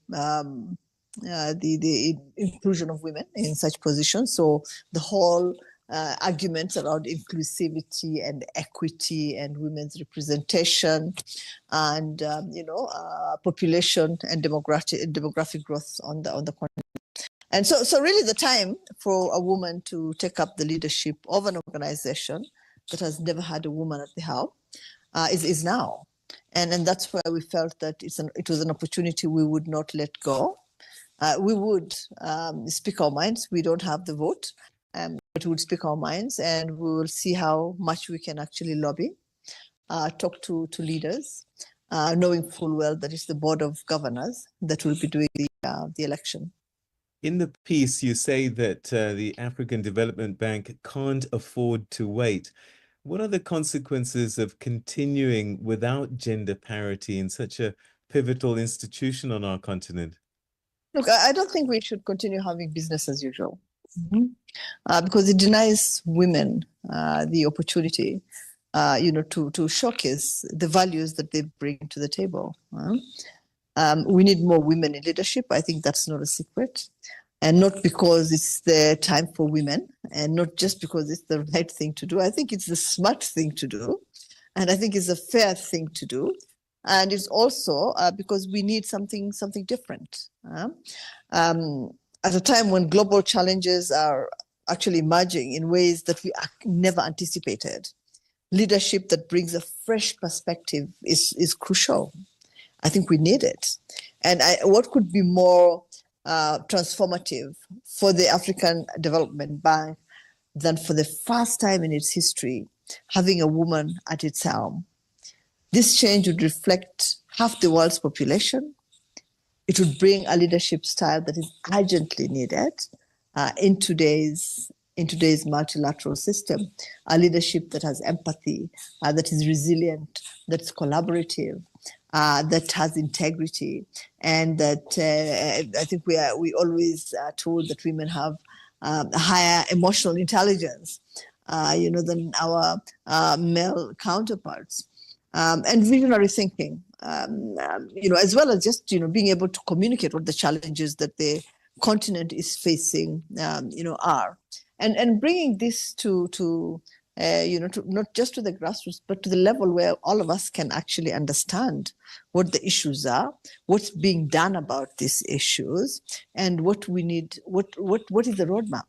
inclusion of women in such positions. So the whole arguments around inclusivity and equity and women's representation and population and demographic growth on the continent. And so really the time for a woman to take up the leadership of an organization that has never had a woman at the helm is now. And that's why we felt that it was an opportunity we would not let go. We would speak our minds. We don't have the vote, but we would speak our minds, and we will see how much we can actually lobby, talk to leaders, knowing full well that it's the Board of Governors that will be doing the election. In the piece, you say that the African Development Bank can't afford to wait. What are the consequences of continuing without gender parity in such a pivotal institution on our continent? Look, I don't think we should continue having business as usual, because it denies women the opportunity, to showcase the values that they bring to the table. We need more women in leadership. I think that's not a secret, and not because it's the time for women, and not just because it's the right thing to do. I think it's the smart thing to do, and I think it's a fair thing to do. and it's also because we need something different. At a time when global challenges are actually emerging in ways that we never anticipated, leadership that brings a fresh perspective is crucial. I think we need it. And what could be more transformative for the African Development Bank than for the first time in its history having a woman at its helm? This change would reflect half the world's population. It would bring a leadership style that is urgently needed in today's multilateral system, a leadership that has empathy, that is resilient, that's collaborative, that has integrity, and that I think we always are told that women have a higher emotional intelligence, than our male counterparts, and visionary thinking, as well as just being able to communicate what the challenges that the continent is facing, are, and bringing this to not just to the grassroots, but to the level where all of us can actually understand what the issues are, what's being done about these issues, and what we need. What is the roadmap?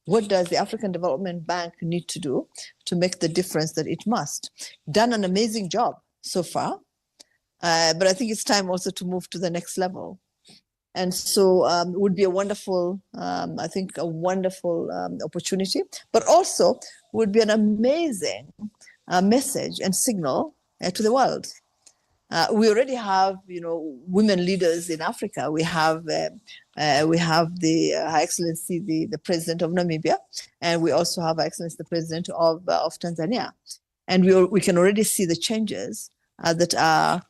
What does the African Development Bank need to do to make the difference that it must? Done an amazing job so far, but I think it's time also to move to the next level. And so it would be a wonderful, opportunity, but also would be an amazing message and signal to the world. We already have, women leaders in Africa. We have the Her Excellency, the President of Namibia, and we also have Her Excellency, the President of Tanzania. And we can already see the changes that are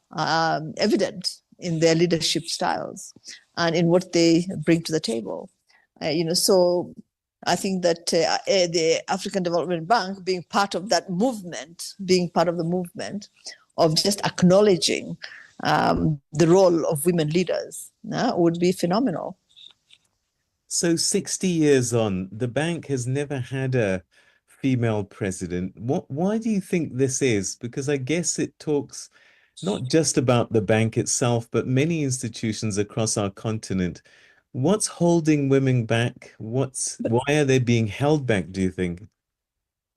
evident in their leadership styles and in what they bring to the table. So I think that the African Development Bank being part of that movement, of just acknowledging the role of women leaders would be phenomenal. So 60 years on, the bank has never had a female president. Why do you think this is? Because I guess it talks not just about the bank itself, but many institutions across our continent. What's holding women back? Why are they being held back, do you think?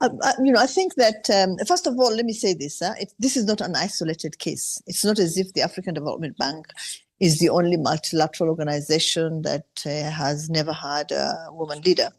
I think that, first of all, let me say this. This is not an isolated case. It's not as if the African Development Bank is the only multilateral organization that has never had a woman leader.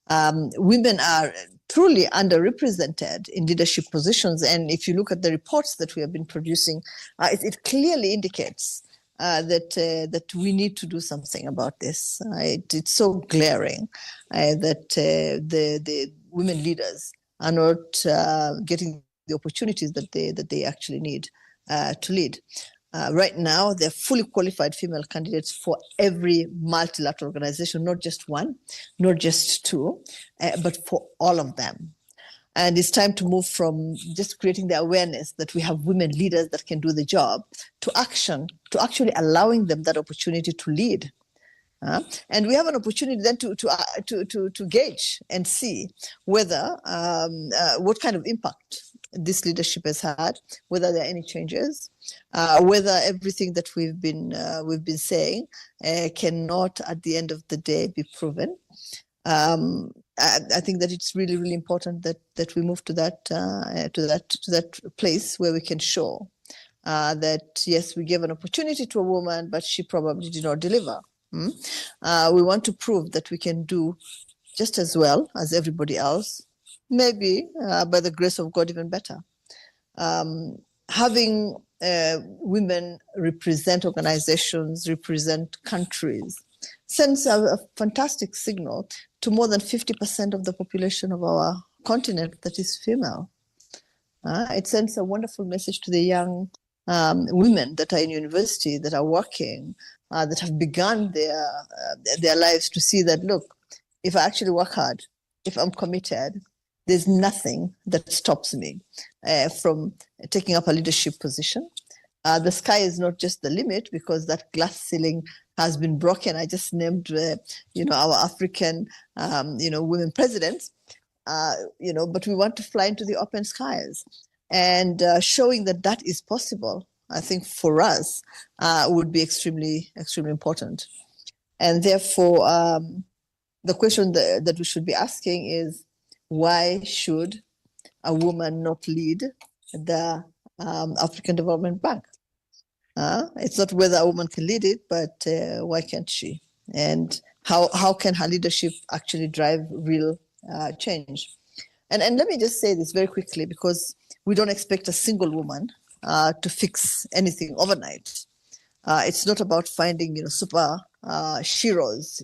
Women are truly underrepresented in leadership positions. And if you look at the reports that we have been producing, it clearly indicates that we need to do something about this. It's so glaring that the women leaders are not getting the opportunities that they actually need to lead. Right now, there are fully qualified female candidates for every multilateral organization, not just one, not just two, but for all of them. And it's time to move from just creating the awareness that we have women leaders that can do the job to action, to actually allowing them that opportunity to lead. And we have an opportunity then to gauge and see whether what kind of impact this leadership has had, whether there are any changes, whether everything that we've been saying cannot at the end of the day be proven. I think that it's really, really important that we move to that place where we can show that yes, we gave an opportunity to a woman, but she probably did not deliver. We want to prove that we can do just as well as everybody else, maybe by the grace of God even better. Having women represent organizations, represent countries, sends a fantastic signal to more than 50% of the population of our continent that is female. It sends a wonderful message to the young women that are in university, that are working, that have begun their lives, to see that, look, if I actually work hard, if I'm committed, there's nothing that stops me from taking up a leadership position. The sky is not just the limit, because that glass ceiling has been broken. I just named, our African, women presidents, but we want to fly into the open skies. And showing that that is possible, I think for us would be extremely, extremely important. And therefore, the question that we should be asking is, why should a woman not lead the African Development Bank? It's not whether a woman can lead it, but why can't she? And how can her leadership actually drive real change? And let me just say this very quickly, because we don't expect a single woman to fix anything overnight. It's not about finding superheroes.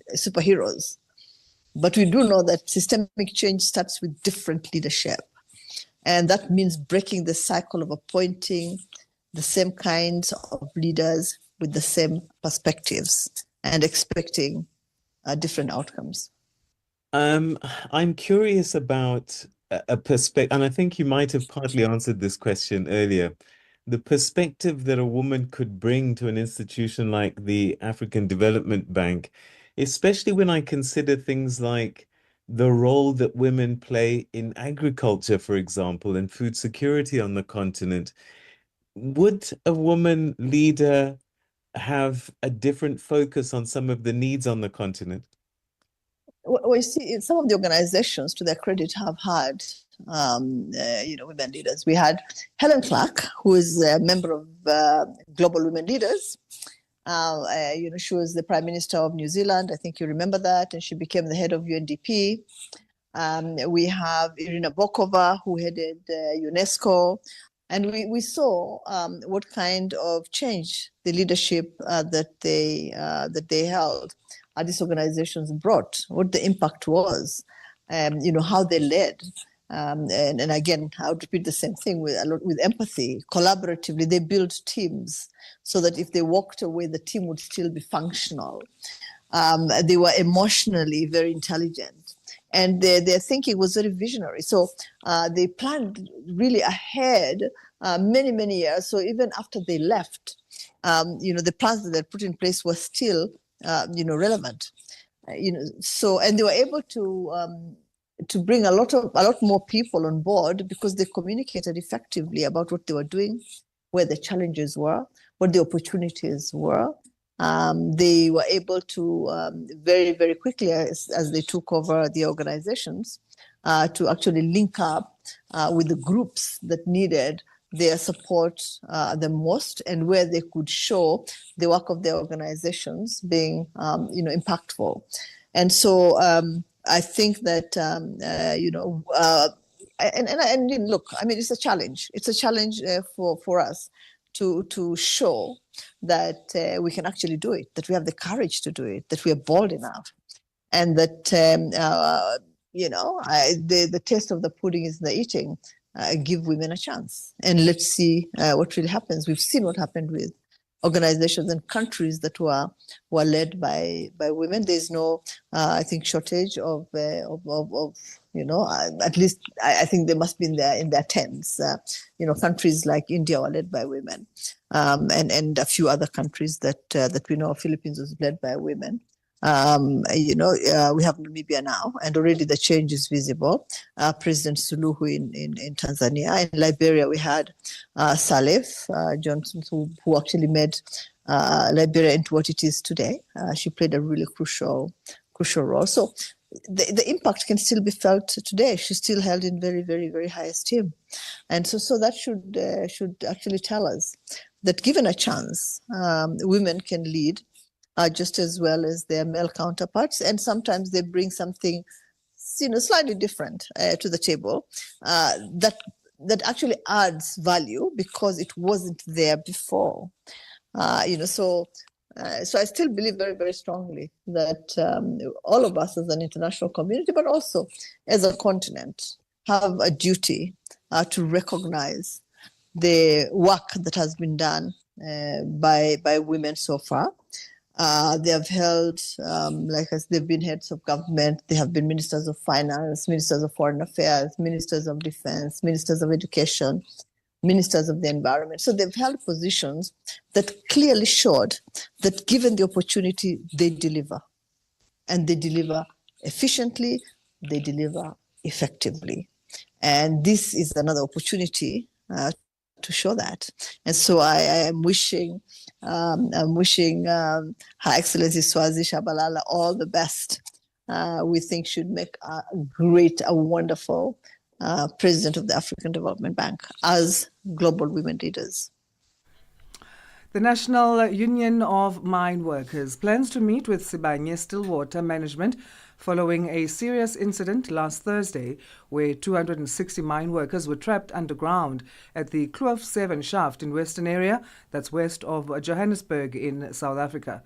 But we do know that systemic change starts with different leadership. And that means breaking the cycle of appointing the same kinds of leaders with the same perspectives and expecting different outcomes. I'm curious about a perspective, and I think you might have partly answered this question earlier. The perspective that a woman could bring to an institution like the African Development Bank, especially when I consider things like the role that women play in agriculture, for example, and food security on the continent. Would a woman leader have a different focus on some of the needs on the continent? Well, you see, some of the organizations, to their credit, have had women leaders. We had Helen Clark, who is a member of Global Women Leaders. She was the Prime Minister of New Zealand. I think you remember that, and she became the head of UNDP. We have Irina Bokova, who headed UNESCO. And we saw what kind of change the leadership that they held these organizations brought, what the impact was, how they led. And again, I would repeat the same thing with empathy. Collaboratively, they built teams so that if they walked away, the team would still be functional. They were emotionally very intelligent. And their thinking was very visionary. So they planned really ahead many, many years. So even after they left, the plans that they put in place were still, relevant. And they were able to bring a lot more people on board because they communicated effectively about what they were doing, where the challenges were, what the opportunities were. They were able to very, very quickly, as they took over the organizations, to actually link up with the groups that needed their support the most, and where they could show the work of their organizations being, impactful. And so I think that, look, I mean, it's a challenge. It's a challenge for us to show that we can actually do it, that we have the courage to do it, that we are bold enough, and that the taste of the pudding is the eating. Give women a chance, and let's see what really happens. We've seen what happened with organizations and countries that were led by women. There's no, I think, shortage of at least I think they must be in their tens. Countries like India were led by women, and a few other countries that we know. Philippines was led by women. We have Namibia now, and already the change is visible. President Suluhu in Tanzania. In Liberia, we had Salif Johnson, who actually made Liberia into what it is today. She played a really crucial role. So the impact can still be felt today. She's still held in very, very, very high esteem. And so that should actually tell us that given a chance, women can lead just as well as their male counterparts, and sometimes they bring something, slightly different to the table that actually adds value because it wasn't there before. So I still believe very, very strongly that all of us as an international community, but also as a continent, have a duty to recognize the work that has been done by women so far. They have held, they've been heads of government, they have been ministers of finance, ministers of foreign affairs, ministers of defense, ministers of education, ministers of the environment. So they've held positions that clearly showed that given the opportunity, they deliver. And they deliver efficiently, they deliver effectively. And this is another opportunity to show that. And so I am wishing Her Excellency Swazi Shabalala all the best. We think should make a wonderful president of the African Development Bank as global women leaders. The National Union of Mine Workers plans to meet with Sibanye Stillwater management following a serious incident last Thursday where 260 mine workers were trapped underground at the Kloof 7 shaft in Western Area, that's west of Johannesburg in South Africa.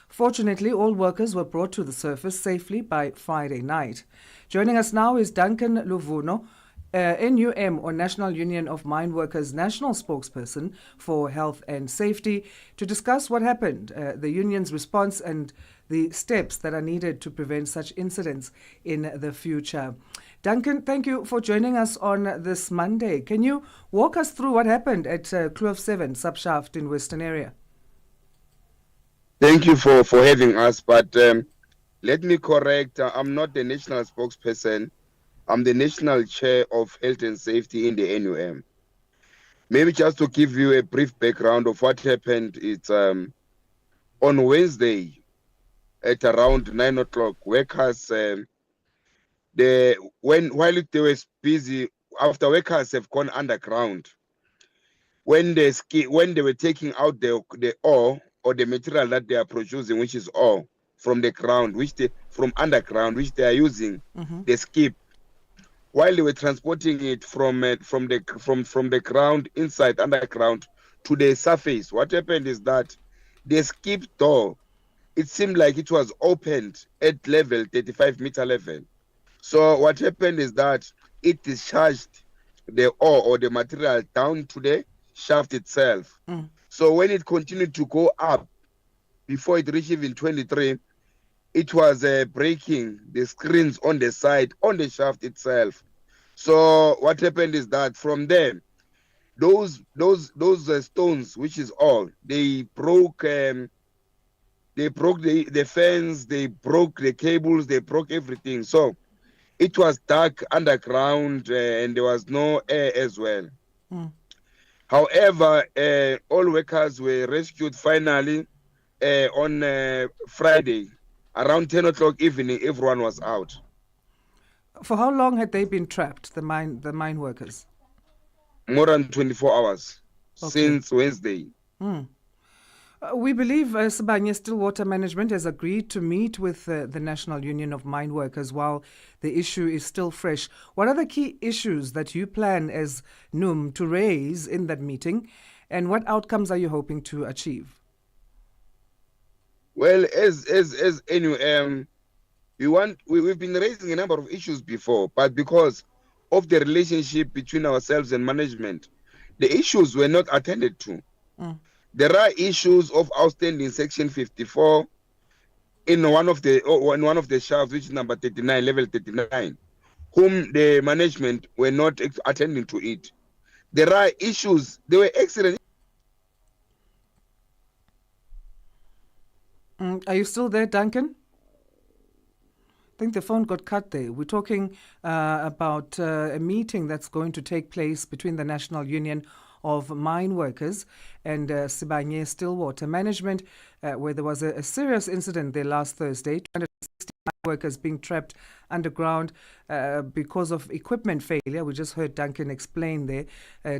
Fortunately, all workers were brought to the surface safely by Friday night. Joining us now is Duncan Luvuno, NUM, or National Union of Mine Workers National Spokesperson for Health and Safety, to discuss what happened, the union's response and the steps that are needed to prevent such incidents in the future. Duncan, thank you for joining us on this Monday. Can you walk us through what happened at Kloof 7 subshaft in Western Area? Thank you for having us, but let me correct, I'm not the national spokesperson. I'm the national chair of health and safety in the NUM. Maybe just to give you a brief background of what happened, it's on Wednesday at around 9 o'clock, workers, while they were busy, after workers have gone underground, when they were taking out the ore or the material that they are producing, which is ore from the ground, from underground, which they are using, the skip. While they were transporting it from the ground inside underground to the surface, what happened is that the skip door, it seemed like it was opened at level 35-meter level. So what happened is that it discharged the ore or the material down to the shaft itself. So when it continued to go up, before it reached even 23, it was breaking the screens on the side, on the shaft itself. So what happened is that from there, those stones, which is all, they broke the fence, they broke the cables, they broke everything. So it was dark underground and there was no air as well. However, all workers were rescued finally on Friday. Around 10 o'clock evening, everyone was out. For how long had they been trapped, the mine workers? More than 24 hours since Wednesday. We believe Sibanye Stillwater management has agreed to meet with the National Union of Mine Workers while the issue is still fresh. What are the key issues that you plan as NUM to raise in that meeting, and what outcomes are you hoping to achieve? Well, as NUM, we've been raising a number of issues before, but because of the relationship between ourselves and management, the issues were not attended to. There are issues of outstanding Section 54 in one of the shafts, which is number 39, level 39, whom the management were not attending to it. There are issues. There were excellent. Are you still there, Duncan? I think the phone got cut there. We're talking about a meeting that's going to take place between the National Union of Mine Workers and Sibanye Stillwater management, where there was a serious incident there last Thursday. 260 mine workers being trapped underground because of equipment failure. We just heard Duncan explain there.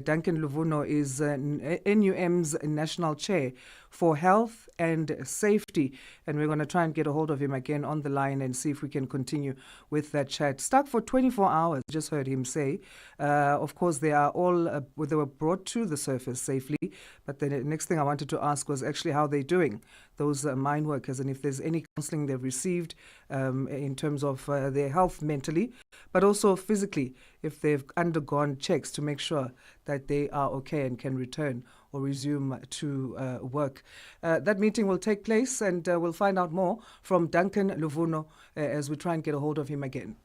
Duncan Luvuno is NUM's national chair for health and safety, and we're going to try and get a hold of him again on the line and see if we can continue with that chat. Stuck for 24 hours, just heard him say. Of course, they were brought to the surface safely, but the next thing I wanted to ask was actually how they're doing, those mine workers, and if there's any counseling they've received in terms of their health mentally, but also physically, if they've undergone checks to make sure that they are okay and can return or resume to work. That meeting will take place, and we'll find out more from Duncan Luvuno as we try and get a hold of him again.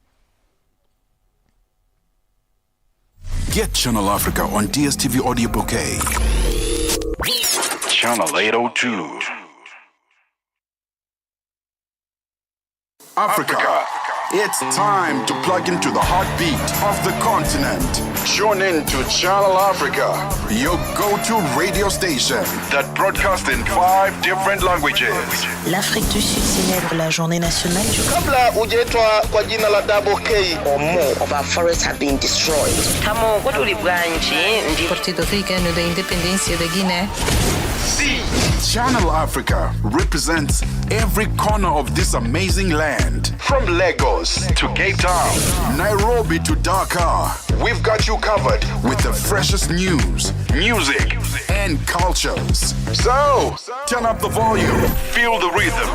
Get Channel Africa on DSTV Audio Bouquet. Channel 802. Africa. It's time to plug into the heartbeat of the continent. Tune in to Channel Africa, your go-to radio station that broadcasts in 5 different languages. L'Afrique du Sud célèbre la journée nationale du Kabla hujaitwa kwa jina la Double K, or more of our forests have been destroyed. Tamo kutuli bwanji ndi Partido Africano da Independência da Guiné. See, Channel Africa represents every corner of this amazing land. From Lagos to Cape Town, Nairobi to Dakar, we've got you covered with the freshest news, music, and cultures. So, turn up the volume, feel the rhythm.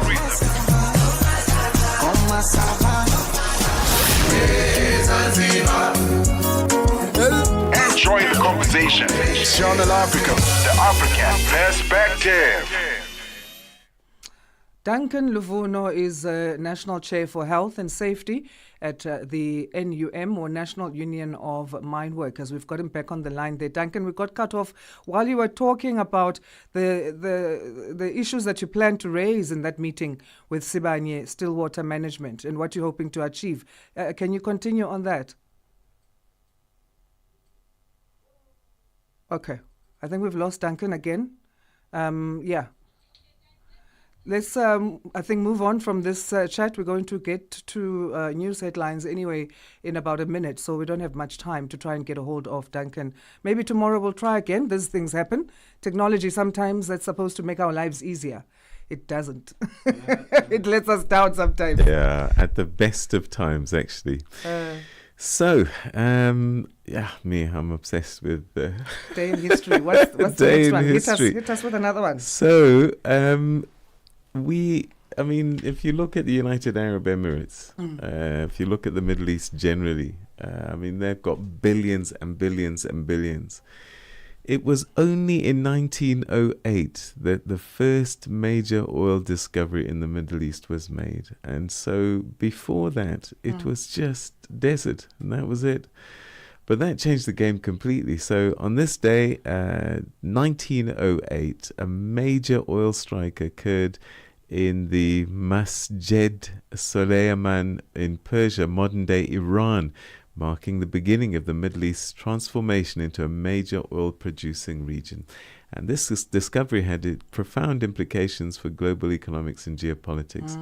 Enjoy the conversation. Channel Africa, the African perspective. Duncan Luvuno is National Chair for Health and Safety at the NUM, or National Union of Mine Workers. We've got him back on the line there. Duncan, we got cut off while you were talking about the issues that you plan to raise in that meeting with Sibanye Stillwater Management and what you're hoping to achieve. Can you continue on that? Okay. I think we've lost Duncan again. Yeah. Let's, I think, move on from this chat. We're going to get to news headlines anyway in about a minute, so we don't have much time to try and get a hold of Duncan. Maybe tomorrow we'll try again. These things happen. Technology, sometimes that's supposed to make our lives easier. It doesn't. It lets us down sometimes. Yeah, at the best of times, actually. So, yeah, I'm obsessed with day in history. What's the next one? Hit us with another one. So, if you look at the United Arab Emirates, if you look at the Middle East generally, they've got billions and billions and billions. It was only in 1908 that the first major oil discovery in the Middle East was made. And so before that, it was just desert, and that was it. But that changed the game completely. So on this day, 1908, a major oil strike occurred in the Masjid Soleiman in Persia, modern-day Iran, marking the beginning of the Middle East's transformation into a major oil-producing region. And this discovery had profound implications for global economics and geopolitics.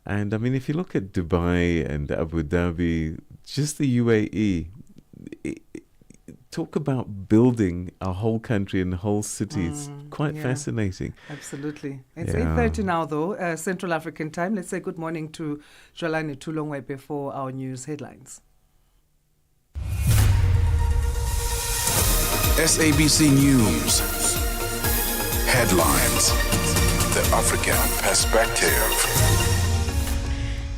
And if you look at Dubai and Abu Dhabi, just the UAE, talk about building a whole country and a whole city. It's quite fascinating. Absolutely. It's 8:30 now, though, Central African time. Let's say good morning to Jolani Tulongwe before our news headlines. SABC News. Headlines. The African perspective.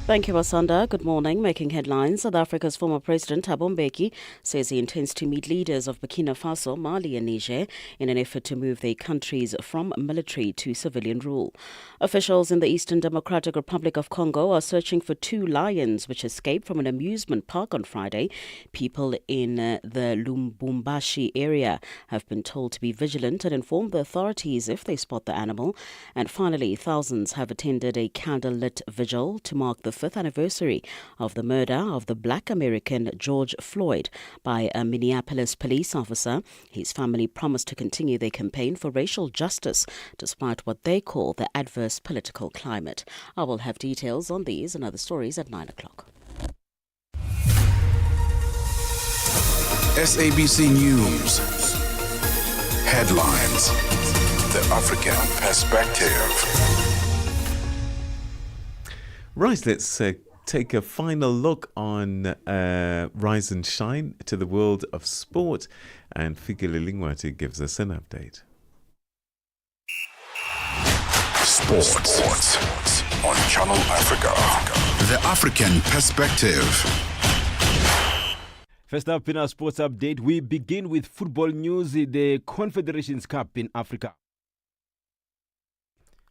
Thank you, Asanda. Good morning. Making headlines, South Africa's former President Thabo Mbeki says he intends to meet leaders of Burkina Faso, Mali and Niger in an effort to move their countries from military to civilian rule. Officials in the Eastern Democratic Republic of Congo are searching for 2 lions which escaped from an amusement park on Friday. People in the Lubumbashi area have been told to be vigilant and inform the authorities if they spot the animal. And finally, thousands have attended a candlelit vigil to mark the 5th anniversary of the murder of the Black American George Floyd by a Minneapolis police officer. His family promised to continue their campaign for racial justice despite what they call the adverse political climate. I will have details on these and other stories at 9 o'clock. SABC News. Headlines. The African perspective. Right, let's take a final look on Rise and Shine to the world of sport. And Fikile Lingwati gives us an update. Sports on Channel Africa. The African perspective. First up in our sports update, we begin with football news, the Confederations Cup in Africa.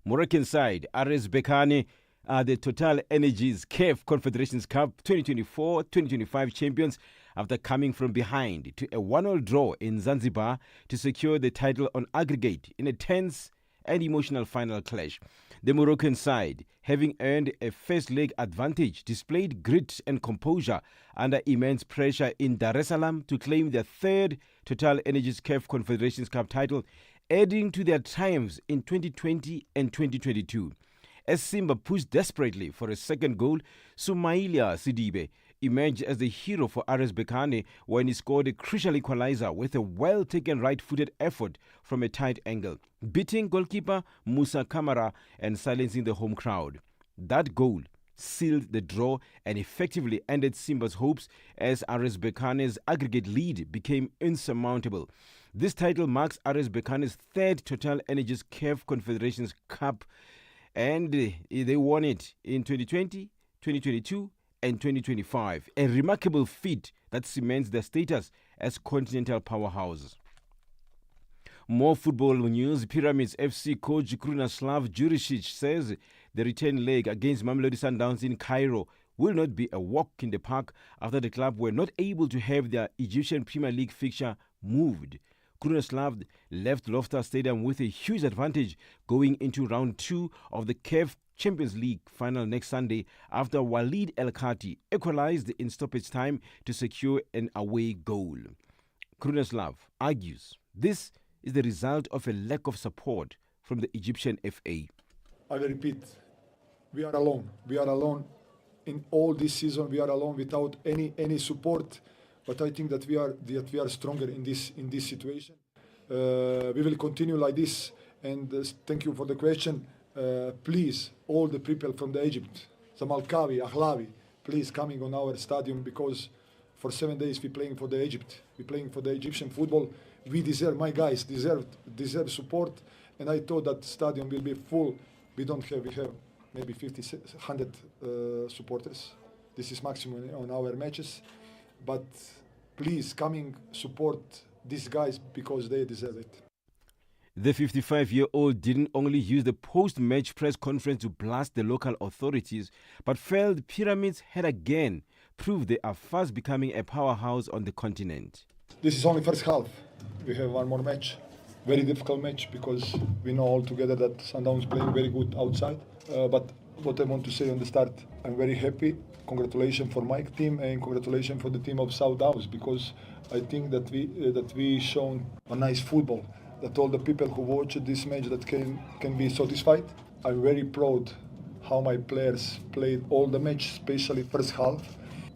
Moroccan side, RS Berkane are the Total Energies CAF Confederations Cup 2024-2025 champions after coming from behind to a 1-1 draw in Zanzibar to secure the title on aggregate in a tense and emotional final clash. The Moroccan side, having earned a first leg advantage, displayed grit and composure under immense pressure in Dar es Salaam to claim their third Total Energies CAF Confederations Cup title, adding to their triumphs in 2020 and 2022. As Simba pushed desperately for a second goal, Sumailia Sidibe emerged as the hero for RS Berkane when he scored a crucial equalizer with a well-taken right-footed effort from a tight angle, beating goalkeeper Musa Kamara and silencing the home crowd. That goal sealed the draw and effectively ended Simba's hopes as RS Berkane's aggregate lead became insurmountable. This title marks RS Berkane's third Total Energies CAF Confederations Cup, and they won it in 2020, 2022 and 2025, a remarkable feat that cements their status as continental powerhouses. More football news. Pyramids FC coach Krunoslav Juricic says the return leg against Mamelodi Sundowns in Cairo will not be a walk in the park after the club were not able to have their Egyptian Premier League fixture moved. Krunoslav left Loftus Stadium with a huge advantage going into round 2 of the CAF Champions League final next Sunday after Walid El Khati equalized in stoppage time to secure an away goal. Krunoslav argues this is the result of a lack of support from the Egyptian FA. I will repeat, we are alone. We are alone in all this season. We are alone without any support. But I think that we are stronger in this situation. We will continue like this. And thank you for the question. Please, all the people from the Egypt, Zamalkawi, Ahlawi, please coming on our stadium, because for 7 days we're playing for the Egypt. We're playing for the Egyptian football. We deserve, my guys deserve support. And I thought that stadium will be full. We have maybe 50, 100 supporters. This is maximum on our matches. But please coming support these guys because they deserve it. The 55-year-old didn't only use the post-match press conference to blast the local authorities, but felt Pyramids had again proved they are fast becoming a powerhouse on the continent. This is only first half. We have one more match. Very difficult match because we know all together that Sundowns playing very good outside. But what I want to say on the start, I'm very happy. Congratulations for my team and congratulations for the team of Sundowns, because I think that we shown a nice football. That all the people who watch this match that can be satisfied. I'm very proud how my players played all the match, especially first half.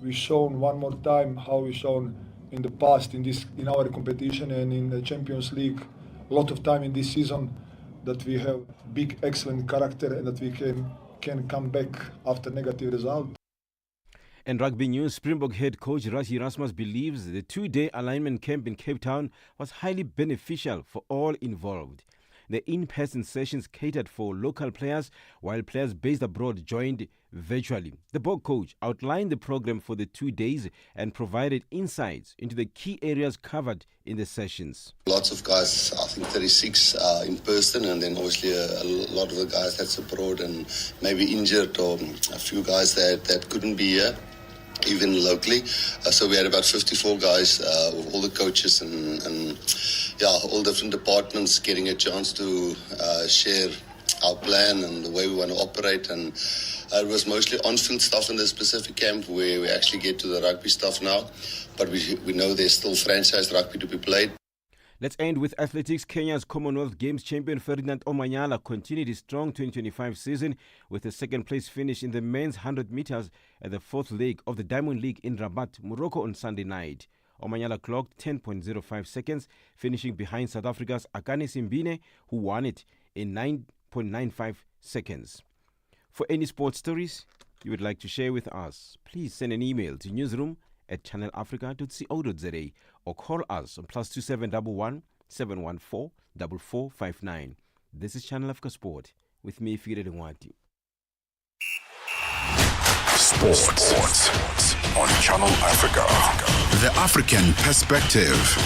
We shown one more time how we shown in the past in our competition and in the Champions League a lot of time in this season that we have big excellent character and that we can come back after negative result. And rugby news, Springbok head coach Rassie Erasmus believes the 2-day alignment camp in Cape Town was highly beneficial for all involved. The in-person sessions catered for local players, while players based abroad joined virtually. The Bok coach outlined the program for the 2 days and provided insights into the key areas covered in the sessions. Lots of guys, I think 36 in person, and then obviously a lot of the guys that's abroad and maybe injured, or a few guys that couldn't be here, even locally. So we had about 54 guys with all the coaches and all different departments getting a chance to share our plan and the way we want to operate. And it was mostly on-field stuff in the specific camp where we actually get to the rugby stuff now. But we know there's still franchise rugby to be played. Let's end with athletics. Kenya's Commonwealth Games champion Ferdinand Omanyala continued his strong 2025 season with a second-place finish in the men's 100 meters at the fourth leg of the Diamond League in Rabat, Morocco on Sunday night. Omanyala clocked 10.05 seconds, finishing behind South Africa's Akane Simbine, who won it in 9.95 seconds. For any sports stories you would like to share with us, please send an email to newsroom@channelafrica.co.za or call us on +2711 714 4459. This is Channel Africa Sport with me, Fire Lengwati. Sports on Channel Africa. The African perspective.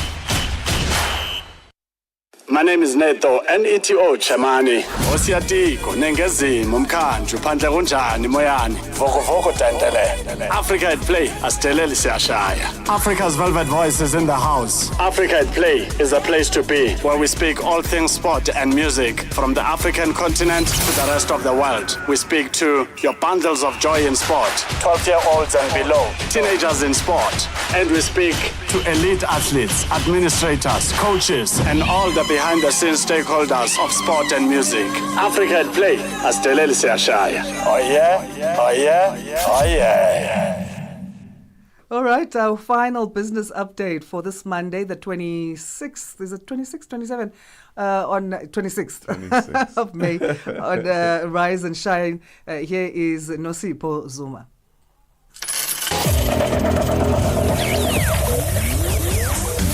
My name is Neto, NETO Chamani. Osiatiko, Nengezimo, Mkhanju, Phandle kunjani moyani. Voko voko tentele. Africa at Play, asteleli siyashaya. Africa's velvet voice is in the house. Africa at Play is a place to be, where we speak all things sport and music, from the African continent to the rest of the world. We speak to your bundles of joy in sport, 12-year-olds and below, teenagers in sport. And we speak to elite athletes, administrators, coaches, and all the behind-the-scenes stakeholders of sport and music. Africa at Play, asteleli siyashaya. Oh yeah, oh yeah, oh yeah. All right, our final business update for this Monday, the 26th, is it 26th, 27? On 26th of May, on Rise and Shine. Here is Nosipho Zuma.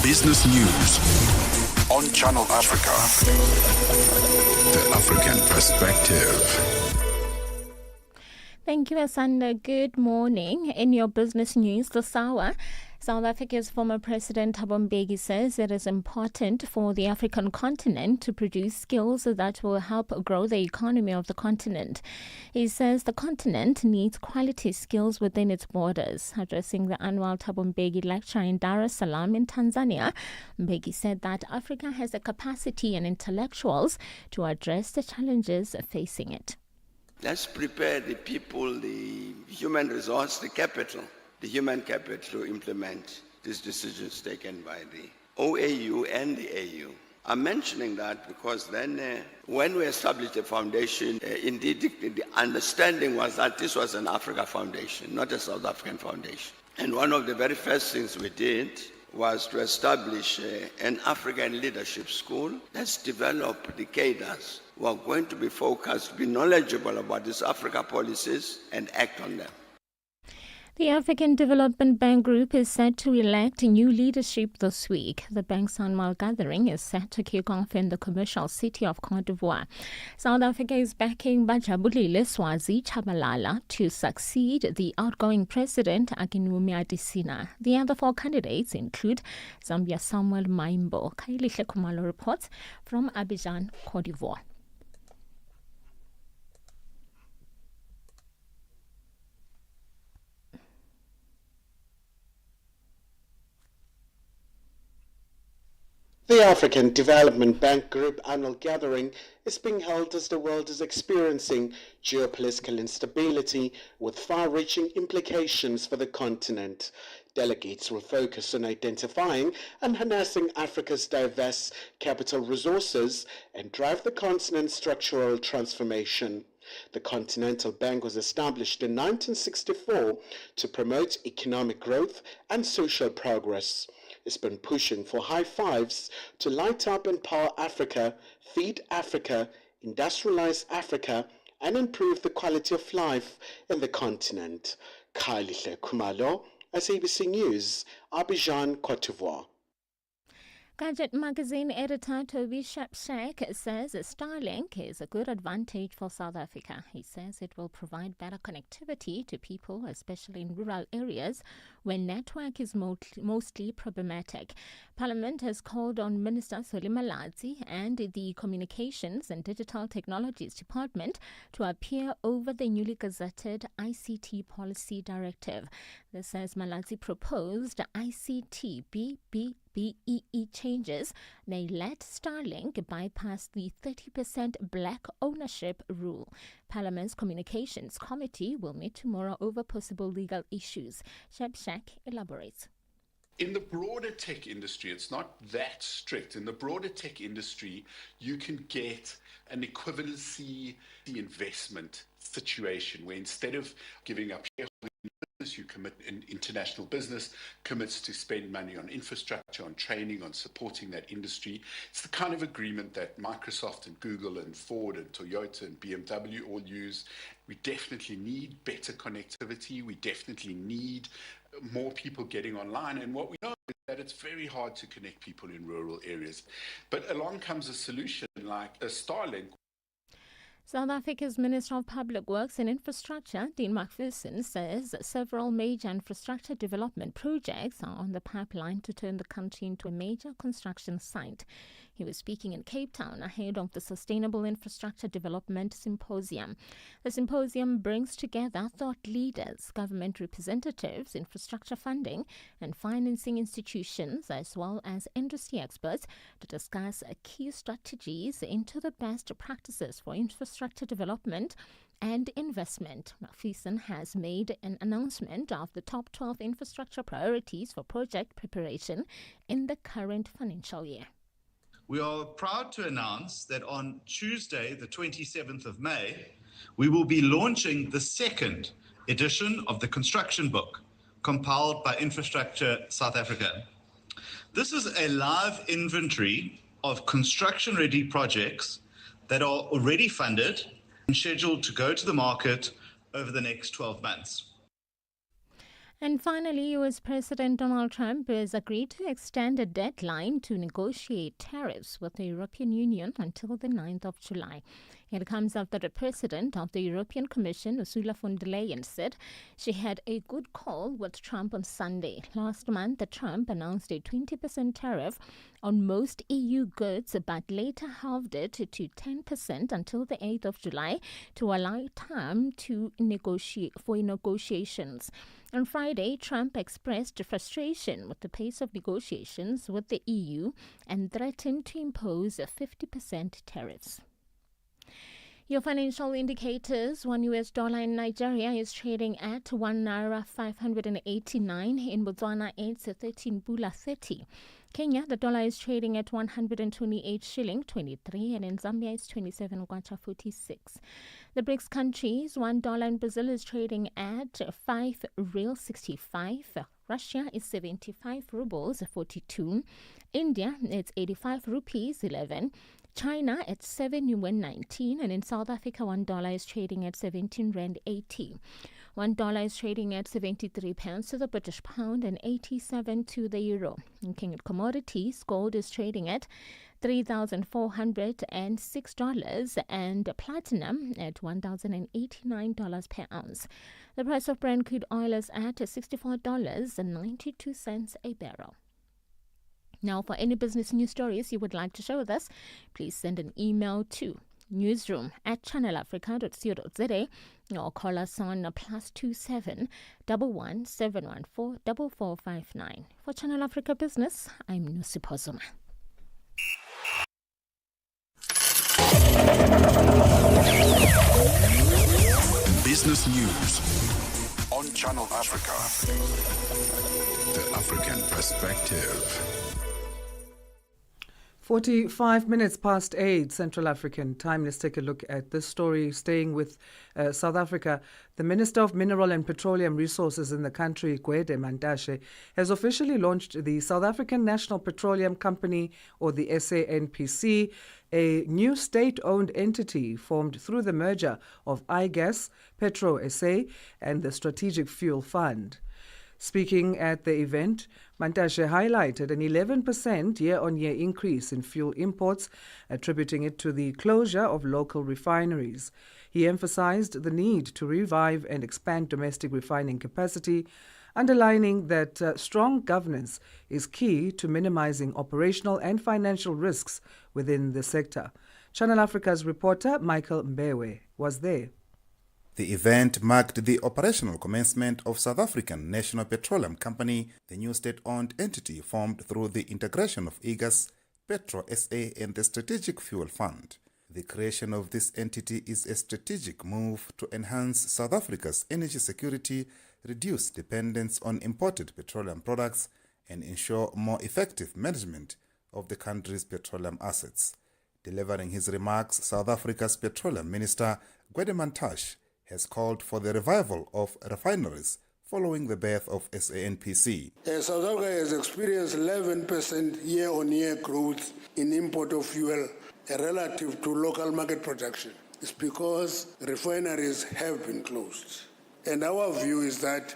Business news on Channel Africa. The African perspective. Thank you, Asanda. Good morning. In your business news this hour, South Africa's former President Thabo Mbeki says it is important for the African continent to produce skills that will help grow the economy of the continent. He says the continent needs quality skills within its borders. Addressing the annual Thabo Mbeki lecture in Dar es Salaam in Tanzania, Mbeki said that Africa has the capacity and intellectuals to address the challenges facing it. Let's prepare the people, the human resource, the capital, the human capital to implement these decisions taken by the OAU and the AU. I'm mentioning that because then when we established the foundation, indeed the understanding was that this was an Africa foundation, not a South African foundation. And one of the very first things we did was to establish an African leadership school that's developed the cadres who are going to be focused, be knowledgeable about these Africa policies and act on them. The African Development Bank Group is set to elect new leadership this week. The bank's annual gathering is set to kick off in the commercial city of Cote d'Ivoire. South Africa is backing Bajabulile Swazi Chabalala to succeed the outgoing president Akinwumi Adesina. The other four candidates include Zambia Samuel Maimbo. Kailihle Kumalo reports from Abidjan, Cote d'Ivoire. The African Development Bank Group annual gathering is being held as the world is experiencing geopolitical instability with far-reaching implications for the continent. Delegates will focus on identifying and harnessing Africa's diverse capital resources and drive the continent's structural transformation. The Continental Bank was established in 1964 to promote economic growth and social progress. It's been pushing for high fives to light up and power Africa, feed Africa, industrialize Africa, and improve the quality of life in the continent. Kailihle Kumalo, SABC News, Abidjan, Cote d'Ivoire. Gadget magazine editor Toby Shapshak says Starlink is a good advantage for South Africa. He says it will provide better connectivity to people, especially in rural areas where network is mostly problematic. Parliament has called on Minister Solly Malatsi and the Communications and Digital Technologies Department to appear over the newly gazetted ICT Policy Directive. This says Malatsi proposed ICT BEE changes may let Starlink bypass the 30% black ownership rule. Parliament's Communications Committee will meet tomorrow over possible legal issues. Shapshak elaborates. In the broader tech industry, it's not that strict. In the broader tech industry, you can get an equivalency investment situation where instead of giving up shareholding you commit in international business, commits to spend money on infrastructure, on training, on supporting that industry. It's the kind of agreement that Microsoft and Google and Ford and Toyota and BMW all use. We definitely need better connectivity. We definitely need more people getting online. And what we know is that it's very hard to connect people in rural areas. But along comes a solution like a Starlink. South Africa's Minister of Public Works and Infrastructure, Dean Macpherson, says several major infrastructure development projects are on the pipeline to turn the country into a major construction site. He was speaking in Cape Town ahead of the Sustainable Infrastructure Development Symposium. The symposium brings together thought leaders, government representatives, infrastructure funding and financing institutions, as well as industry experts to discuss key strategies into the best practices for infrastructure development and investment. Mafison has made an announcement of the top 12 infrastructure priorities for project preparation in the current financial year. We are proud to announce that on Tuesday, the 27th of May, we will be launching the second edition of the construction book compiled by Infrastructure South Africa. This is a live inventory of construction-ready projects that are already funded and scheduled to go to the market over the next 12 months. And finally, U.S. President Donald Trump has agreed to extend a deadline to negotiate tariffs with the European Union until the 9th of July. It comes after the president of the European Commission, Ursula von der Leyen, said she had a good call with Trump on Sunday. Last month, Trump announced a 20% tariff on most EU goods, but later halved it to 10% until the 8th of July to allow time to for negotiations. On Friday, Trump expressed frustration with the pace of negotiations with the EU and threatened to impose 50% tariffs. Your financial indicators: one US dollar in Nigeria is trading at 1 naira 589. In Botswana, it's 13 pula 30. Kenya, the dollar is trading at 128 shilling 23, and in Zambia it's 27 kwacha 46. The BRICS countries: $1 in Brazil is trading at 5 real 65. Russia is 75 rubles 42. India, it's 85 rupees 11. China at 7 yuan 19, and in South Africa $1 is trading at 17 rand 80. $1 is trading at 73 pounds to the British pound and 87 to the euro. Looking at commodities, gold is trading at $3,406 and platinum at $1,089 per ounce. The price of Brent crude oil is at $64.92 a barrel. Now, for any business news stories you would like to share with us, please send an email to newsroom@channelafrica.co.za or call us on +27 11 714 4459. For Channel Africa Business, I'm Nusipo Zuma. Business News on Channel Africa. The African Perspective. 45 minutes past 8 Central African time. Let's take a look at this story. Staying with South Africa, the Minister of Mineral and Petroleum Resources in the country, Gwede Mantashe, has officially launched the South African National Petroleum Company, or the SANPC, a new state-owned entity formed through the merger of iGas, Petro SA, and the Strategic Fuel Fund. Speaking at the event, Mantashe highlighted an 11% year-on-year increase in fuel imports, attributing it to the closure of local refineries. He emphasized the need to revive and expand domestic refining capacity, underlining that strong governance is key to minimizing operational and financial risks within the sector. Channel Africa's reporter Michael Mbewe was there. The event marked the operational commencement of South African National Petroleum Company, the new state-owned entity formed through the integration of iGas, Petro SA and the Strategic Fuel Fund. The creation of this entity is a strategic move to enhance South Africa's energy security, reduce dependence on imported petroleum products, and ensure more effective management of the country's petroleum assets. Delivering his remarks, South Africa's Petroleum Minister, Gwede Mantashe, has called for the revival of refineries following the birth of SANPC. South Africa has experienced 11% year-on-year growth in import of fuel relative to local market production. It's because refineries have been closed. And our view is that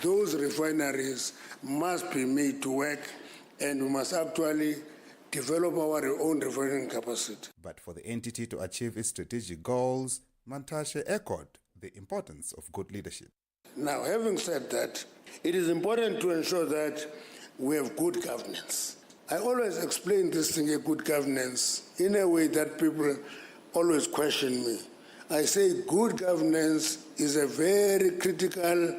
those refineries must be made to work, and we must actually develop our own refining capacity. But for the entity to achieve its strategic goals, Mantashe echoed the importance of good leadership. Now, having said that, it is important to ensure that we have good governance. I always explain this thing, a good governance, in a way that people always question me. I say good governance is a very critical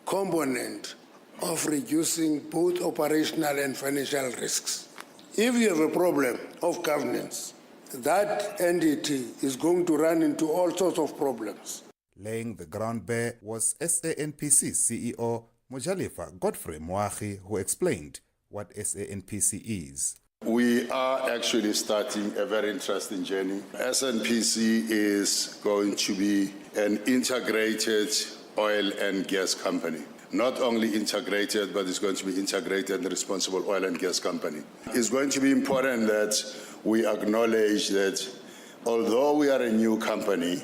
component of reducing both operational and financial risks. If you have a problem of governance, that entity is going to run into all sorts of problems. Laying the ground bare was SANPC CEO Mojalefa Godfrey Moagi, who explained what SANPC is. We are actually starting a very interesting journey. SNPC is going to be an integrated oil and gas company. Not only integrated, but it's going to be integrated and responsible oil and gas company. It's going to be important that we acknowledge that although we are a new company,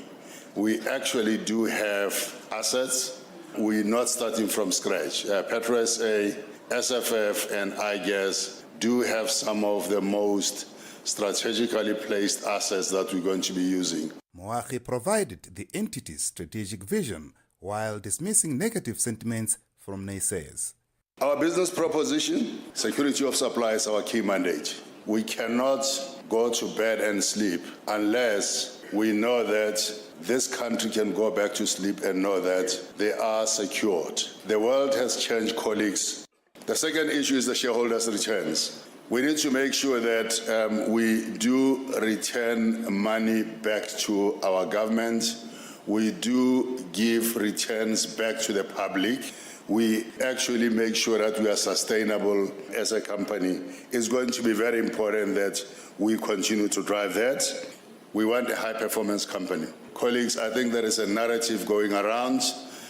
we actually do have assets. We're not starting from scratch. Petro SA, SFF, and iGas do have some of the most strategically placed assets that we're going to be using. Moagi provided the entity's strategic vision while dismissing negative sentiments from naysayers. Our business proposition, security of supply, is our key mandate. We cannot go to bed and sleep unless we know that this country can go back to sleep and know that they are secured. The world has changed, colleagues. The second issue is the shareholders' returns. We need to make sure that we do return money back to our government. We do give returns back to the public. We actually make sure that we are sustainable as a company. It's going to be very important that we continue to drive that. We want a high-performance company. Colleagues, I think there is a narrative going around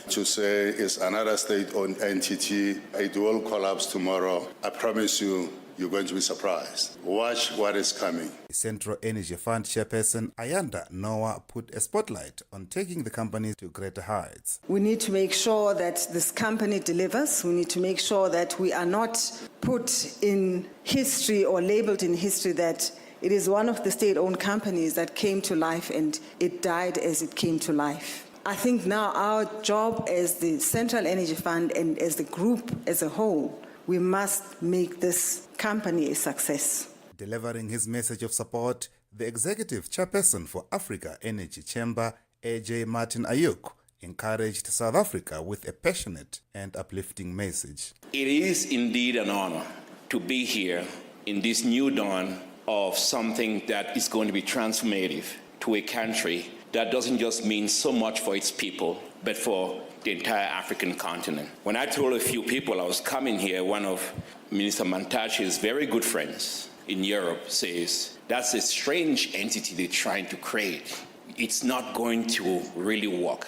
to say it's another state-owned entity. It will collapse tomorrow. I promise you, you're going to be surprised. Watch what is coming. The Central Energy Fund chairperson Asanda Noah put a spotlight on taking the company to greater heights. We need to make sure that this company delivers. We need to make sure that we are not put in history or labeled in history that it is one of the state-owned companies that came to life and it died as it came to life. I think now our job as the Central Energy Fund and as the group as a whole, we must make this company a success. Delivering his message of support, the executive chairperson for Africa Energy Chamber, AJ Martin Ayuk, encouraged South Africa with a passionate and uplifting message. It is indeed an honor to be here in this new dawn of something that is going to be transformative to a country that doesn't just mean so much for its people, but for the entire African continent. When I told a few people I was coming here, one of Minister Mantashe's very good friends in Europe says, that's a strange entity they're trying to create. It's not going to really work.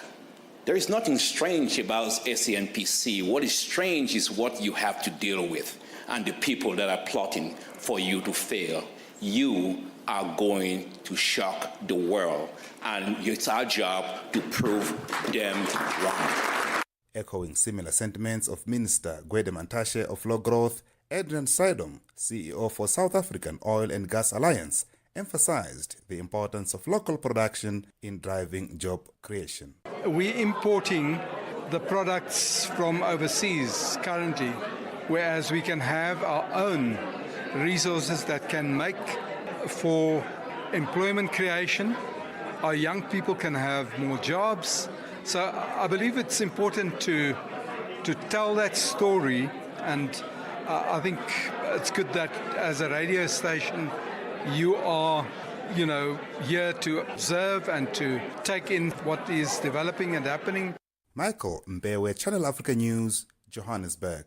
There is nothing strange about SANPC. What is strange is what you have to deal with and the people that are plotting for you to fail. You are going to shock the world, and it's our job to prove them wrong. Echoing similar sentiments of Minister Gwede Mantashe of Low Growth, Adrian Sidom, CEO for South African Oil and Gas Alliance, emphasized the importance of local production in driving job creation. We're importing the products from overseas currently, whereas we can have our own resources that can make for employment creation. Our young people can have more jobs. So I believe it's important to tell that story, and I think it's good that as a radio station you are, here to observe and to take in what is developing and happening. Michael Mbewe, Channel Africa News, Johannesburg.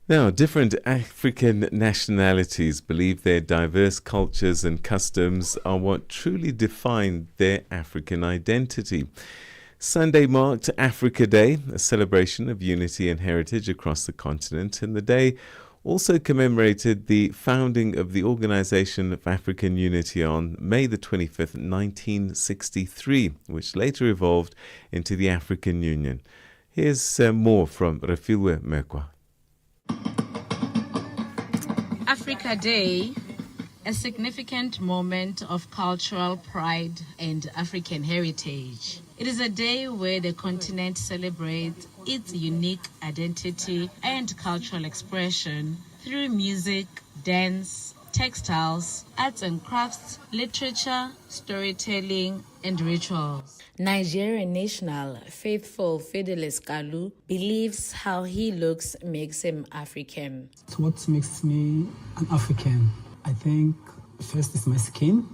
Now, different African nationalities believe their diverse cultures and customs are what truly define their African identity. Sunday marked Africa Day, a celebration of unity and heritage across the continent, and the day also commemorated the founding of the Organization of African Unity on May the 25th, 1963, which later evolved into the African Union. Here's more from Refilwe Mekwa. Africa Day, a significant moment of cultural pride and African heritage. It is a day where the continent celebrates its unique identity and cultural expression through music, dance, textiles, arts and crafts, literature, storytelling, and rituals. Nigerian national faithful Fidelis Kalu believes how he looks makes him African. So what makes me an African? I think first is my skin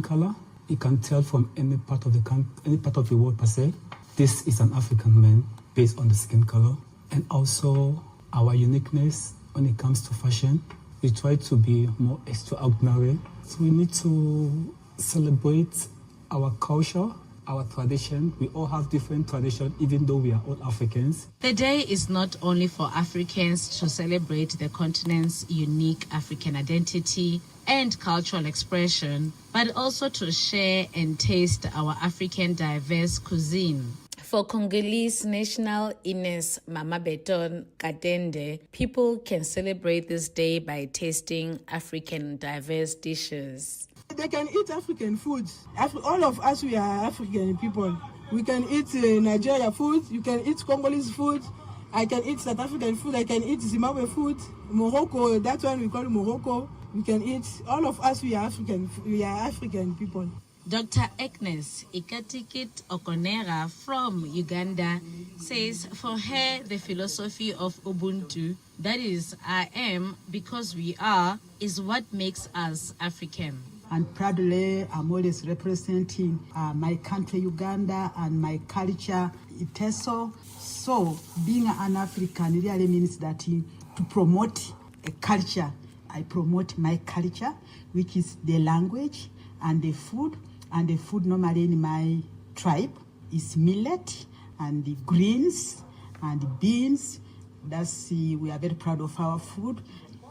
color. You can tell from any part of the world per se. This is an African man based on the skin color, and also our uniqueness when it comes to fashion. We try to be more extraordinary. So we need to celebrate our culture, our tradition. We all have different traditions, even though we are all Africans. The day is not only for Africans to celebrate the continent's unique African identity and cultural expression, but also to share and taste our African diverse cuisine. For Congolese national Ines Mama Beton Katende, people can celebrate this day by tasting African diverse dishes. They can eat African food. All of us, we are African people. We can eat Nigeria food. You can eat Congolese food. I can eat South African food. I can eat Zimbabwe food. Morocco, that one we call Morocco. We can eat. All of us, we are African. We are African people. Dr. Agnes Ikatikit Okonera from Uganda says for her the philosophy of Ubuntu, that is, I am because we are, is what makes us African. And proudly, I'm always representing my country, Uganda, and my culture, Iteso. So, being an African really means that to promote a culture, I promote my culture, which is the language and the food. And the food normally in my tribe is millet and the greens and the beans. We are very proud of our food.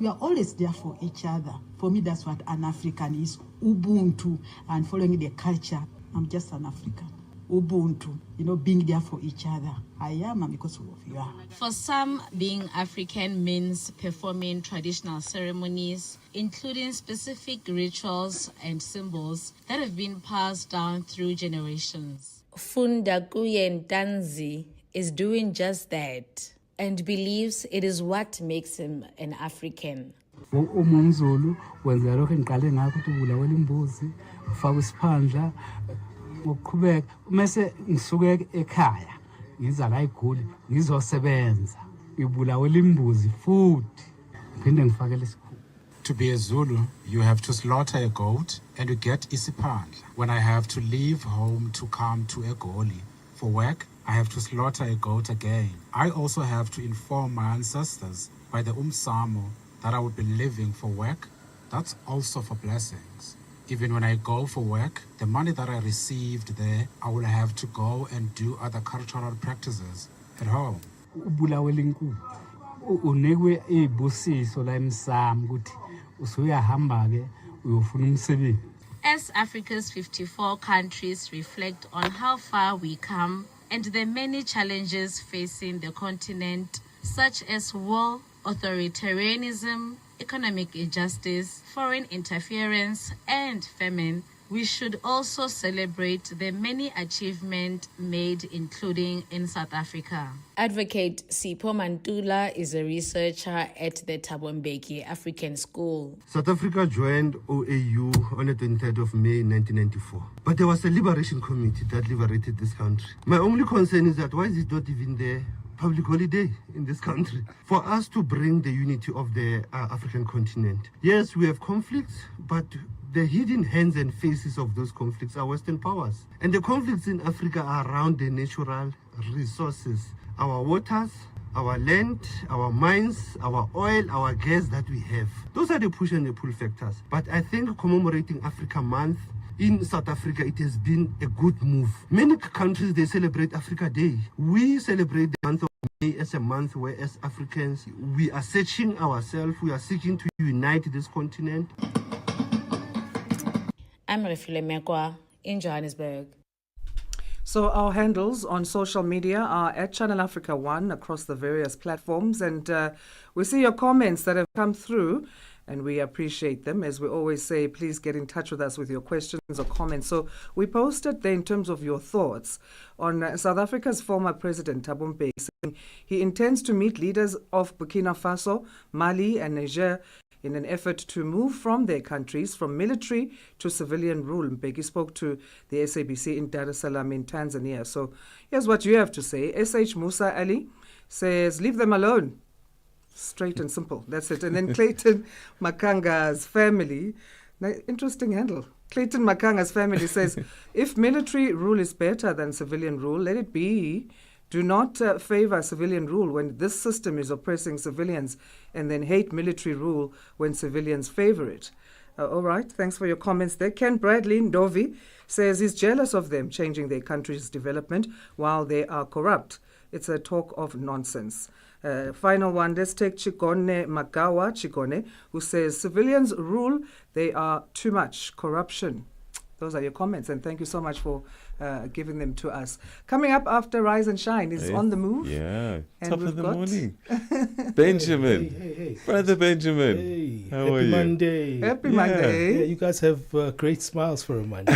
We are always there for each other. For me, that's what an African is, Ubuntu, and following the culture. I'm just an African. Ubuntu, being there for each other. I am because of you are. For some, being African means performing traditional ceremonies, including specific rituals and symbols that have been passed down through generations. Fundakuyen Danzi is doing just that and believes it is what makes him an African. UmZulu wenza lokho engiqale ngakho ukuthi ubulawela imbuzi ufaka isiphandla ngokuqhubeka mase ngisuke ekhaya ngiza la eGoli ngizosebenza ngibulawela imbuzi futhi phinde ngifakele isikhulu. To be a Zulu, you have to slaughter a goat and you get isiphandla. When I have to leave home to come to eGoli for work, I have to slaughter a goat again. I also have to inform my ancestors by the umsamo that I would be leaving for work. That's also for blessings. Even when I go for work, the money that I received there, I will have to go and do other cultural practices at home. Ubulawela inkukhu unikwe izibusiso la emsamo ukuthi usuyahamba ke uyofuna umsebenzi. As Africa's 54 countries reflect on how far we come and the many challenges facing the continent, such as war, authoritarianism, economic injustice, foreign interference, and famine, we should also celebrate the many achievements made, including in South Africa. Advocate Sipho Mantula is a researcher at the Thabo Mbeki African School. South Africa joined OAU on the 23rd of May 1994. But there was a liberation committee that liberated this country. My only concern is that why is it not even there? Public holiday in this country for us to bring the unity of the African continent. Yes, we have conflicts, but the hidden hands and faces of those conflicts are Western powers. And the conflicts in Africa are around the natural resources, our waters, our land, our mines, our oil, our gas that we have. Those are the push and the pull factors. But I think commemorating Africa Month in South Africa, it has been a good move. Many countries, they celebrate Africa Day. We celebrate the month of May as a month where, as Africans, we are searching ourselves, we are seeking to unite this continent. I'm Refile Mekwa in Johannesburg. So our handles on social media are at Channel Africa 1 across the various platforms, and we see your comments that have come through. and we appreciate them. As we always say, please get in touch with us with your questions or comments. So we posted there in terms of your thoughts on South Africa's former president, Thabo Mbeki, saying he intends to meet leaders of Burkina Faso, Mali and Niger in an effort to move from their countries from military to civilian rule. Mbeki spoke to the SABC in Dar es Salaam in Tanzania. So here's what you have to say. SH Musa Ali says, leave them alone. Straight and simple. That's it. And then Clayton Makanga's family, interesting handle. Clayton Makanga's family says, if military rule is better than civilian rule, let it be. Do not favor civilian rule when this system is oppressing civilians, and then hate military rule when civilians favor it. All right. Thanks for your comments there. Ken Bradley Ndovi says he's jealous of them changing their country's development while they are corrupt. It's a talk of nonsense. Final one, let's take Chikone Magawa Chikone, who says, civilians rule, they are too much corruption. Those are your comments, and thank you so much for giving them to us. Coming up after Rise and Shine is On the Move. Yeah, and top of the morning. Benjamin. Hey. Brother Benjamin. Hey. How are you? Monday. Happy Monday. Yeah, you guys have great smiles for a Monday.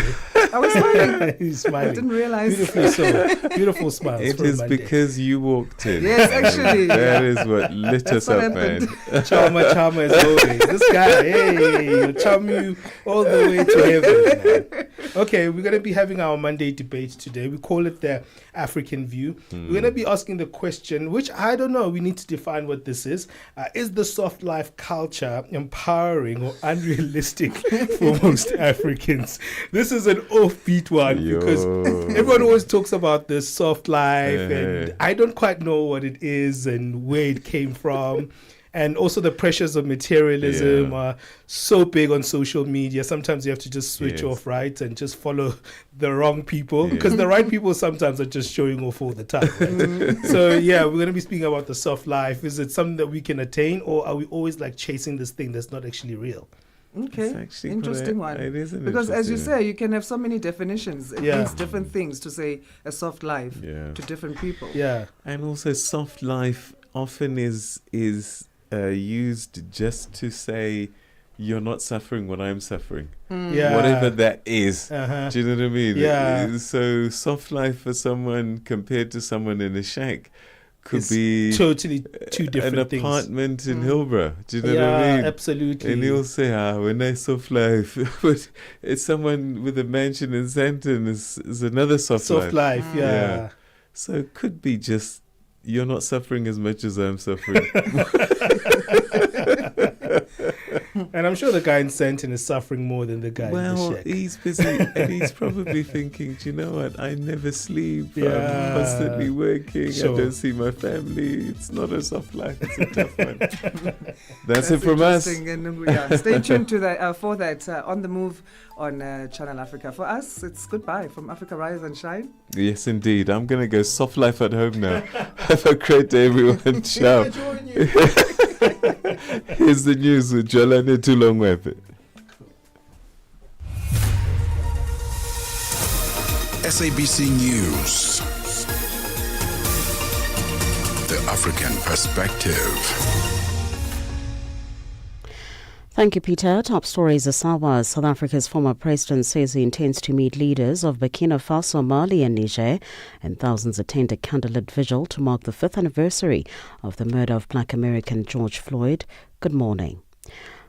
I was smiling. He's smiling. I didn't realize. Beautifully so. Beautiful smiles. It for is a Monday. because you walked in. Yes, actually. That is what lit us up, man. Charmer as always. This guy, he'll charm you all the way to heaven, man. Okay, we're going to be having our Monday debate today. We call it the African View. We're going to be asking the question, which I don't know, we need to define what this is. Is the soft life culture empowering or unrealistic for most Africans? This is an offbeat one because everyone always talks about the soft life and I don't quite know what it is and where it came from. And also the pressures of materialism are so big on social media. Sometimes you have to just switch off, right? And just follow the wrong people because the right people sometimes are just showing off all the time. Right? So, we're going to be speaking about the soft life. Is it something that we can attain, or are we always like chasing this thing that's not actually real? Okay, interesting one. It is because as you say, you can have so many definitions. It means different things to say a soft life to different people. Yeah. And also soft life often is used just to say you're not suffering what I'm suffering. Whatever that is. Do you know what I mean? Yeah. So soft life for someone compared to someone in a shack could be totally two different things. An apartment in Hillborough. Do you know what I mean? Absolutely. And he'll say, when I soft life, but it's someone with a mansion in Sandton is another soft life. Soft life, yeah. So it could be just you're not suffering as much as I'm suffering. And I'm sure the guy in Sandton is suffering more than the guy in the shack. He's busy and he's probably thinking, do you know what? I never sleep. I'm constantly working. I don't see my family. It's not a soft life. It's a tough one. That's it from us. And stay tuned to that for that On the Move on Channel Africa. For us, it's goodbye from Africa Rise and Shine. Yes, indeed. I'm going to go soft life at home now. Have a great day, everyone. Ciao. Here's the news with Jolane Tulongwepe. SABC News. The African Perspective. Thank you, Peter. Top stories as Sawa. South Africa's former president says he intends to meet leaders of Burkina Faso, Mali and Niger, and thousands attend a candlelit vigil to mark the 5th anniversary of the murder of Black American George Floyd. Good morning.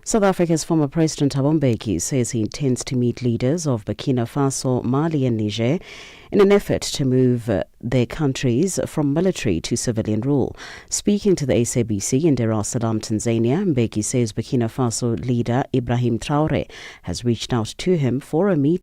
South Africa's former president Thabo Mbeki says he intends to meet leaders of Burkina Faso, Mali and Niger in an effort to move their countries from military to civilian rule. Speaking to the SABC in Dar es Salaam, Tanzania, Mbeki says Burkina Faso leader Ibrahim Traore has reached out to him for a meeting